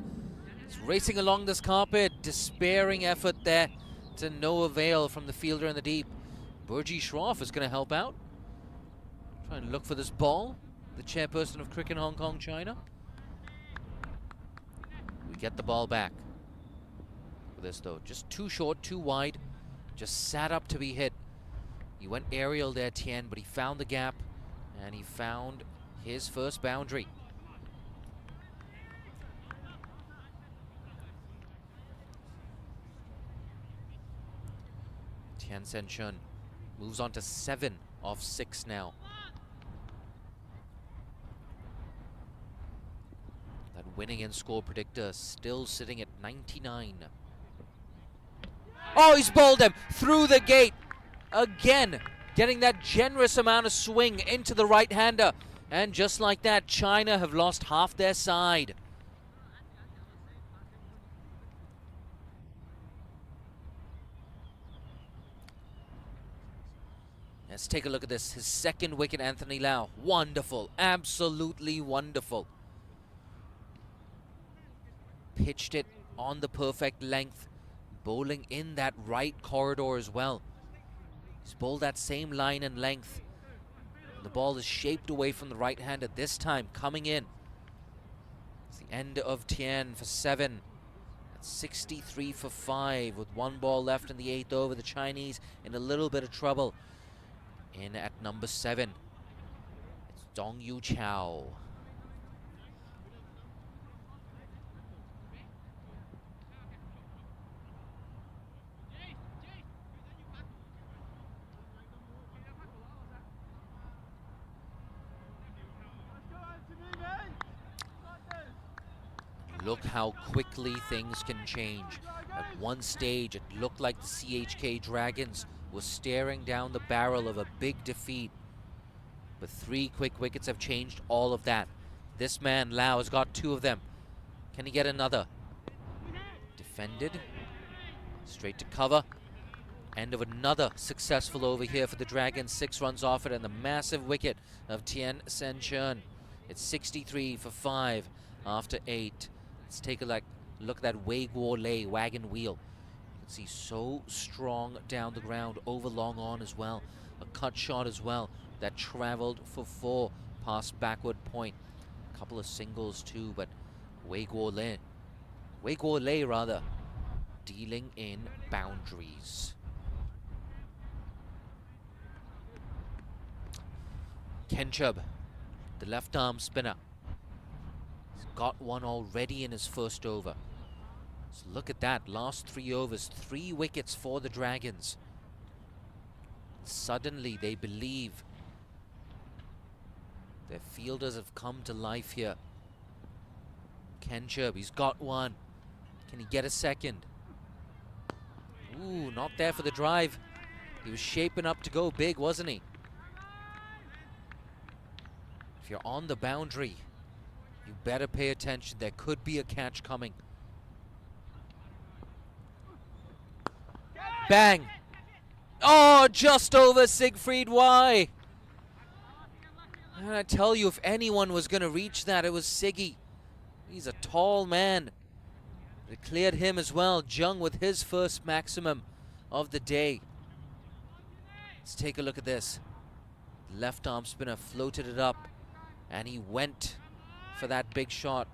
He's racing along this carpet. Despairing effort there to no avail from the fielder in the deep. Burji Shroff is going to help out. Trying to look for this ball. The chairperson of Cricket Hong Kong, China. We get the ball back. For this though, just too short, too wide. Just sat up to be hit. He went aerial there, Tien, but he found the gap. And he found his first boundary. Tian Senchun moves on to 7 of 6 now. That winning end score predictor still sitting at 99. Oh, he's bowled him through the gate. Again, getting that generous amount of swing into the right-hander. And just like that, China have lost half their side. Let's take a look at this. His second wicket, Anthony Lau. Wonderful. Absolutely wonderful. Pitched it on the perfect length. Bowling in that right corridor as well. He's bowled that same line and length. The ball is shaped away from the right-hander this time, coming in. It's the end of Tian for 7. That's 63 for 5 with 1 ball left in the 8th over. The Chinese in a little bit of trouble. In at number 7, it's Dong Yu Chao. Look how quickly things can change. At one stage, it looked like the CHK Dragons was staring down the barrel of a big defeat. But 3 quick wickets have changed all of that. This man, Lau, has got 2 of them. Can he get another? Defended. Straight to cover. End of another successful over here for the Dragons. 6 runs off it and the massive wicket of Tian Senchun. It's 63 for 5 after 8. Let's take a look at that Wei Guo Lei wagon wheel. See, so strong down the ground, over long on as well. A cut shot as well that traveled for 4 past backward point. A couple of singles too, but Wei Guo Lei rather, dealing in boundaries. Kenchub, the left arm spinner. He's got one already in his first over. So look at that, last 3 overs, 3 wickets for the Dragons. Suddenly they believe their fielders have come to life here. Kenchub, he's got one. Can he get a second? Ooh, not there for the drive. He was shaping up to go big, wasn't he? If you're on the boundary, you better pay attention. There could be a catch coming. Bang! Oh, just over Siegfried. Why? And I tell you, if anyone was going to reach that, it was Siggy. He's a tall man. It cleared him as well. Jung with his first maximum of the day. Let's take a look at this. Left arm spinner floated it up, and he went for that big shot.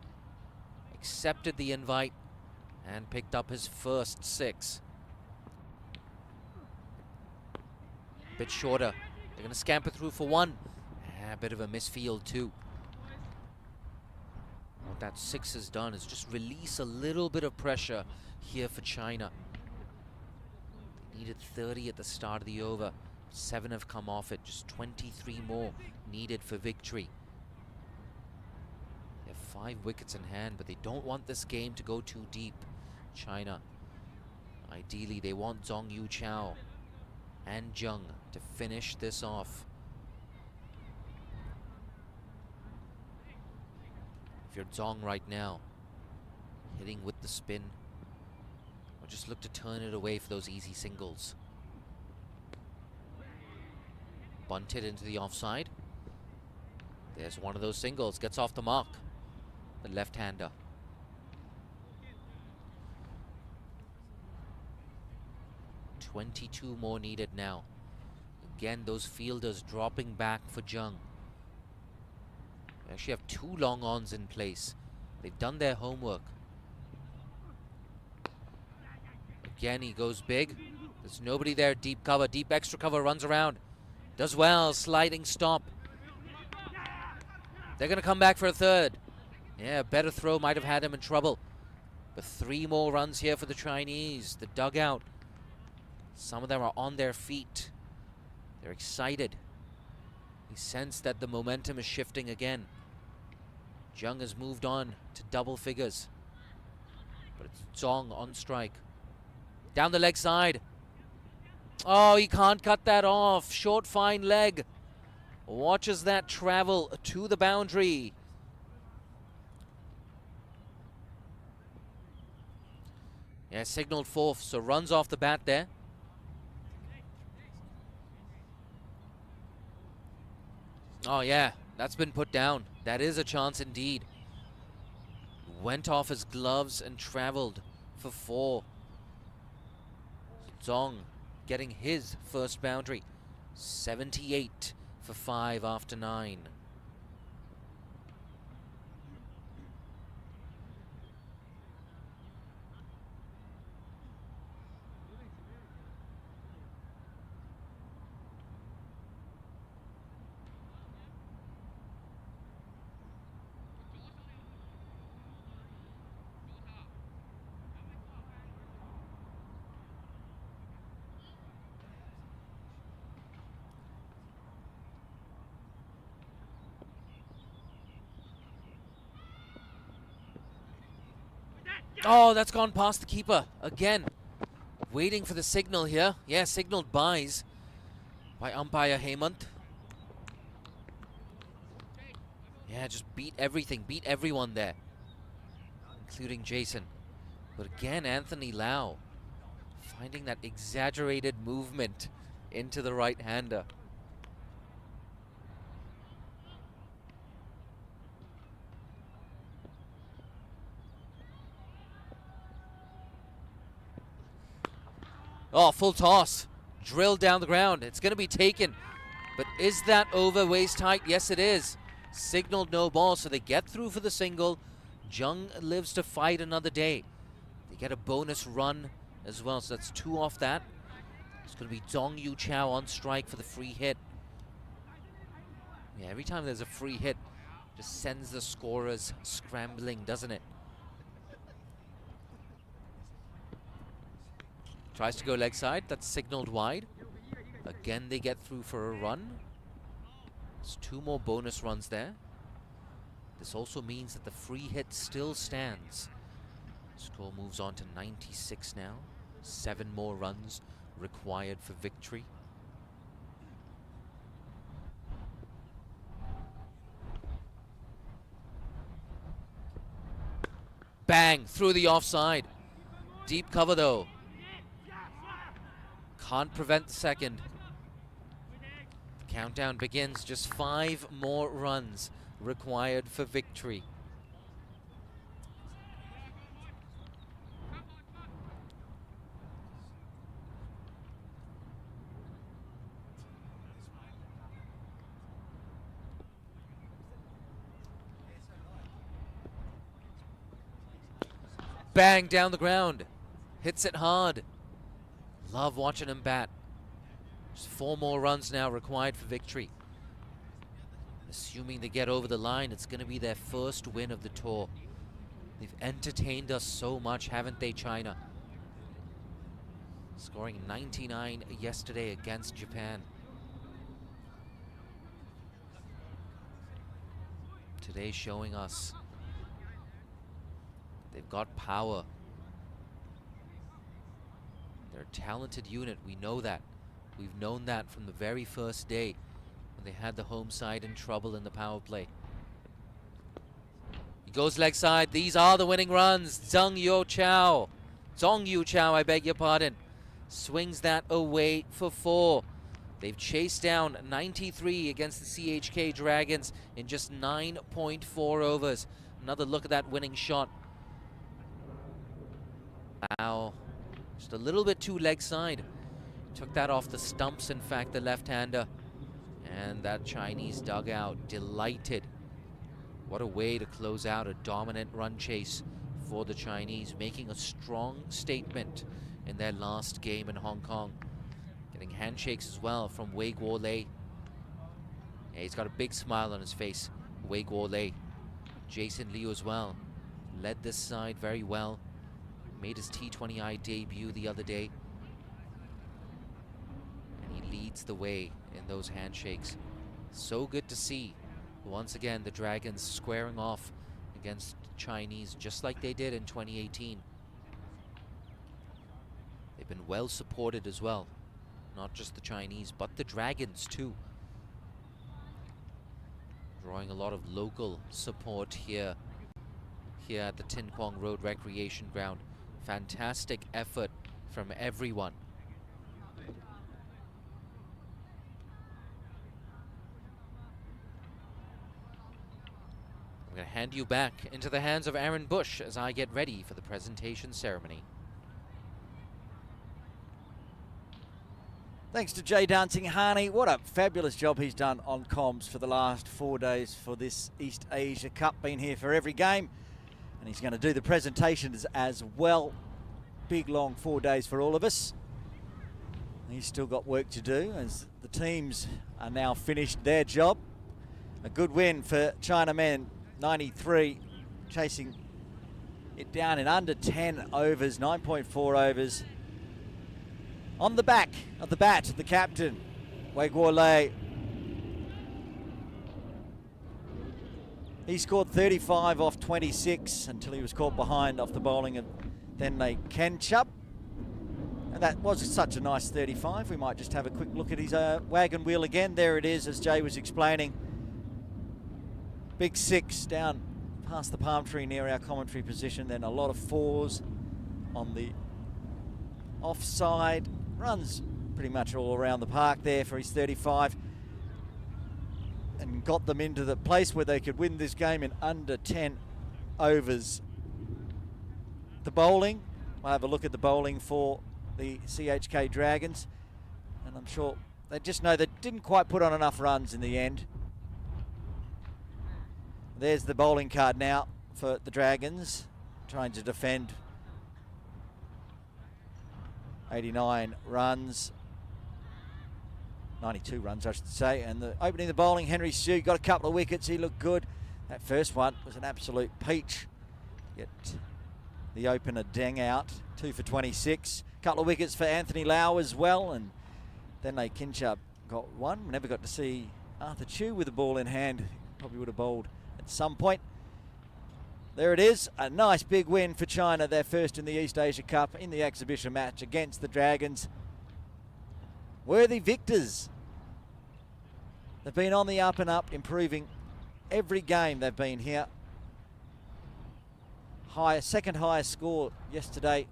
Accepted the invite and picked up his first 6. bit shorter. They're going to scamper through for one. A bit of a misfield too. What that 6 has done is just release a little bit of pressure here for China. They needed 30 at the start of the over. 7 have come off it. Just 23 more needed for victory. They have 5 wickets in hand, but they don't want this game to go too deep. China, ideally, they want Zhong Yu Chao and Zheng to finish this off. If you're Zhong right now, hitting with the spin, or just look to turn it away for those easy singles. Bunted into the offside. There's one of those singles, gets off the mark. The left-hander. $22 more needed now. Again, those fielders dropping back for Zheng. They actually have 2 long-ons in place. They've done their homework. Again, he goes big. There's nobody there. Deep cover, deep extra cover, runs around. Does well, sliding stop. They're going to come back for a third. Yeah, a better throw might have had him in trouble. But 3 more runs here for the Chinese. The dugout. Some of them are on their feet. They're excited. He sensed that the momentum is shifting again. Zheng has moved on to double figures. But it's Zhong on strike. Down the leg side. Oh, he can't cut that off. Short, fine leg. Watches that travel to the boundary. Yeah, signaled 4th, so runs off the bat there. Oh yeah, that's been put down. That is a chance indeed. Went off his gloves and traveled for 4. Zhong getting his first boundary. 78 for 5 after 9. Oh, that's gone past the keeper again. Waiting for the signal here. Yeah, signaled buys by umpire Hemant. Yeah, just beat everything, beat everyone there, including Jason. But again, Anthony Lau finding that exaggerated movement into the right-hander. Oh, full toss. Drilled down the ground. It's going to be taken. But is that over waist height? Yes, it is. Signaled no ball, so they get through for the single. Zheng lives to fight another day. They get a bonus run as well, so that's 2 off that. It's going to be Zhong Yu Chao on strike for the free hit. Yeah, every time there's a free hit, just sends the scorers scrambling, doesn't it? Tries to go leg side, that's signaled wide. Again, they get through for a run. There's 2 more bonus runs there. This also means that the free hit still stands. Score moves on to 96 now. 7 more runs required for victory. Bang, through the offside. Deep cover though. Can't prevent the second. The countdown begins. Just 5 more runs required for victory. Bang, down the ground. Hits it hard. Love watching him bat. Just 4 more runs now required for victory. Assuming they get over the line, it's going to be their first win of the tour. They've entertained us so much, haven't they, China? Scoring 99 yesterday against Japan. Today showing us they've got power. They're a talented unit, we know that. We've known that from the very first day when they had the home side in trouble in the power play. He goes leg side. These are the winning runs. Zhong Yu Chao, I beg your pardon. Swings that away for 4. They've chased down 93 against the CHK Dragons in just 9.4 overs. Another look at that winning shot. Wow. Just a little bit too leg side. Took that off the stumps, in fact, the left-hander. And that Chinese dugout delighted. What a way to close out a dominant run chase for the Chinese, making a strong statement in their last game in Hong Kong. Getting handshakes as well from Wei Guolei. Yeah, he's got a big smile on his face, Wei Guolei. Jason Liu as well. Led this side very well. Made his T20I debut the other day. And he leads the way in those handshakes. So good to see. Once again, the Dragons squaring off against Chinese just like they did in 2018. They've been well supported as well. Not just the Chinese, but the Dragons too. Drawing a lot of local support here at the Tin Kwong Road Recreation Ground. Fantastic effort from everyone. I'm going to hand you back into the hands of Aaron Bush as I get ready for the presentation ceremony.
Thanks to Jay Dancing Harney. What a fabulous job he's done on comms for the last 4 days for this East Asia Cup. Been here for every game, and he's going to do the presentations as well. Big, long 4 days for all of us. He's still got work to do as the teams are now finished their job. A good win for China men, 93, chasing it down in under 10 overs, 9.4 overs. On the back of the bat, the captain, Wei Guolei. He scored 35 off 26 until he was caught behind off the bowling of Denlei Kenchup. And that was such a nice 35. We might just have a quick look at his wagon wheel again. There it is, as Jay was explaining. Big 6 down past the palm tree near our commentary position. Then a lot of 4s on the offside. Runs pretty much all around the park there for his 35. And got them into the place where they could win this game in under 10 overs. The bowling, we'll have a look at the bowling for the CHK Dragons. And I'm sure they just know they didn't quite put on enough runs in the end. There's the bowling card now for the Dragons, trying to defend 89 runs. 92 runs, I should say. And the opening the bowling, Henry Hsu got a couple of wickets. He looked good. That first one was an absolute peach. Get the opener Deng out, 2 for 26. Couple of wickets for Anthony Lau as well. And then Kinchup got one. Never got to see Arthur Chu with the ball in hand. Probably would have bowled at some point. There it is, a nice big win for China, their first in the East Asia Cup in the exhibition match against the Dragons. Worthy victors. They've been on the up and up, improving every game they've been here. Second highest score yesterday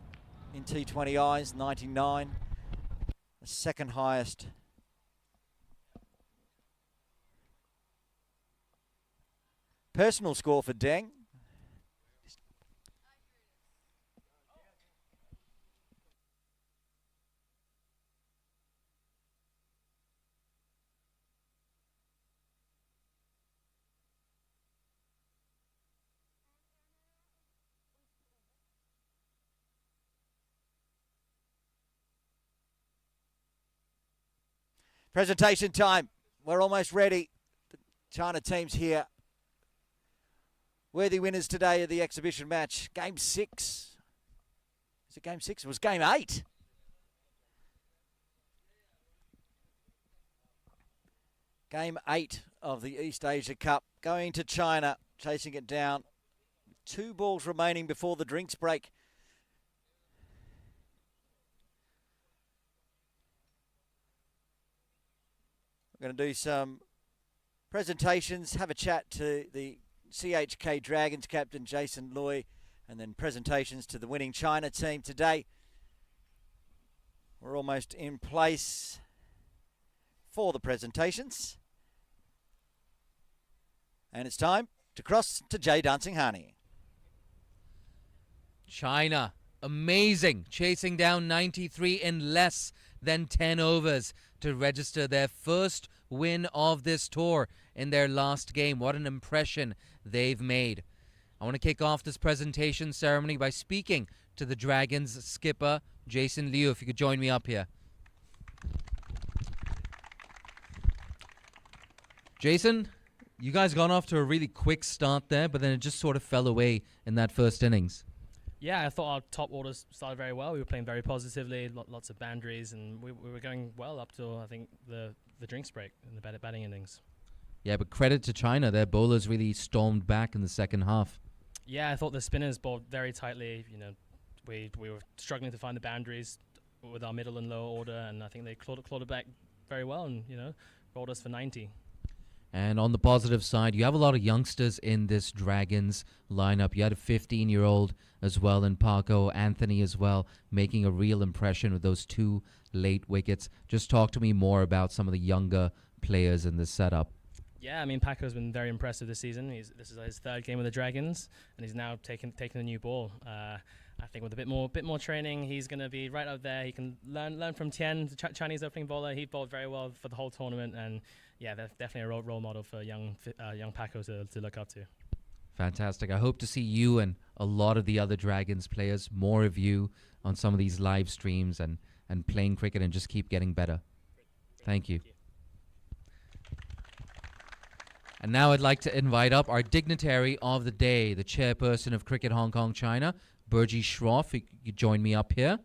in T20Is, 99. The second highest personal score for Deng. Presentation time. We're almost ready. The China team's here. Worthy winners today of the exhibition match. Game 6. Is it game 6? It was game 8. Game 8 of the East Asia Cup. Going to China, chasing it down. 2 balls remaining before the drinks break. We're going to do some presentations, have a chat to the CHK Dragons captain Jason Loy, and then presentations to the winning China team today. We're almost in place for the presentations. And it's time to cross to Jay Dancing Hani.
China, amazing, chasing down 93 in less than 10 overs to register their first win of this tour in their last game. What an impression they've made. I want to kick off this presentation ceremony by speaking to the Dragons skipper, Jason Liu. If you could join me up here. Jason, you guys got off to a really quick start there, but then it just sort of fell away in that first innings.
Yeah, I thought our top orders started very well. We were playing very positively, lots of boundaries, and we were going well up to, I think, the drinks break in the batting innings.
Yeah, but credit to China. Their bowlers really stormed back in the second half.
Yeah, I thought the spinners bowled very tightly. You know, we were struggling to find the boundaries with our middle and lower order, and I think they clawed it back very well and, you know, rolled us for 90.
And on the positive side, you have a lot of youngsters in this Dragons lineup. You had a 15-year-old as well in Paco, Anthony as well, making a real impression with those 2 late wickets. Just talk to me more about some of the younger players in this setup.
Yeah, I mean, Paco's been very impressive this season. This is his 3rd game with the Dragons, and he's now taking the new ball. I think with a bit more training, he's going to be right up there. He can learn from Tian, the Chinese opening bowler. He bowled very well for the whole tournament, and yeah, that's definitely a role model for young Paco to look up to.
Fantastic. I hope to see you and a lot of the other Dragons players, more of you on some of these live streams and playing cricket and just keep getting better. Thank you. And now I'd like to invite up our dignitary of the day, the chairperson of Cricket Hong Kong China, Burji Shroff. You could join me up here.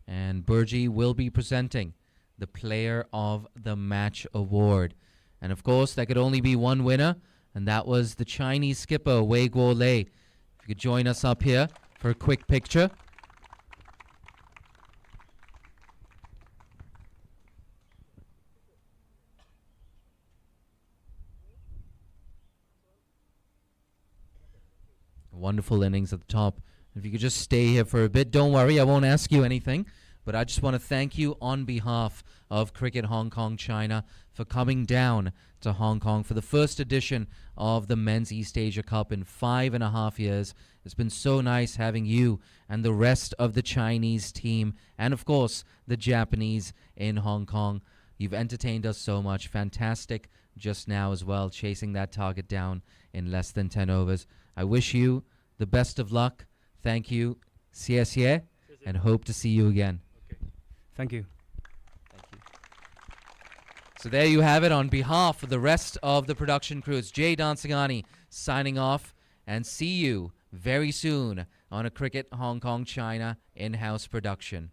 And Burji will be presenting the Player of the Match Award. And of course, there could only be one winner, and that was the Chinese skipper, Wei Guo Lei. If you could join us up here for a quick picture. Wonderful innings at the top. If you could just stay here for a bit, don't worry, I won't ask you anything. But I just want to thank you on behalf of Cricket Hong Kong China for coming down to Hong Kong for the first edition of the Men's East Asia Cup in 5.5 years. It's been so nice having you and the rest of the Chinese team and, of course, the Japanese in Hong Kong. You've entertained us so much. Fantastic just now as well, chasing that target down in less than 10 overs. I wish you the best of luck. Thank you. CHK, and hope to see you again.
Thank you.
Thank you. So there you have it. On behalf of the rest of the production crew, it's Jay Dancingani signing off, and see you very soon on a Cricket Hong Kong China in-house production.